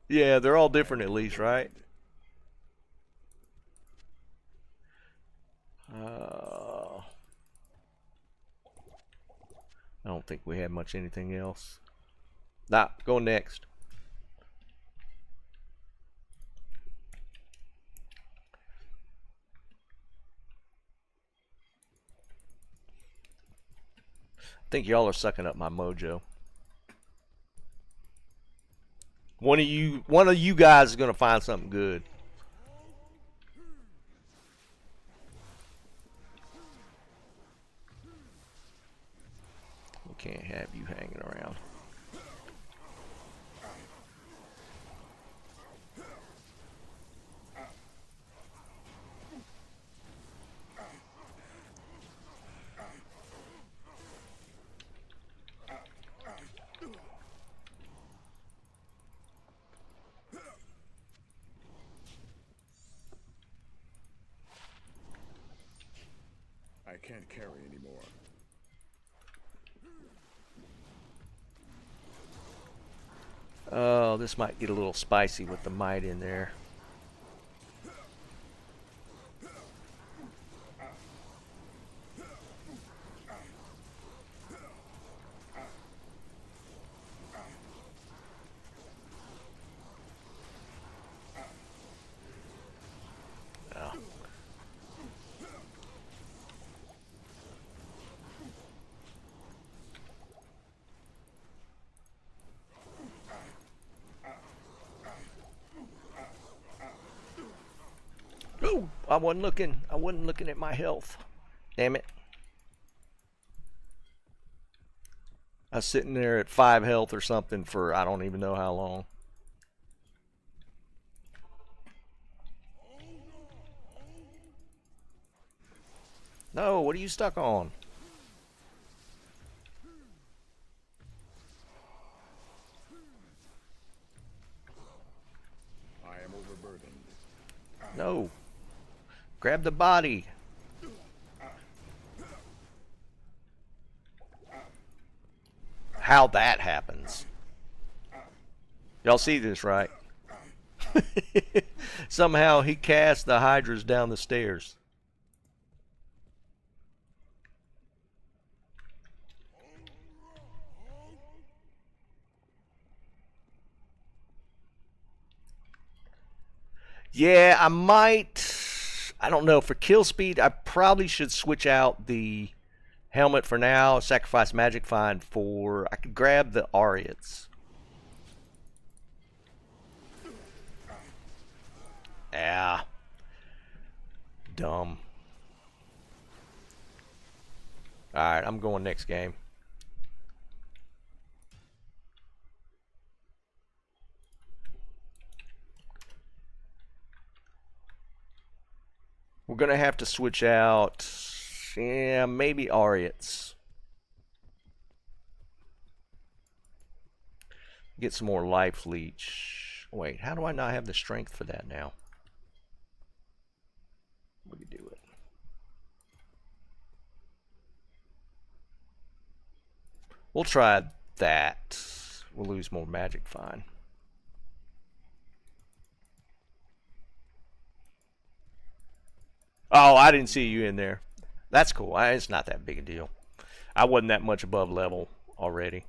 Yeah, they're all different at least, right? I don't think we have much anything else. Nah, go next. I think y'all are sucking up my mojo. One of you guys is gonna find something good. We can't have you hanging around. I can't carry anymore. Oh, this might get a little spicy with the might in there. Ooh, I wasn't looking. I wasn't looking at my health. Damn it. I was sitting there at 5 health or something for I don't even know how long. No, what are you stuck on? I am overburdened. No. Grab the body. How that happens. Y'all see this, right? Somehow he cast the hydras down the stairs. Yeah, I might. I don't know. For kill speed, I probably should switch out the helmet for now. Sacrifice magic find for. I could grab the Ariats. Yeah. Dumb. Alright, I'm going next game. We're going to have to switch out, yeah, maybe Ariats. Get some more life leech. Wait, how do I not have the strength for that now? We could do it. We'll try that. We'll lose more magic, fine. Oh, I didn't see you in there. That's cool. It's not that big a deal. I wasn't that much above level already.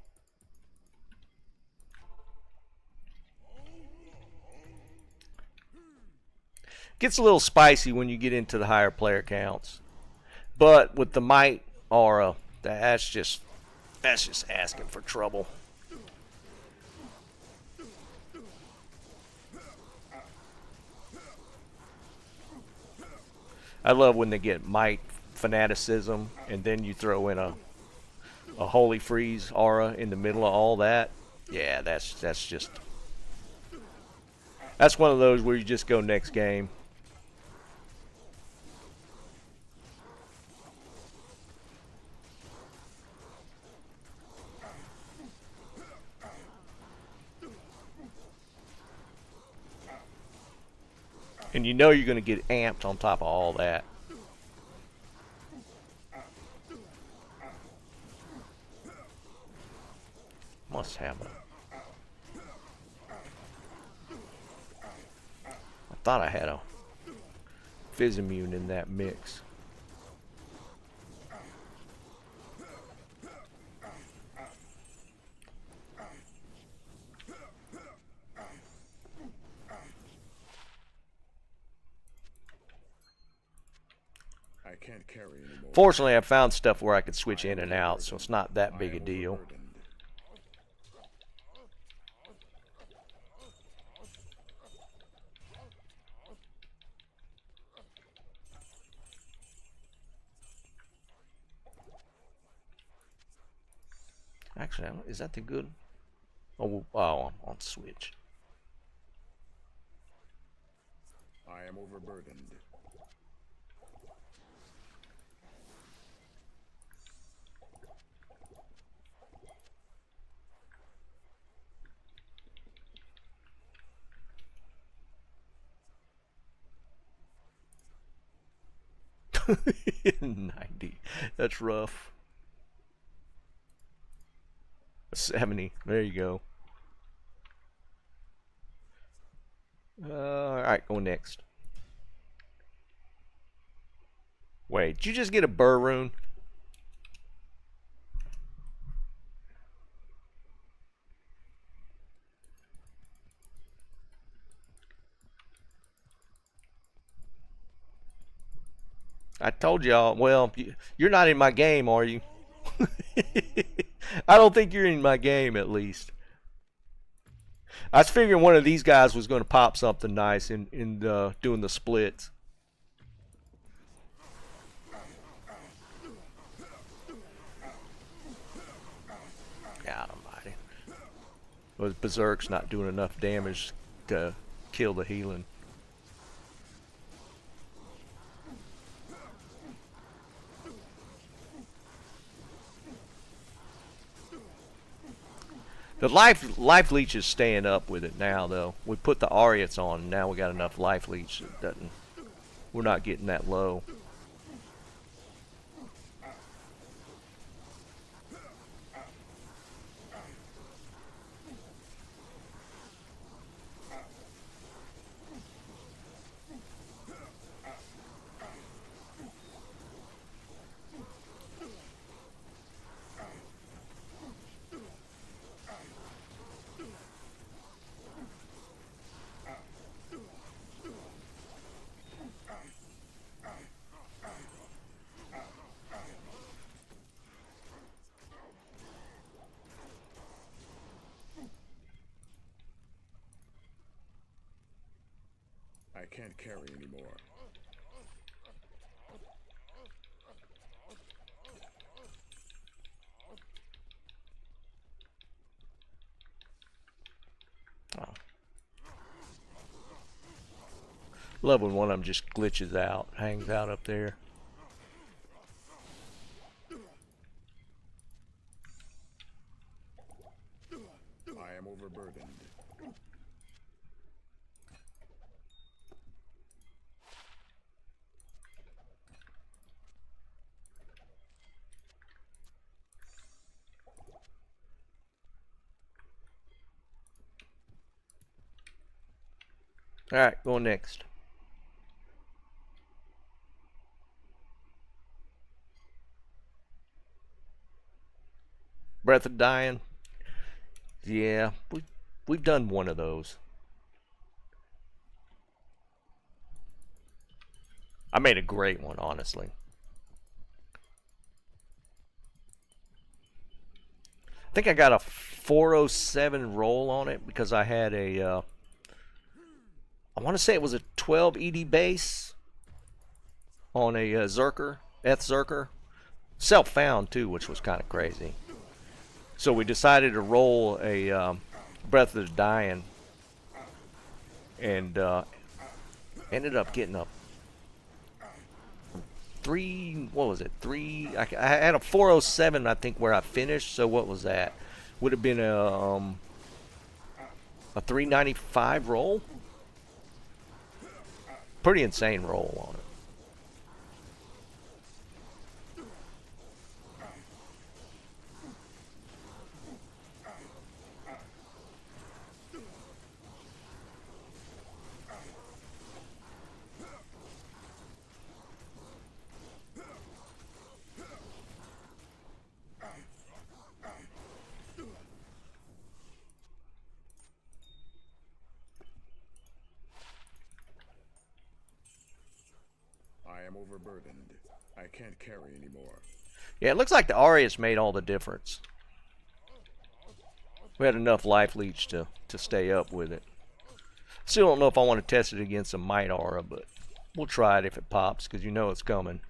Gets a little spicy when you get into the higher player counts. But with the might aura, that's just asking for trouble. I love when they get might fanaticism and then you throw in a holy freeze aura in the middle of all that. Yeah, that's one of those where you just go next game. And you know you're going to get amped on top of all that. Must have a... I thought I had a Fizz immune in that mix. I can't carry anymore. Fortunately, I found stuff where I could switch in and out, so it's not that big a deal. Actually, is that the good? Oh, I'm on switch. I am overburdened. $90. That's rough. 70. There you go. Alright, go next. Wait, did you just get a burr rune? I told y'all, well, you're not in my game, are you? I don't think you're in my game, at least. I was figuring one of these guys was going to pop something nice in doing the splits. God almighty. Was Berserk's not doing enough damage to kill the healing. The life leech is staying up with it now, though. We put the Ariats on, and now we got enough life leech that doesn't. We're not getting that low. I can't carry anymore. Oh. Love when one of them just glitches out, hangs out up there. I am overburdened. Alright, going next. Breath of Dying. Yeah, we've done one of those. I made a great one, honestly. I think I got a 407 roll on it because I had a I want to say it was a 12 ED base on a Zerker, Zerker. Self-found too, which was kind of crazy. So we decided to roll a Breath of the Dying and ended up getting a what was it, I had a 407 I think where I finished, so what was that? Would have been a 395 roll. Pretty insane roll on it. I am overburdened. I can't carry anymore. Yeah, it looks like the Arias made all the difference. We had enough life leech to stay up with it. Still don't know if I want to test it against a Might Aura, but we'll try it if it pops, because you know it's coming.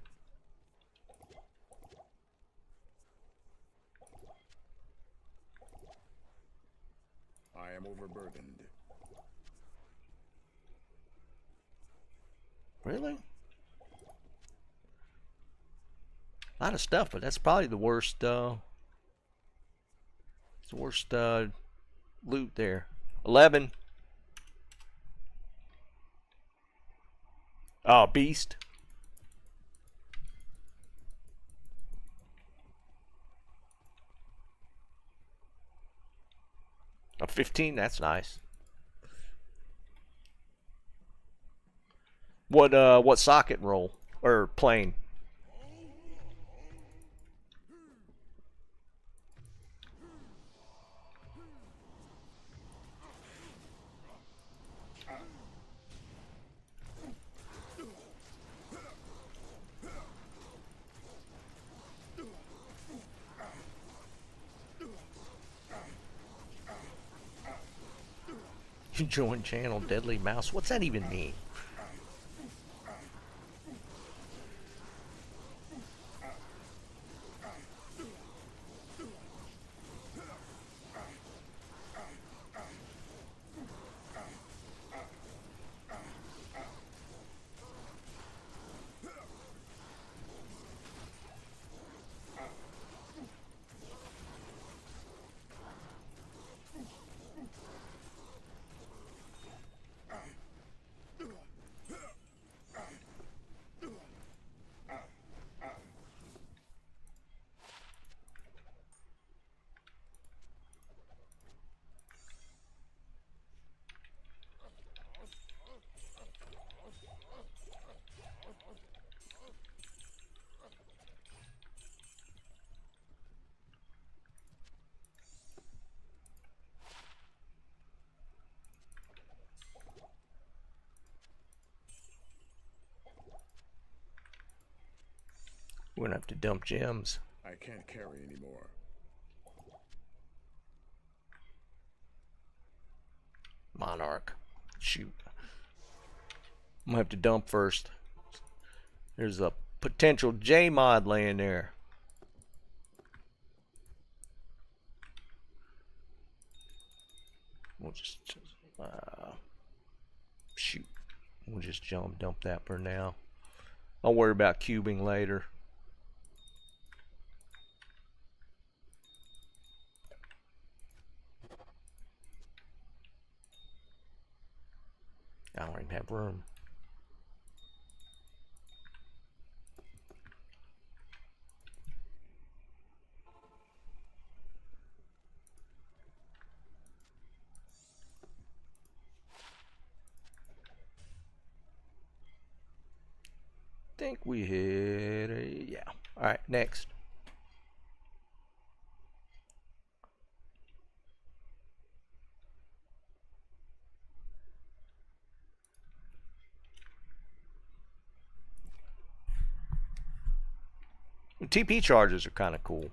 I am overburdened. Really? A lot of stuff, but that's probably the worst. It's the worst loot there. 11. Oh, beast. A 15. That's nice. What socket roll or plane? You join channel Deadly Mouse. What's that even mean? We're gonna have to dump gems. I can't carry anymore. Monarch. Shoot. I'm gonna have to dump first. There's a potential J mod laying there. We'll just shoot. We'll just dump that for now. I'll worry about cubing later. I don't even have room. Think we hit a, yeah. All right, next. TP charges are kind of cool.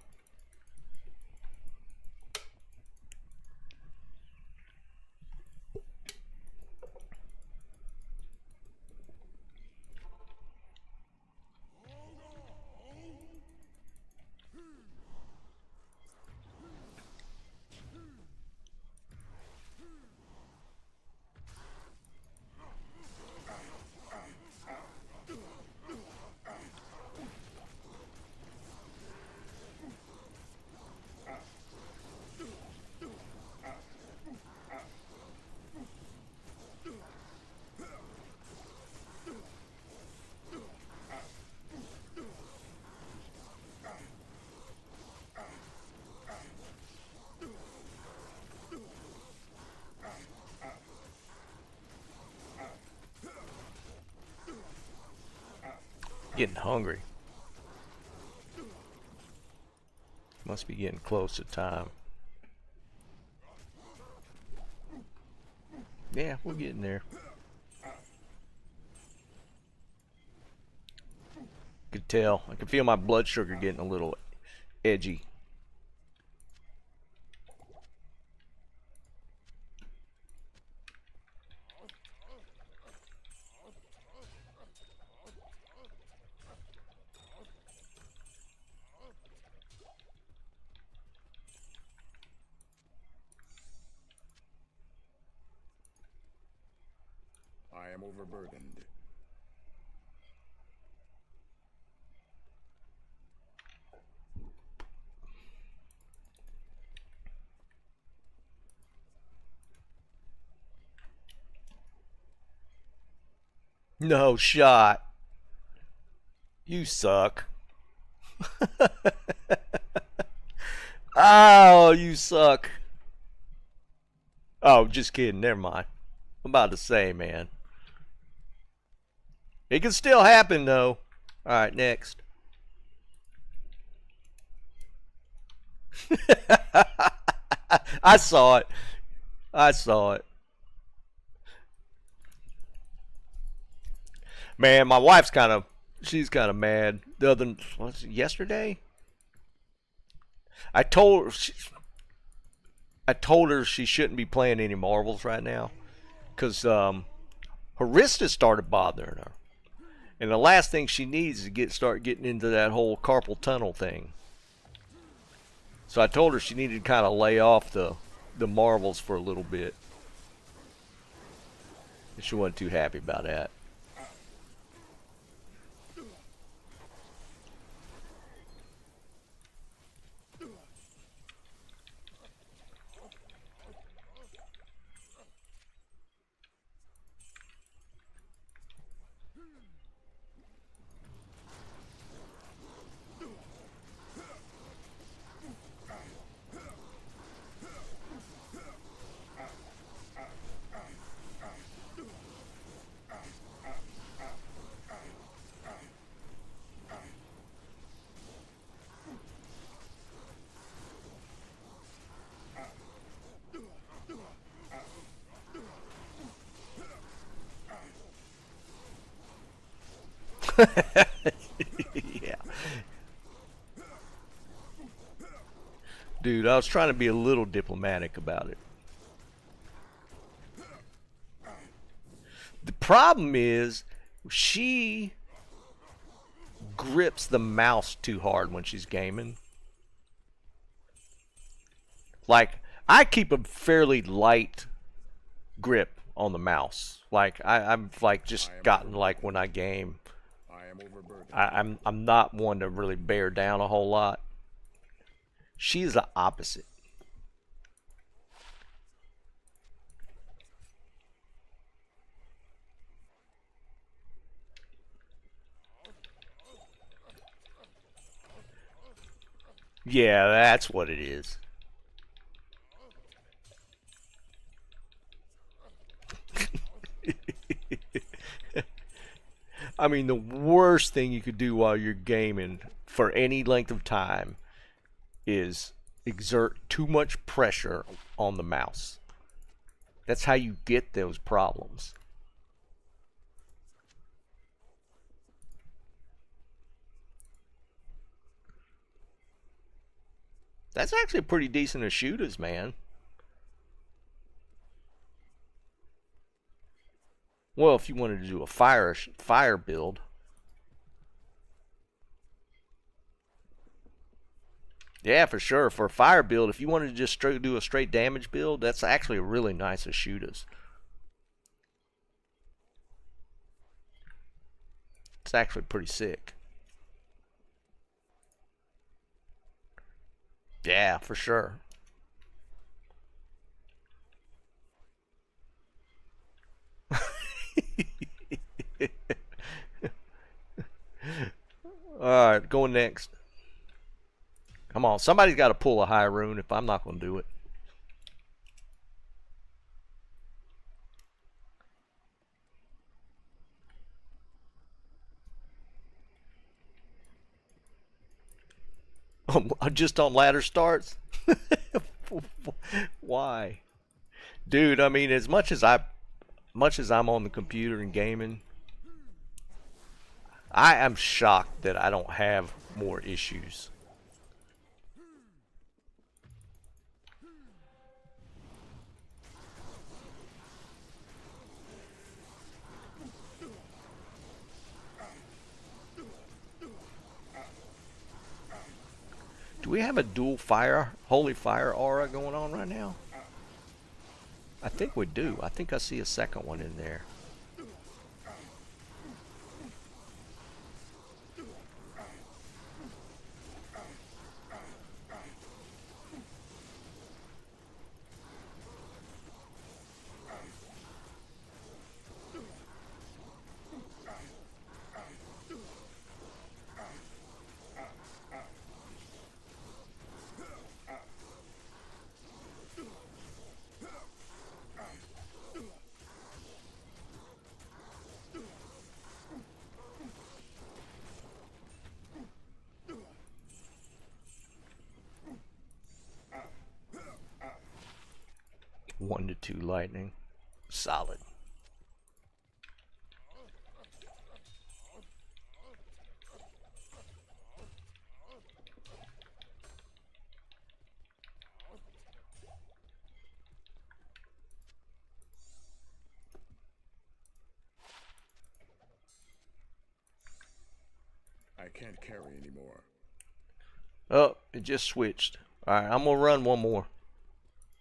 Getting hungry. Must be getting close to time. Yeah, we're getting there. Could tell. I can feel my blood sugar getting a little edgy. I am overburdened. No shot. You suck. Oh, you suck. Oh, just kidding. Never mind. I'm about to say, man. It can still happen, though. All right, next. I saw it. I saw it. Man, my wife's she's kind of mad. Was it yesterday? I told her I told her she shouldn't be playing any marbles right now because her wrist has started bothering her, and the last thing she needs is to start getting into that whole carpal tunnel thing. So I told her she needed to kind of lay off the marbles for a little bit. And she wasn't too happy about that. Yeah. Dude, I was trying to be a little diplomatic about it. The problem is she grips the mouse too hard when she's gaming. Like, I keep a fairly light grip on the mouse. Like, I'm like just gotten like when I game. I am overburdened. I'm not one to really bear down a whole lot. She's the opposite. Yeah, that's what it is. I mean, the worst thing you could do while you're gaming for any length of time is exert too much pressure on the mouse. That's how you get those problems. That's actually pretty decent as shooters, man. Well, if you wanted to do a fire build. Yeah, for sure. For a fire build, if you wanted to just do a straight damage build, that's actually really nice as shooters. It's actually pretty sick. Yeah, for sure. Alright, going next. Come on, somebody's got to pull a high rune if I'm not going to do it. Just on ladder starts? Why? Dude, I mean, as much as I'm on the computer and gaming, I am shocked that I don't have more issues. Do we have a dual holy fire aura going on right now? I think we do. I think I see a second one in there. 1 to 2 lightning. Solid. I can't carry anymore. Oh, it just switched. Alright, I'm gonna run one more.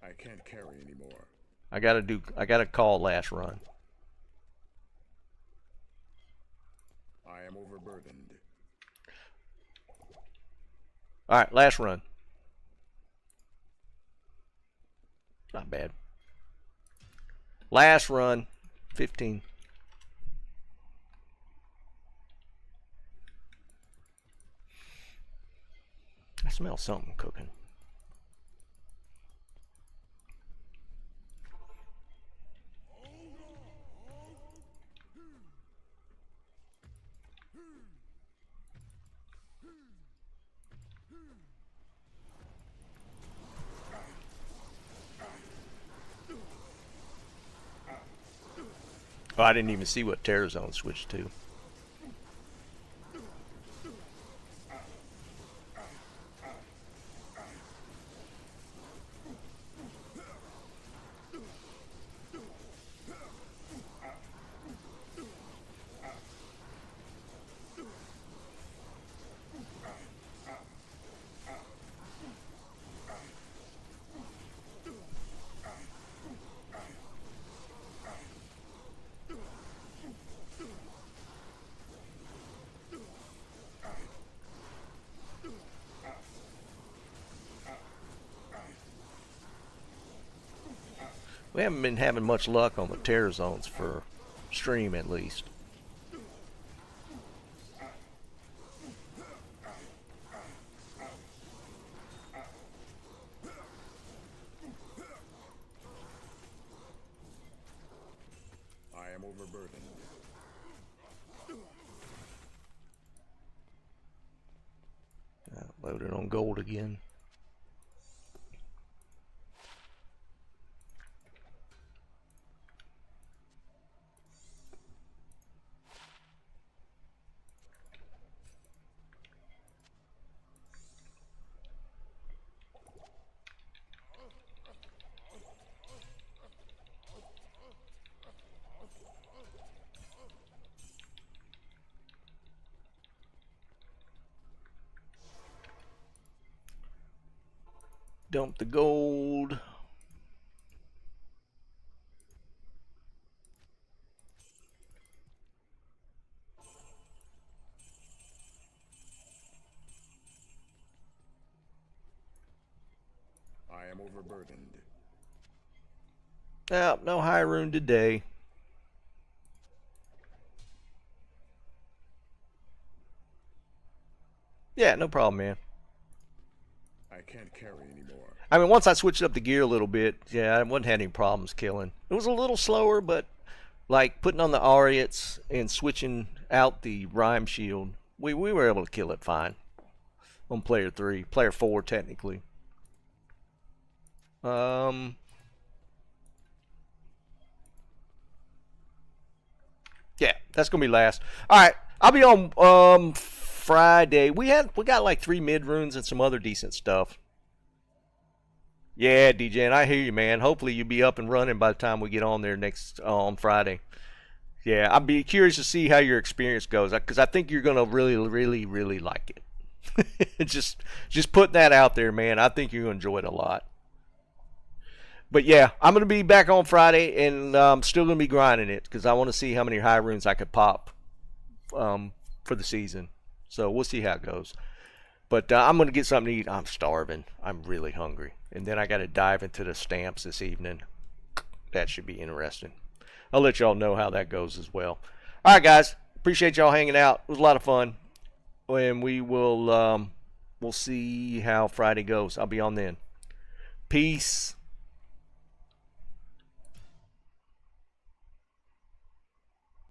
I can't carry anymore. I gotta call last run. I am overburdened. Alright, last run. Not bad. Last run, 15. I smell something cooking. Oh, I didn't even see what Terror Zone switched to. We haven't been having much luck on the Terror Zones for stream, at least. I am overburdened. Loaded on gold again. Dump the gold. I am overburdened. Oh, no high rune today. Yeah, no problem, man. I can't carry anymore. I mean, once I switched up the gear a little bit, yeah, I wasn't having any problems killing. It was a little slower, but like putting on the Ariats and switching out the Rhyme Shield, we were able to kill it fine on player 3, player 4 technically. Yeah, that's gonna be last. All right, I'll be on Friday. We got like 3 mid runes and some other decent stuff. Yeah, DJ, and I hear you, man. Hopefully you'll be up and running by the time we get on there next on Friday. Yeah, I'd be curious to see how your experience goes because I think you're gonna really, really, really like it. just putting that out there, man. I think you're gonna enjoy it a lot. But yeah, I'm gonna be back on Friday, and I'm still gonna be grinding it because I want to see how many high runes I could pop for the season. So we'll see how it goes. But I'm going to get something to eat. I'm starving. I'm really hungry. And then I got to dive into the stamps this evening. That should be interesting. I'll let y'all know how that goes as well. All right, guys. Appreciate y'all hanging out. It was a lot of fun. And we'll see how Friday goes. I'll be on then. Peace.